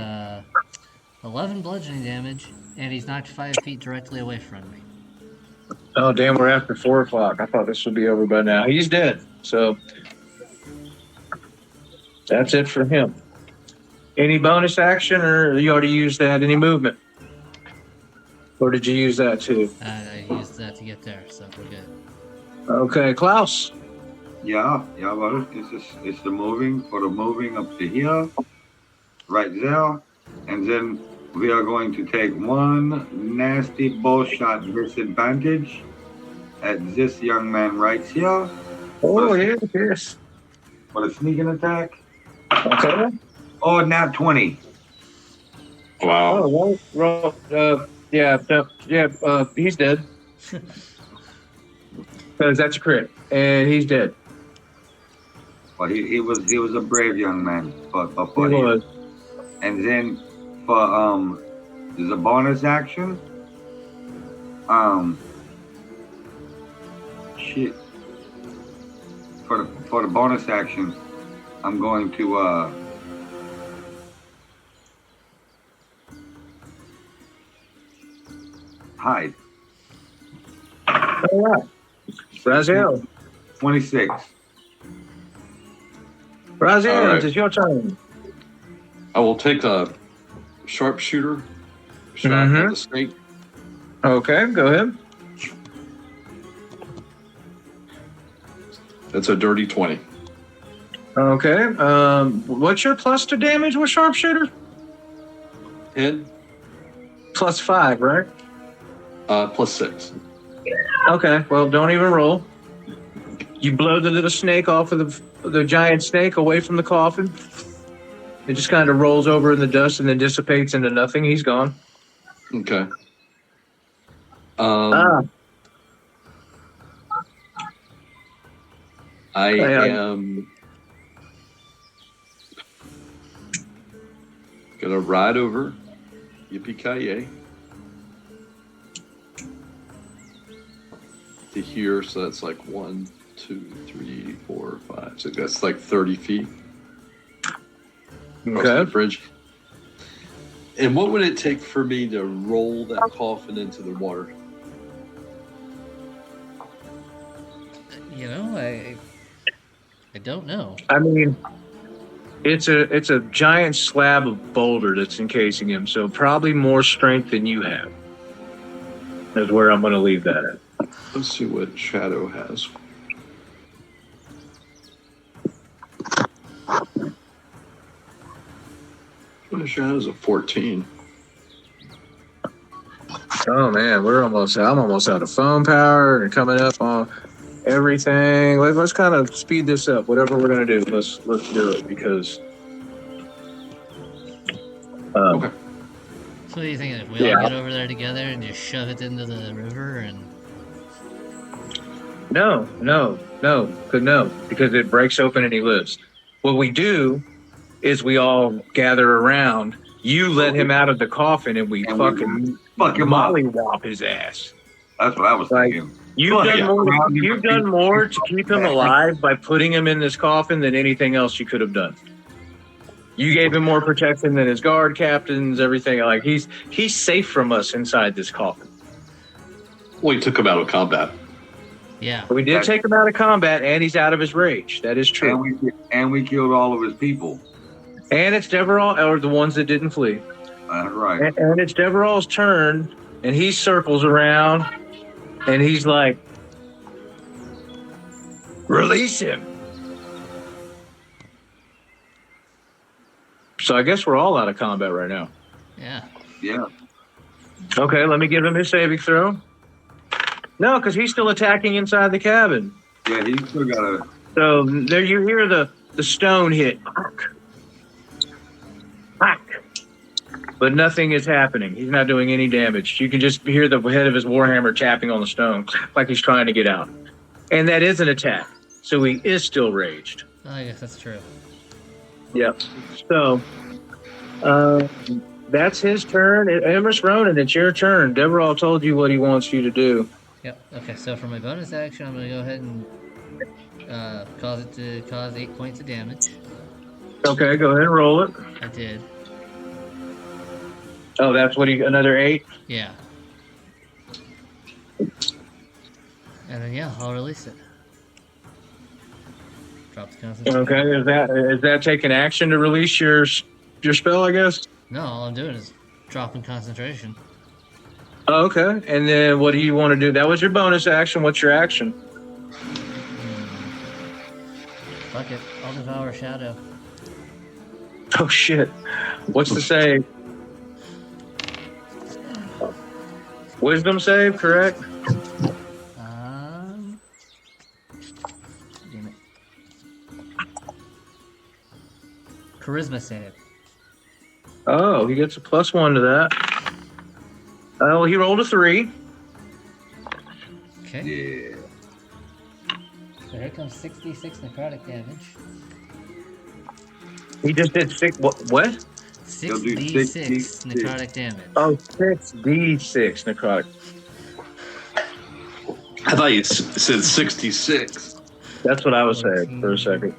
11 bludgeoning damage, and he's knocked 5 feet directly away from me. Oh, damn, we're after 4 o'clock. I thought this would be over by now. He's dead, so that's it for him. Any bonus action, or you already used that? Any movement? Or did you use that too? I used that to get there, so we're good. Okay, Klaus. Yeah, well, it's the moving up to here, right there, and then we are going to take one nasty bullshot disadvantage at this young man right here. Oh, yes. For the sneaking attack. Okay. Oh, nat 20. Wow. Oh, roll. He's dead. Because that's a crit, and he's dead. Well, he was a brave young man. But He was. And then for the bonus action, shit. For the bonus action, I'm going to hide. All right. Brazil. 26. Razians, right. it's your turn. I will take a sharpshooter shot at the snake. Okay, go ahead. That's a dirty 20. Okay. What's your plus to damage with sharpshooter? 10 Plus 5, right? plus 6. Okay. Well, don't even roll. You blow the little snake off of the giant snake away from the coffin. It just kind of rolls over in the dust and then dissipates into nothing. He's gone. Okay. I am gonna ride over. Yippee-ki-yay. To here, so that's like 1, 2, 3, 4, 5. So that's like 30 feet. Across the bridge. And what would it take for me to roll that coffin into the water? You know, I don't know. I mean, it's a giant slab of boulder that's encasing him, so probably more strength than you have. Is where I'm going to leave that at. Let's see what Shadow has. Shadow's a 14. Oh man, I'm almost out of phone power and coming up on everything. Let's kind of speed this up. Whatever we're gonna do, let's do it because. Okay. So what do you think? If we all get over there together and just shove it into the river and... No, because it breaks open and he lives. What we do is we all gather around. You let him out of the coffin and we fucking mollywop his ass. That's what I was thinking. You've done more to keep him alive by putting him in this coffin than anything else you could have done. You gave him more protection than his guard captains, everything. Like he's safe from us inside this coffin. Well, he took him out of combat. Yeah. We did take him out of combat, and he's out of his rage. That is true. And we killed all of his people. And it's Deverall, or the ones that didn't flee. That's right. And it's Deverall's turn, and he circles around, and he's like, release him. So I guess we're all out of combat right now. Yeah. Yeah. Okay, let me give him his saving throw. No, because he's still attacking inside the cabin. Yeah, he's still got a... So there you hear the stone hit. But nothing is happening. He's not doing any damage. You can just hear the head of his warhammer tapping on the stone, like he's trying to get out. And that is an attack. So he is still raged. Oh, I guess that's true. Yep. So that's his turn. Emrys Ronan, it's your turn. Deverall told you what he wants you to do. Yep. Okay, so for my bonus action, I'm going to go ahead and cause it to cause 8 points of damage. Okay, go ahead and roll it. I did. Oh, that's what another 8? Yeah. And then, yeah, I'll release it. Drop the concentration. Okay, is that taking action to release your spell, I guess? No, all I'm doing is dropping concentration. Oh, okay, and then what do you want to do? That was your bonus action. What's your action? Fuck it. I'll devour Shadow. Oh, shit. What's the save? Wisdom save, correct? Damn it. Charisma save. Oh, he gets a +1 to that. Oh, he rolled a 3. Okay. Yeah. So here comes 66 necrotic damage. He just did 6. What? 6d6 necrotic damage. Oh, 6d6 necrotic. I thought you said 66. That's what I was saying for a second.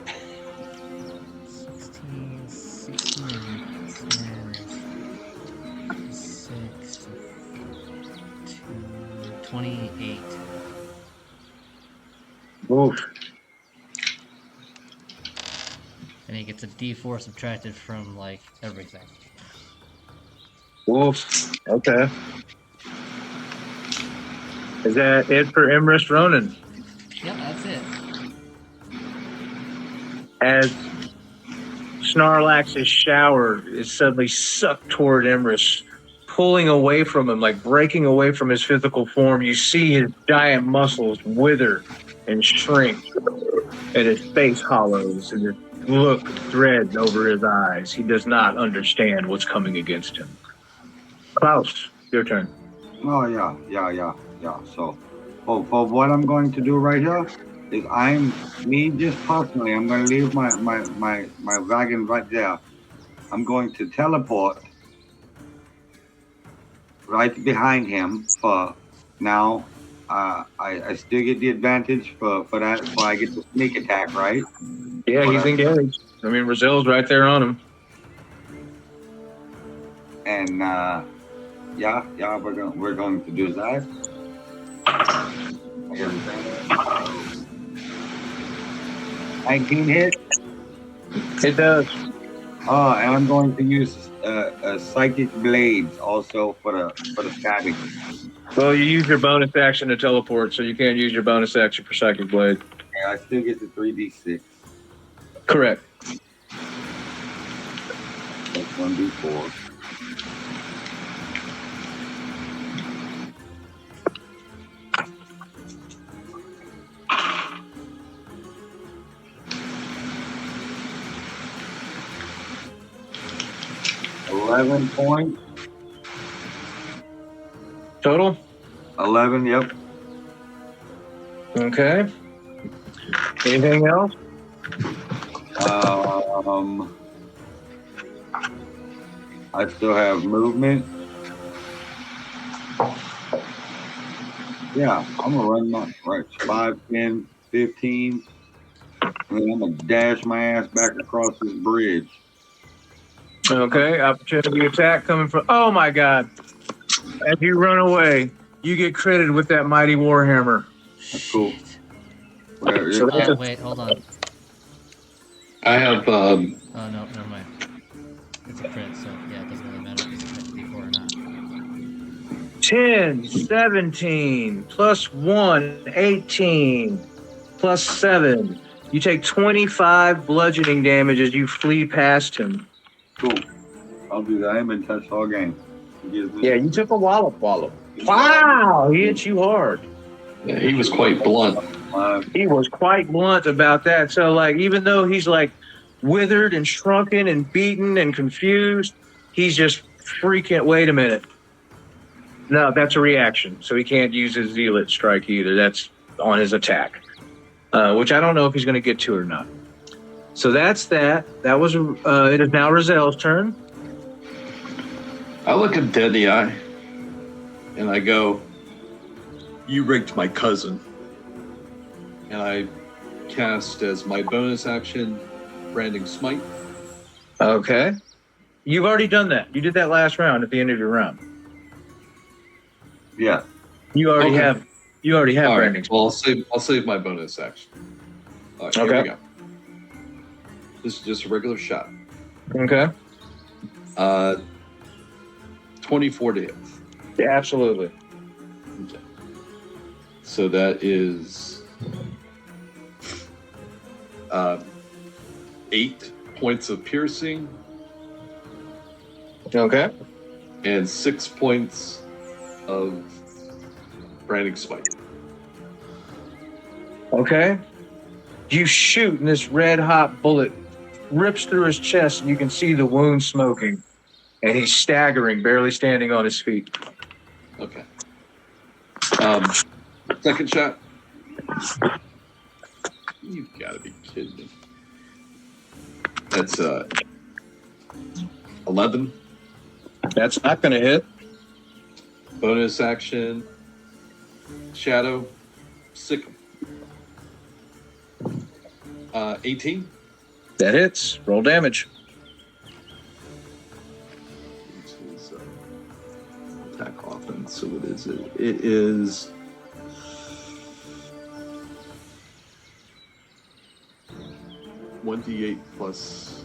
16, 6, 28. Oof. and he gets a D4 subtracted from like everything. Wolf. Okay. Is that it for Emrys Ronan? Yep, that's it. As Snarlax's shower is suddenly sucked toward Emrys, pulling away from him, like breaking away from his physical form, you see his giant muscles wither and shrink, and his face hollows, and his look dreads over his eyes. He does not understand what's coming against him. Klaus, your turn. Oh yeah. So, for what I'm going to do right here is just personally, I'm going to leave my wagon right there. I'm going to teleport right behind him for now. I still get the advantage for that. For I get the sneak attack, right? Yeah, he's engaged. I mean, Brazil's right there on him. And yeah, we're going to do that. 19 hit. It does. And I'm going to use psychic blades also for the stabbing. Well, you use your bonus action to teleport, so you can't use your bonus action for Psychic Blade. Yeah, I still get the 3d6. Correct. That's 1d4. $11 points. Total? 11, yep. Okay. Anything else? I still have movement. Yeah, I'm gonna run my right 5, 10, 15. And then I'm gonna dash my ass back across this bridge. Okay. Opportunity attack coming from. Oh my God! As you run away, you get credited with that mighty warhammer. That's cool. So that's Wait, hold on. I have Oh no, never mind. It's a crit, so yeah, it doesn't really matter if it's a crit before or not. 10, 17, plus 1, 18, plus 7. You take 25 bludgeoning damage as you flee past him. Cool. I'll do that. I haven't been touched all game. Yeah, you took a wallop. Wow, he hit you hard. yeah, he was quite blunt. He was quite blunt about that. So, like, even though he's like withered and shrunken and beaten and confused, he's just freaking. Wait a minute. No, that's a reaction. So he can't use his zealot strike either. That's on his attack, which I don't know if he's going to get to or not. So that's that. That was. It is now Rozelle's turn. I look him dead in the eye, and I go, "You rigged my cousin." And I cast as my bonus action, Branding Smite. Okay. You've already done that. You did that last round at the end of your round. Yeah. You already have. You already have All Branding. right. Well, I'll save my bonus action. All right, Okay. Here we go. This is just a regular shot. Okay. 24 to hit. Yeah, absolutely. Okay. So that is 8 points of piercing Okay. and 6 points of branding smite. Okay. You shoot, and this red hot bullet rips through his chest, and you can see the wound smoking. And he's staggering, barely standing on his feet. Okay. Second shot. You've got to be kidding me. That's 11. That's not going to hit. Bonus action. Shadow. Sick. 18. That hits. Roll damage. Attack offense. So what is it? It is 9 1d8 plus.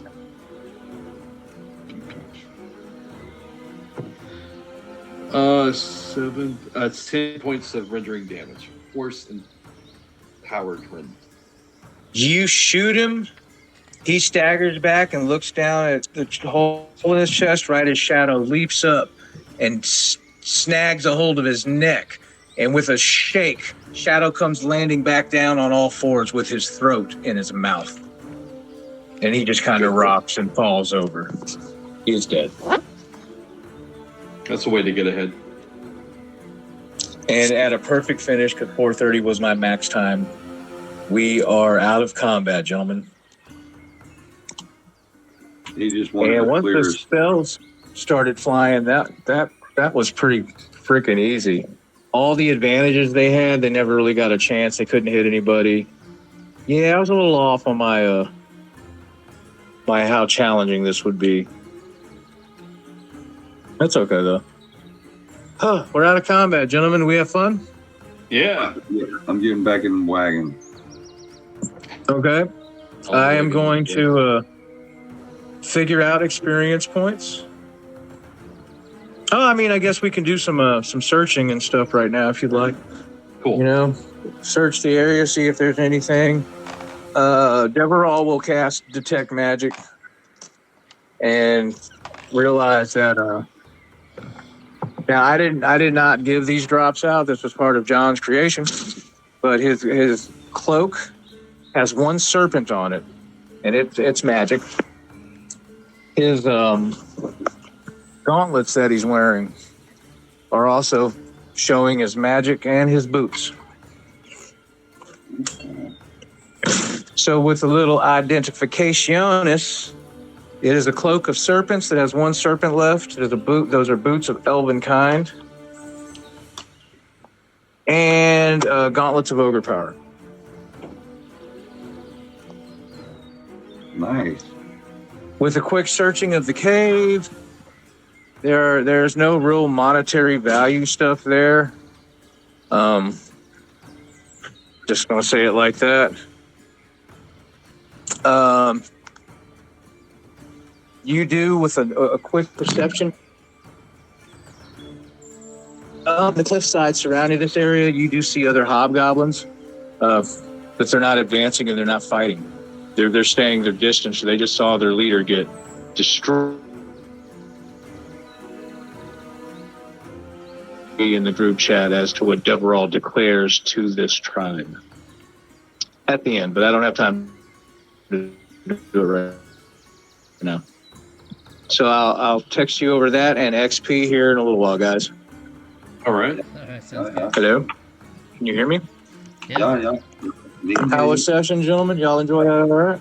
Seven. It's 10 points of rendering damage. Force and powered rend. You shoot him. He staggers back and looks down at the hole in his chest. Right as Shadow leaps up and snags a hold of his neck. And with a shake, Shadow comes landing back down on all fours with his throat in his mouth. And he just kind of rocks and falls over. He is dead. That's a way to get ahead. And at a perfect finish, because 4:30 was my max time, we are out of combat, gentlemen. He just wanted And to once clear the his... spells started flying, that was pretty freaking easy. All the advantages they had, they never really got a chance. They couldn't hit anybody. Yeah, I was a little off on my my how challenging this would be. That's okay though. Huh, we're out of combat, gentlemen. We have fun? Yeah. I'm getting back in the wagon. Okay. I am going to figure out experience points. Oh, I mean, I guess we can do some searching and stuff right now if you'd like. Cool. You know, search the area, see if there's anything. Deverall will cast Detect Magic and realize that. Now, I did not give these drops out. This was part of John's creation, but his cloak has one serpent on it, and it's magic. His gauntlets that he's wearing are also showing his magic and his boots. So with a little identificationis, it is a cloak of serpents that has one serpent left. There's a boot. Those are boots of elven kind. And gauntlets of ogre power. Nice. With a quick searching of the cave, there's no real monetary value stuff there. Just gonna say it like that. You do with a quick perception. The cliffside surrounding this area, you do see other hobgoblins, but they're not advancing and they're not fighting. They're staying their distance. They just saw their leader get destroyed. In the group chat as to what Deverall declares to this tribe at the end, but I don't have time to do it right now. So I'll text you over that and XP here in a little while, guys. All right. All right, sounds good. Hello? Can you hear me? Yeah. Yeah. How was session, gentlemen? Y'all enjoy that all right?